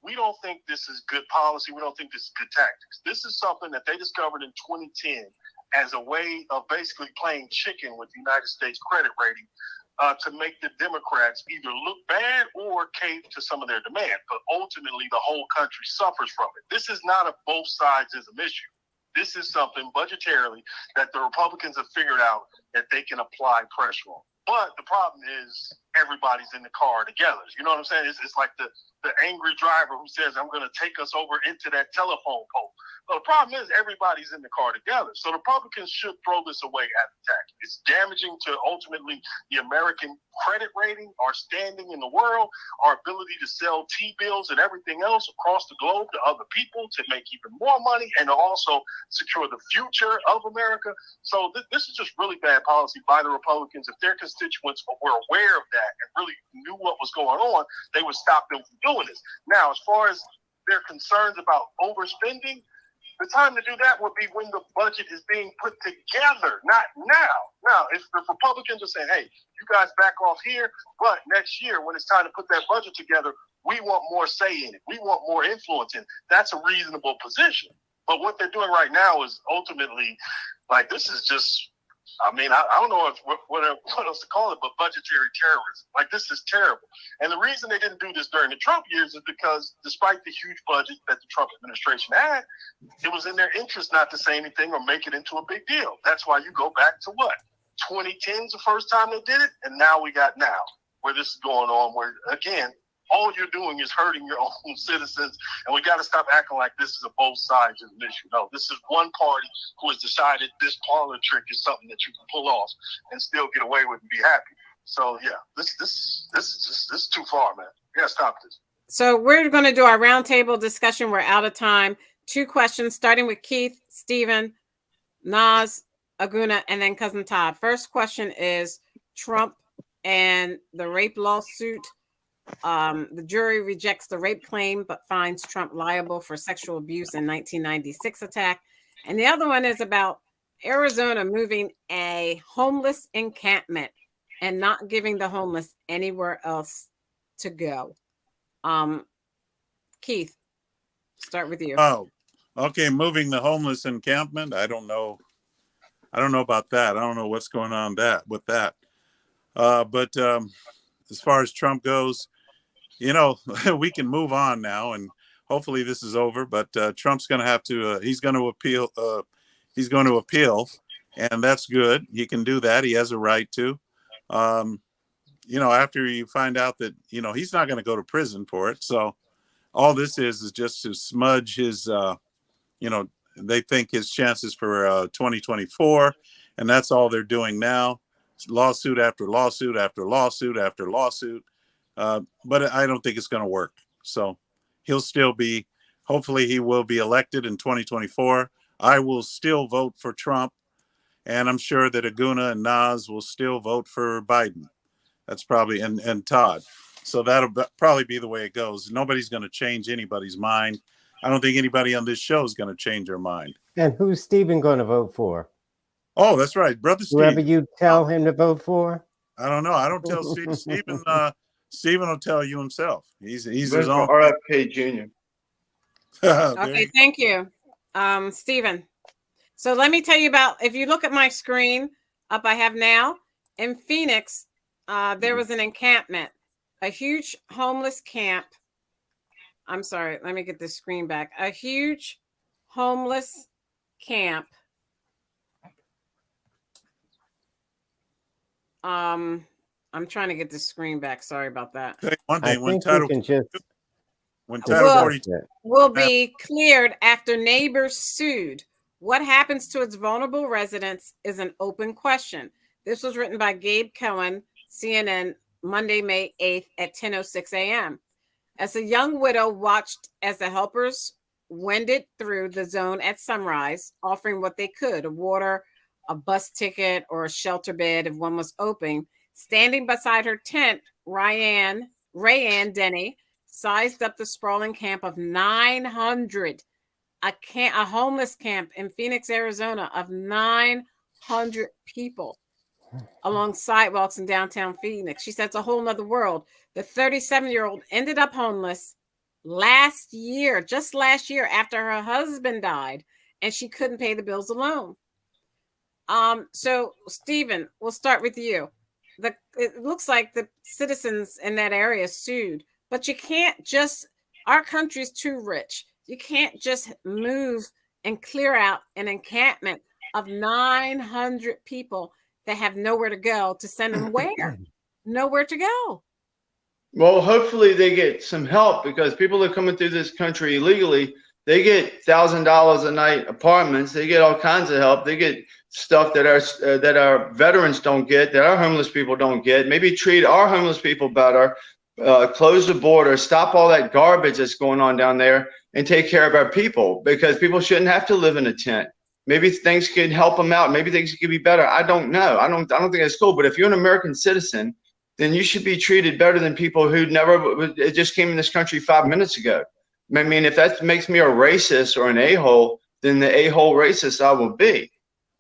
Speaker 6: we don't think this is good policy. We don't think this is good tactics. This is something that they discovered in 2010 as a way of basically playing chicken with the United States credit rating to make the Democrats either look bad or cave to some of their demand. But ultimately, the whole country suffers from it. This is not a both sides-ism issue. This is something budgetarily that the Republicans have figured out that they can apply pressure on. But the problem is everybody's in the car together. You know what I'm saying? It's like the angry driver who says, I'm going to take us over into that telephone pole. Well, the problem is everybody's in the car together. So the Republicans should throw this away at the tax. It's damaging to ultimately the American credit rating, our standing in the world, our ability to sell T-bills and everything else across the globe to other people to make even more money and to also secure the future of America. So this is just really bad policy by the Republicans. If their constituents were aware of that and really knew what was going on, they would stop them from doing this. Now, as far as their concerns about overspending, the time to do that would be when the budget is being put together, not now. Now, if the Republicans are saying, hey, you guys back off here, but next year when it's time to put that budget together, we want more say in it. We want more influence in it. That's a reasonable position. But what they're doing right now is ultimately, like, this is just, I mean, I don't know what else to call it, but budgetary terrorism. Like, this is terrible. And the reason they didn't do this during the Trump years is because despite the huge budget that the Trump administration had, it was in their interest not to say anything or make it into a big deal. That's why you go back to what? 2010 is the first time they did it, and now we got now, where this is going on, where, again, all you're doing is hurting your own citizens, and we got to stop acting like this is a both sides of an issue. No, this is one party who has decided this parlor trick is something that you can pull off and still get away with and be happy. So yeah, this is too far, man. You gotta stop this.
Speaker 1: So we're going to do our roundtable discussion. We're out of time. 2 questions, starting with Keith, Stephen, Nas, Aguna, and then Cousin Todd. First question is Trump and the rape lawsuit. The jury rejects the rape claim, but finds Trump liable for sexual abuse in 1996 attack. And the other one is about Arizona moving a homeless encampment and not giving the homeless anywhere else to go. Keith, start with you.
Speaker 4: Oh, Okay, moving the homeless encampment. I don't know. I don't know about that. I don't know what's going on with that. But as far as Trump goes, we can move on now, and hopefully this is over. But Trump's going to have to. He's going to appeal. He's going to appeal, and that's good. He can do that. He has a right to. After you find out that he's not going to go to prison for it. So all this is just to smudge his. They think his chances for 2024, and that's all they're doing now. Lawsuit after lawsuit after lawsuit after lawsuit. But I don't think it's going to work. So he'll still be, hopefully he will be elected in 2024. I will still vote for Trump, and I'm sure that Aguna and Nas will still vote for Biden. That's probably, and Todd. So that'll probably be the way it goes. Nobody's going to change anybody's mind. I don't think anybody on this show is going to change their mind.
Speaker 5: And who's Stephen going to vote for?
Speaker 4: Oh, that's right. Brother Steve.
Speaker 5: Whoever you tell him to vote for?
Speaker 4: I don't know. I don't tell Steve. Stephen will tell you himself. He's his own.
Speaker 3: RFK Jr.
Speaker 1: Okay, thank you, Stephen. So let me tell you about, if you look at my screen up I have now, in Phoenix, there was an encampment, a huge homeless camp. I'm sorry, let me get the screen back. A huge homeless camp. I'm trying to get the screen back. Sorry about that.
Speaker 4: One
Speaker 5: I
Speaker 4: thing, when
Speaker 5: think we
Speaker 4: Title
Speaker 5: can just
Speaker 4: Title 42
Speaker 1: will be cleared after neighbors sued. What happens to its vulnerable residents is an open question. This was written by Gabe Cohen, CNN, Monday, May 8th at 10:06 a.m. As a young widow watched as the helpers wended through the zone at sunrise, offering what they could, water, a bus ticket, or a shelter bed if one was open, standing beside her tent, Rayanne Denny sized up the sprawling camp of 900, a homeless camp in Phoenix, Arizona of 900 people along sidewalks in downtown Phoenix. She said it's a whole nother world. The 37-year-old ended up homeless just last year after her husband died, and she couldn't pay the bills alone. So Stephen, we'll start with you. It looks like the citizens in that area sued, but you can't just, our country's too rich. You can't just move and clear out an encampment of 900 people that have nowhere to go, to send them where? Nowhere to go.
Speaker 3: Well, hopefully they get some help, because people that are coming through this country illegally, they get $1,000 a night apartments. They get all kinds of help. They get stuff that our veterans don't get, that our homeless people don't get. Maybe treat our homeless people better, close the border, stop all that garbage that's going on down there, and take care of our people, because people shouldn't have to live in a tent. Maybe things could help them out. Maybe things could be better. I don't know. I don't think that's cool. But if you're an American citizen, then you should be treated better than people who just came in this country 5 minutes ago. I mean, if that makes me a racist or an a-hole, then the a-hole racist I will be.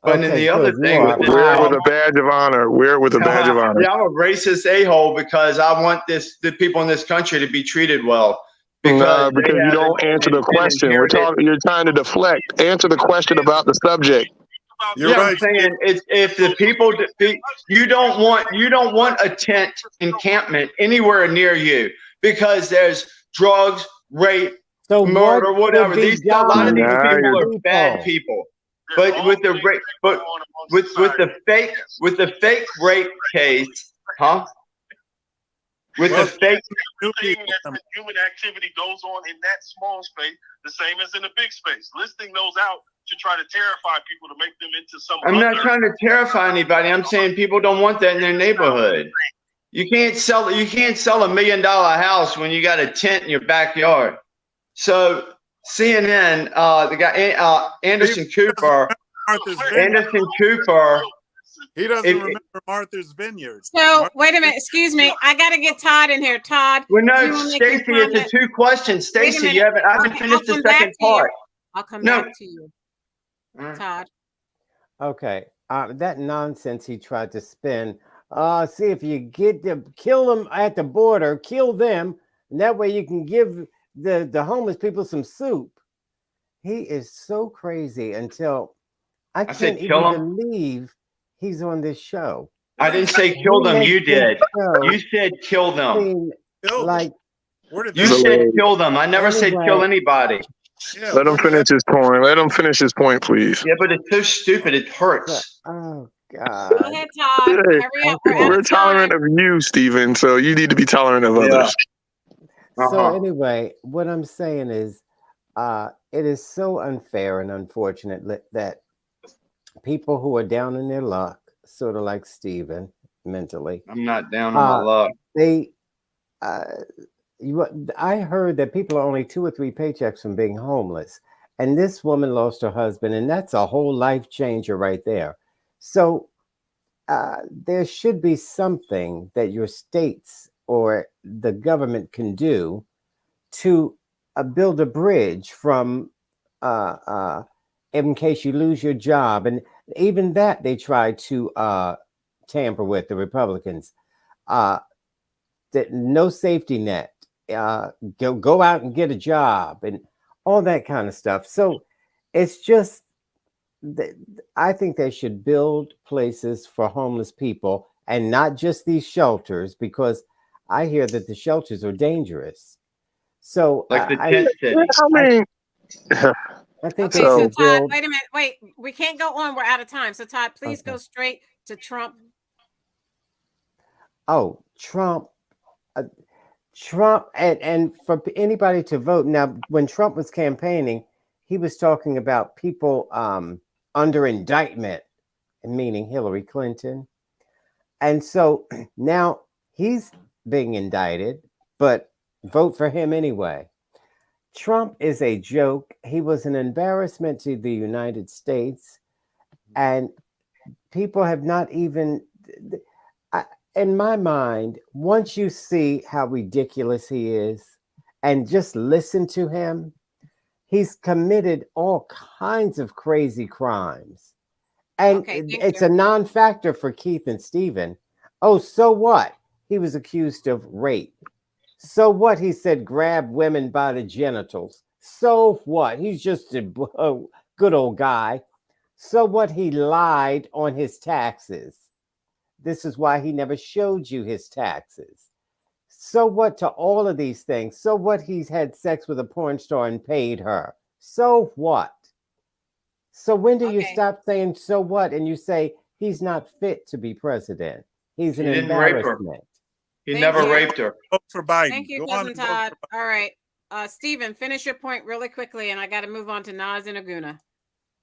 Speaker 3: But then the other thing,
Speaker 2: wear it with a badge of honor. Wear it with a badge of honor.
Speaker 3: Yeah, I'm a racist a-hole because I want the people in this country to be treated well.
Speaker 2: Because you don't answer the question. You're trying to deflect. Answer the question about the subject.
Speaker 4: You're right.
Speaker 3: I'm saying if the people, you don't want a tent encampment anywhere near you, because there's drugs, rape, murder, whatever. A lot of these people are bad people. But with the rape, with the fake rape case, huh? With the fake
Speaker 6: human activity goes on in that small space, the same as in a big space. Listing those out to try to terrify people, to make them into some.
Speaker 3: I'm not trying to terrify anybody. I'm saying people don't want that in their neighborhood. You can't sell $1 million house when you got a tent in your backyard. So CNN, the guy Anderson Cooper.
Speaker 4: He doesn't remember Martha's Vineyard.
Speaker 1: So wait a minute, excuse me. I got to get Todd in here. Todd.
Speaker 3: Well, no, Stacey, it's a 2 questions. Stacey, I haven't finished the second part.
Speaker 1: I'll come back to you, Todd.
Speaker 5: Okay, that nonsense he tried to spin. See if you kill them at the border, kill them, and that way you can give the homeless people some soup. He is so crazy until I
Speaker 3: said
Speaker 5: can't
Speaker 3: kill
Speaker 5: even
Speaker 3: him.
Speaker 5: believe he's on this show.
Speaker 3: I didn't say kill
Speaker 5: He
Speaker 3: them.
Speaker 5: makes
Speaker 3: You
Speaker 5: this
Speaker 3: did.
Speaker 5: show
Speaker 3: You said kill them.
Speaker 5: seem
Speaker 4: Killed them.
Speaker 5: like
Speaker 4: Where did
Speaker 3: You
Speaker 4: that?
Speaker 3: said kill them. I never said
Speaker 5: anyway.
Speaker 3: kill anybody.
Speaker 4: Yeah,
Speaker 2: Let him
Speaker 4: where did
Speaker 2: finish
Speaker 4: that?
Speaker 2: his point. Let him finish his point, please.
Speaker 3: Yeah, but it's so stupid. It hurts.
Speaker 5: Oh
Speaker 1: Go
Speaker 5: God.
Speaker 1: ahead, Todd.
Speaker 2: Hey,
Speaker 1: Hurry up. We're out
Speaker 2: we're
Speaker 1: of time.
Speaker 2: tolerant of you, Stephen, so you need to be tolerant of
Speaker 3: Yeah.
Speaker 2: others.
Speaker 5: So
Speaker 3: Uh-huh.
Speaker 5: anyway, what I'm saying is, it is so unfair and unfortunate that people who are down in their luck, sort of like Steven mentally,
Speaker 3: I'm not down on my
Speaker 5: uh,
Speaker 3: luck.
Speaker 5: they, uh, I heard that people are only 2 or 3 paychecks from being homeless, and this woman lost her husband, and that's a whole life changer right there. So there should be something that your states or the government can do to build a bridge from uh, uh, in case you lose your job. And even that they tried to tamper with, the Republicans. Uh, that no safety net, go out and get a job and all that kind of stuff. So it's just, I think they should build places for homeless people and not just these shelters, because I hear that the shelters are dangerous. So
Speaker 3: Like the tent city.
Speaker 2: I mean,
Speaker 5: I think
Speaker 1: Okay,
Speaker 5: they
Speaker 1: so
Speaker 2: So-
Speaker 5: should
Speaker 1: Todd,
Speaker 5: build.
Speaker 1: wait a minute. Wait, we can't go on. We're out of time. So Todd, please
Speaker 5: Okay.
Speaker 1: go straight to Trump.
Speaker 5: Oh, Trump. Trump, and for anybody to vote. Now, when Trump was campaigning, he was talking about people under indictment, meaning Hillary Clinton. And so now he's being indicted, but vote for him anyway. Trump is a joke. He was an embarrassment to the United States, and people have not even, in my mind, once you see how ridiculous he is and just listen to him, he's committed all kinds of crazy crimes. And
Speaker 1: Okay, thank
Speaker 5: it's
Speaker 1: you.
Speaker 5: a non factor for Keith and Stephen. Oh, so what? He was accused of rape. So what? He said grab women by the genitals. So what? He's just a good old guy. So what? He lied on his taxes. This is why he never showed you his taxes. So what to all of these things? So what? He's had sex with a porn star and paid her. So what? So when do you
Speaker 1: Okay.
Speaker 5: stop saying so what and you say he's not fit to be president? He's an
Speaker 3: He didn't rape her.
Speaker 5: embarrassment.
Speaker 3: He
Speaker 1: Thank
Speaker 3: never
Speaker 1: you.
Speaker 3: raped her.
Speaker 4: Vote for Biden.
Speaker 1: Thank you,
Speaker 4: Go on
Speaker 1: cousin
Speaker 4: and vote
Speaker 1: Todd.
Speaker 4: for Biden.
Speaker 1: All right. Stephen, finish your point really quickly, and I got to move on to Nas and Aguna.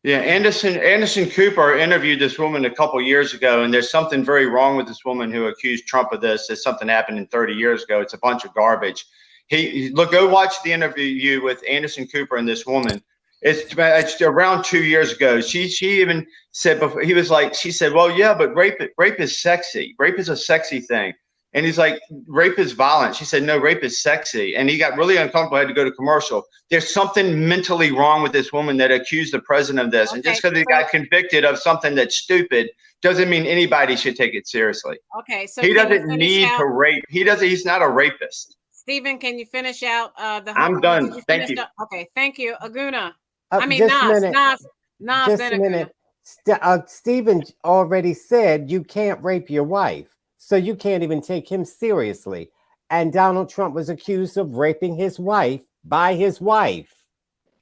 Speaker 3: Yeah, Anderson Cooper interviewed this woman a couple years ago, and there's something very wrong with this woman who accused Trump of this. There's something happened in 30 years ago. It's a bunch of garbage. Go watch the interview with Anderson Cooper and this woman. It's around 2 years ago. She even said before, he was like, she said, well, yeah, but rape is sexy. Rape is a sexy thing. And he's like, rape is violent. She said, no, rape is sexy. And he got really uncomfortable, had to go to commercial. There's something mentally wrong with this woman that accused the president of this. And just because he got convicted of something that's stupid doesn't mean anybody should take it seriously.
Speaker 1: Okay, so
Speaker 3: He
Speaker 1: can you
Speaker 3: doesn't
Speaker 1: finish
Speaker 3: need
Speaker 1: out?
Speaker 3: to rape. He's not a rapist.
Speaker 1: Stephen, can you finish out the?
Speaker 3: I'm done.
Speaker 1: did
Speaker 3: Thank
Speaker 1: finish
Speaker 3: you.
Speaker 1: Okay, thank you, Aguna. I mean
Speaker 5: Just a
Speaker 1: Nas,
Speaker 5: minute.
Speaker 1: Nas,
Speaker 5: Just
Speaker 1: then
Speaker 5: a
Speaker 1: Aguna.
Speaker 5: minute. Stephen already said you can't rape your wife, so you can't even take him seriously. And Donald Trump was accused of raping his wife by his wife.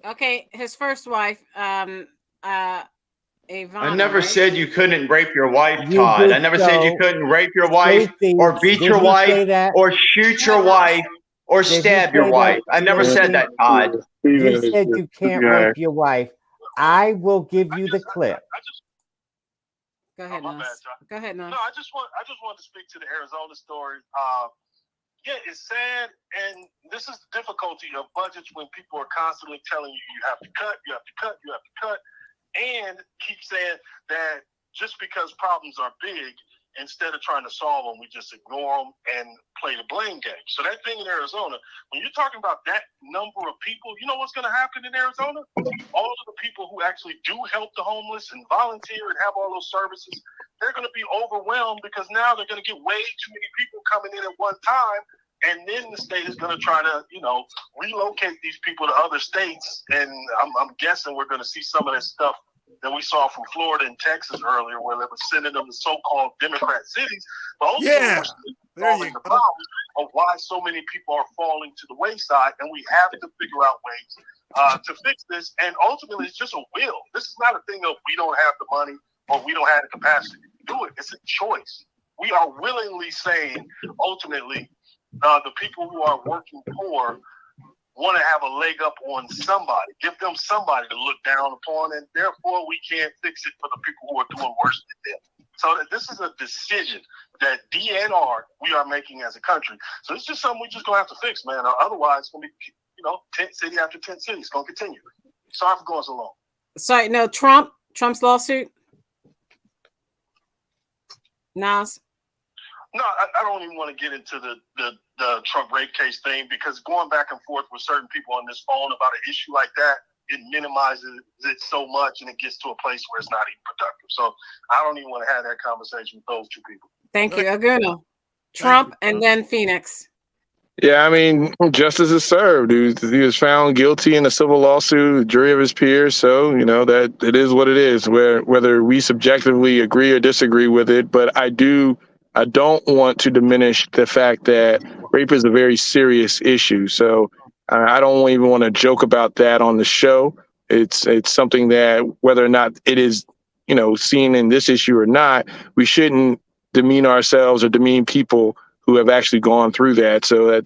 Speaker 1: Okay, his first wife, Ivana.
Speaker 3: I never
Speaker 1: right?
Speaker 3: said you couldn't rape your wife,
Speaker 5: You
Speaker 3: Todd.
Speaker 5: did
Speaker 3: I never said you
Speaker 5: so.
Speaker 3: couldn't rape your wife
Speaker 5: Stacey,
Speaker 3: or beat
Speaker 5: did
Speaker 3: your
Speaker 5: he
Speaker 3: wife
Speaker 5: say that?
Speaker 3: or shoot your wife or
Speaker 5: Did he
Speaker 3: stab your
Speaker 5: say
Speaker 3: wife.
Speaker 5: that,
Speaker 3: I never
Speaker 5: Stacey?
Speaker 3: said that, Todd.
Speaker 5: You said you can't rape your wife. I will give you the clip.
Speaker 1: Go ahead,
Speaker 6: my bad,
Speaker 1: Nas.
Speaker 6: John.
Speaker 1: Go ahead, Nas.
Speaker 6: No, I just want to speak to the Arizona story. Yeah, it's sad, and this is the difficulty of budgets when people are constantly telling you you have to cut, you have to cut, you have to cut, and keep saying that just because problems are big, instead of trying to solve them, we just ignore them and play the blame game. So that thing in Arizona, when you're talking about that number of people, you know what's going to happen in Arizona? All of the people who actually do help the homeless and volunteer and have all those services, they're going to be overwhelmed because now they're going to get way too many people coming in at one time And then the state is going to try to, relocate these people to other states. And I'm guessing we're going to see some of that stuff that we saw from Florida and Texas earlier, where they were sending them to so-called Democrat cities. But ultimately, we're still solving the problem of why so many people are falling to the wayside. And we have to figure out ways to fix this. And ultimately, it's just a will. This is not a thing of we don't have the money or we don't have the capacity to do it. It's a choice. We are willingly saying, ultimately, the people who are working poor want to have a leg up on somebody, give them somebody to look down upon, and therefore we can't fix it for the people who are doing worse than them. So this is a decision that DNR we are making as a country. So it's just something we just gonna have to fix, man. Otherwise, it's gonna be, tent city after tent city. It's gonna continue. Sorry for going so long.
Speaker 1: Sorry, no, Trump's lawsuit. Nas.
Speaker 6: No, I don't even want to get into the Trump rape case thing, because going back and forth with certain people on this phone about an issue like that, it minimizes it so much and it gets to a place where it's not even productive. So I don't even want to have that conversation with those two people.
Speaker 1: Thank you. Aguna. Trump and then Phoenix.
Speaker 2: Yeah, I mean, justice is served. He was found guilty in a civil lawsuit, jury of his peers. So, that it is what it is, whether we subjectively agree or disagree with it. But I don't want to diminish the fact that rape is a very serious issue. So I don't even want to joke about that on the show. It's something that whether or not it is, seen in this issue or not, we shouldn't demean ourselves or demean people who have actually gone through that. So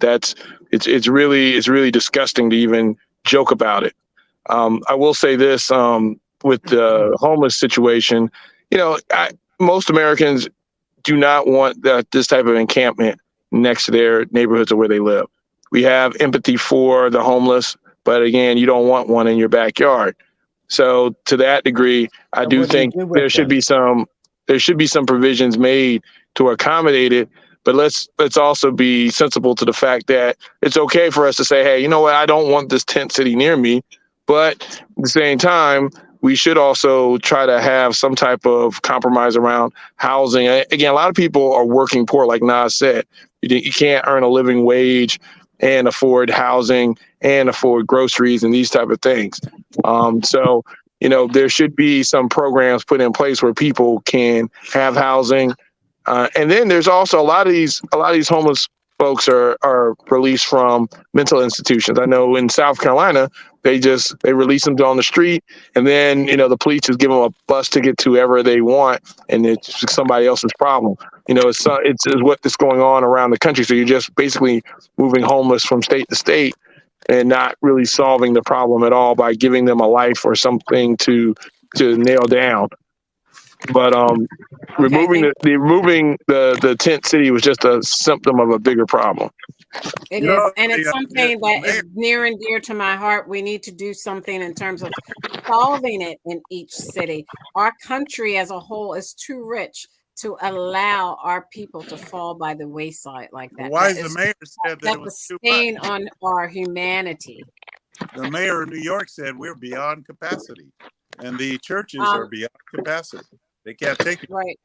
Speaker 2: it's really disgusting to even joke about it. I will say this with the homeless situation, most Americans do not want this type of encampment next to their neighborhoods or where they live. We have empathy for the homeless, but again, you don't want one in your backyard. So to that degree, I do think there should be some provisions made to accommodate it. But let's also be sensible to the fact that it's okay for us to say, hey, you know what? I don't want this tent city near me. But at the same time, we should also try to have some type of compromise around housing. Again, a lot of people are working poor, like Nas said. You can't earn a living wage and afford housing and afford groceries and these type of things. So, there should be some programs put in place where people can have housing. And then there's also a lot of these homeless folks are released from mental institutions. I know in South Carolina, they release them on the street, and then the police just give them a bus ticket to wherever they want, and it's somebody else's problem. It's what's going on around the country. So you're just basically moving homeless from state to state and not really solving the problem at all by giving them a life or something to nail down. But removing the tent city was just a symptom of a bigger problem.
Speaker 1: It is, and it's something that is near and dear to my heart. We need to do something in terms of solving it in each city. Our country as a whole is too rich to allow our people to fall by the wayside like that.
Speaker 4: Why is the mayor said that it was
Speaker 1: a stain on our humanity?
Speaker 4: The mayor of New York said we're beyond capacity, and the churches are beyond capacity. They can't take it.
Speaker 1: Right.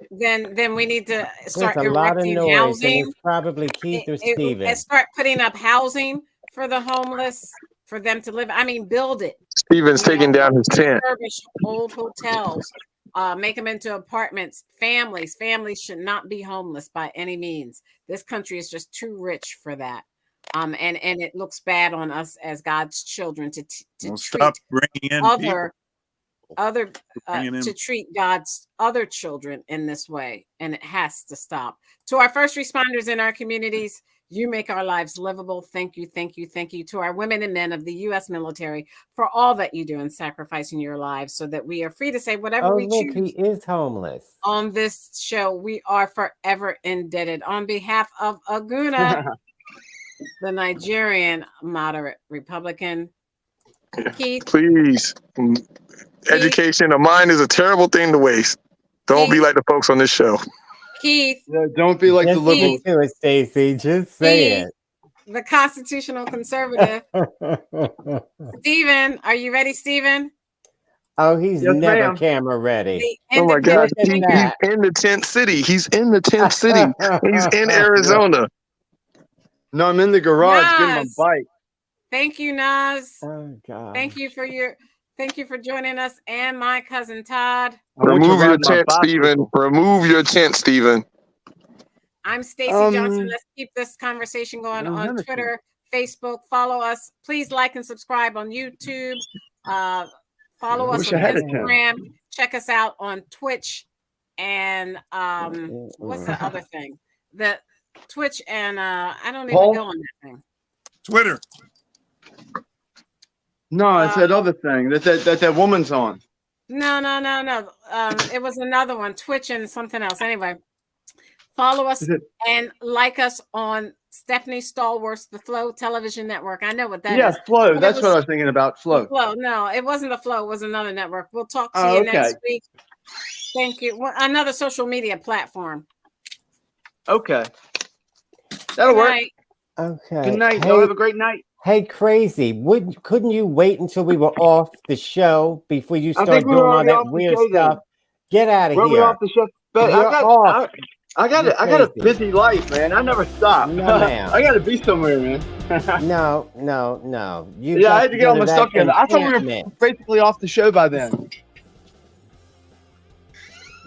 Speaker 1: Then we need to start
Speaker 5: There's a lot of
Speaker 1: erecting
Speaker 5: noise,
Speaker 1: housing.
Speaker 5: and it's probably Keith or Steven.
Speaker 1: And start putting up housing for the homeless, for them to live. I mean, build it.
Speaker 2: Steven's taking down his tent.
Speaker 1: Refurbish old hotels, make them into apartments. Families should not be homeless by any means. This country is just too rich for that. And it looks bad on us as God's children to treat to treat God's other children in this way, and it has to stop. To our first responders in our communities, you make our lives livable. Thank you, thank you, thank you. To our women and men of the U.S. military for all that you do in sacrificing your lives so that we are free to say whatever we choose.
Speaker 5: He is homeless.
Speaker 1: On this show, we are forever indebted. On behalf of Aguna, the Nigerian moderate Republican, Keith,
Speaker 2: please. Education of mine is a terrible thing to waste. Don't be like the folks on this show.
Speaker 1: Keith.
Speaker 3: Don't be like the liberals.
Speaker 5: Do it, Stacey. Just say it.
Speaker 1: The constitutional conservative. Stephen, are you ready, Stephen?
Speaker 5: Oh, he's never camera ready.
Speaker 2: Oh my God. He's in the tent city. He's in the tent city. He's in Arizona.
Speaker 3: No, I'm in the garage getting my
Speaker 1: Nas.
Speaker 3: bike.
Speaker 1: Thank you, Nas.
Speaker 5: Oh God.
Speaker 1: Thank you for joining us, and my cousin Todd.
Speaker 3: I want to
Speaker 2: Remove your
Speaker 3: ride my
Speaker 2: tent, Steven.
Speaker 3: bicycle.
Speaker 2: Remove your tent, Steven.
Speaker 1: I'm Stacey Johnson.
Speaker 3: Um,
Speaker 1: Let's keep this conversation going
Speaker 3: I don't have
Speaker 1: on
Speaker 3: a
Speaker 1: Twitter, Facebook. Follow us. Please like and subscribe on YouTube. Follow
Speaker 3: I
Speaker 1: us
Speaker 3: wish
Speaker 1: on
Speaker 3: I had a tent.
Speaker 1: Instagram. Check us out on Twitch. And what's the other thing? The Twitch and I don't even
Speaker 3: Paul?
Speaker 1: go on that thing.
Speaker 4: Twitter.
Speaker 3: No, it's that other thing that woman's on.
Speaker 1: No. It was another one, Twitch and something else. Anyway, follow us and like us on Stephanie Stallworth's The Flow Television Network. I know what that is.
Speaker 3: Yeah, Flow.
Speaker 1: But
Speaker 3: That's what I was thinking about. Flow.
Speaker 1: Flow. No, it wasn't The Flow. It was another network. We'll talk to
Speaker 3: Oh,
Speaker 1: you
Speaker 3: okay.
Speaker 1: next week. Thank you. Another social media platform.
Speaker 3: Okay. That'll
Speaker 1: Good
Speaker 3: work.
Speaker 1: night.
Speaker 5: Okay.
Speaker 3: Good night.
Speaker 5: Hey,
Speaker 3: Y'all have a great night.
Speaker 5: hey, crazy. Couldn't you wait until we were off the show before you
Speaker 3: I
Speaker 5: start
Speaker 3: think we
Speaker 5: doing
Speaker 3: were
Speaker 5: all
Speaker 3: already
Speaker 5: that
Speaker 3: off the
Speaker 5: weird
Speaker 3: show then.
Speaker 5: stuff? Get out of
Speaker 3: Weren't we
Speaker 5: here.
Speaker 3: off the show? But
Speaker 5: You're off.
Speaker 3: I got
Speaker 5: You're
Speaker 3: a
Speaker 5: crazy.
Speaker 3: busy life, man. I never stop.
Speaker 5: No, ma'am.
Speaker 3: I got to be somewhere, man.
Speaker 5: No. You
Speaker 3: Yeah, I
Speaker 5: got
Speaker 3: had to get all
Speaker 5: go
Speaker 3: my
Speaker 5: that
Speaker 3: stuff together. I thought we were
Speaker 5: encampment.
Speaker 3: basically off the show by then.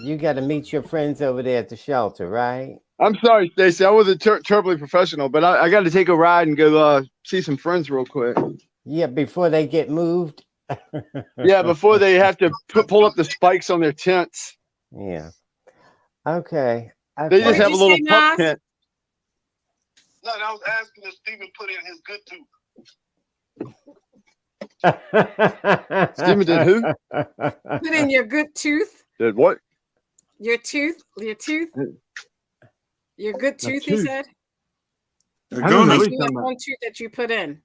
Speaker 5: You got to meet your friends over there at the shelter, right?
Speaker 3: I'm sorry, Stacey. I wasn't terribly professional, but I got to take a ride and go see some friends real quick.
Speaker 5: Yeah, before they get moved.
Speaker 3: Yeah, before they have to pull up the spikes on their tents.
Speaker 5: Yeah. Okay.
Speaker 3: They
Speaker 1: What
Speaker 3: just
Speaker 1: did
Speaker 3: have a
Speaker 1: you
Speaker 3: little
Speaker 1: say,
Speaker 3: pup
Speaker 1: Nas?
Speaker 3: tent.
Speaker 6: No, I was asking if Steven put in his good tooth.
Speaker 3: Steven did who?
Speaker 1: Put in your good tooth.
Speaker 3: Did what?
Speaker 1: Your tooth. Your good tooth, he
Speaker 3: tooth.
Speaker 1: said.
Speaker 3: I don't know
Speaker 4: Aguna's,
Speaker 3: what he's
Speaker 1: You
Speaker 3: talking
Speaker 1: have
Speaker 3: about.
Speaker 1: one tooth that you put in.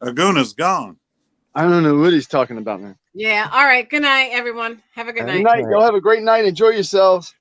Speaker 4: Aguna's gone.
Speaker 3: I don't know what he's talking about, man.
Speaker 1: Yeah. All right. Good night, everyone. Have a good
Speaker 5: Good
Speaker 1: night.
Speaker 3: Good night. Y'all have a great night. Enjoy yourselves.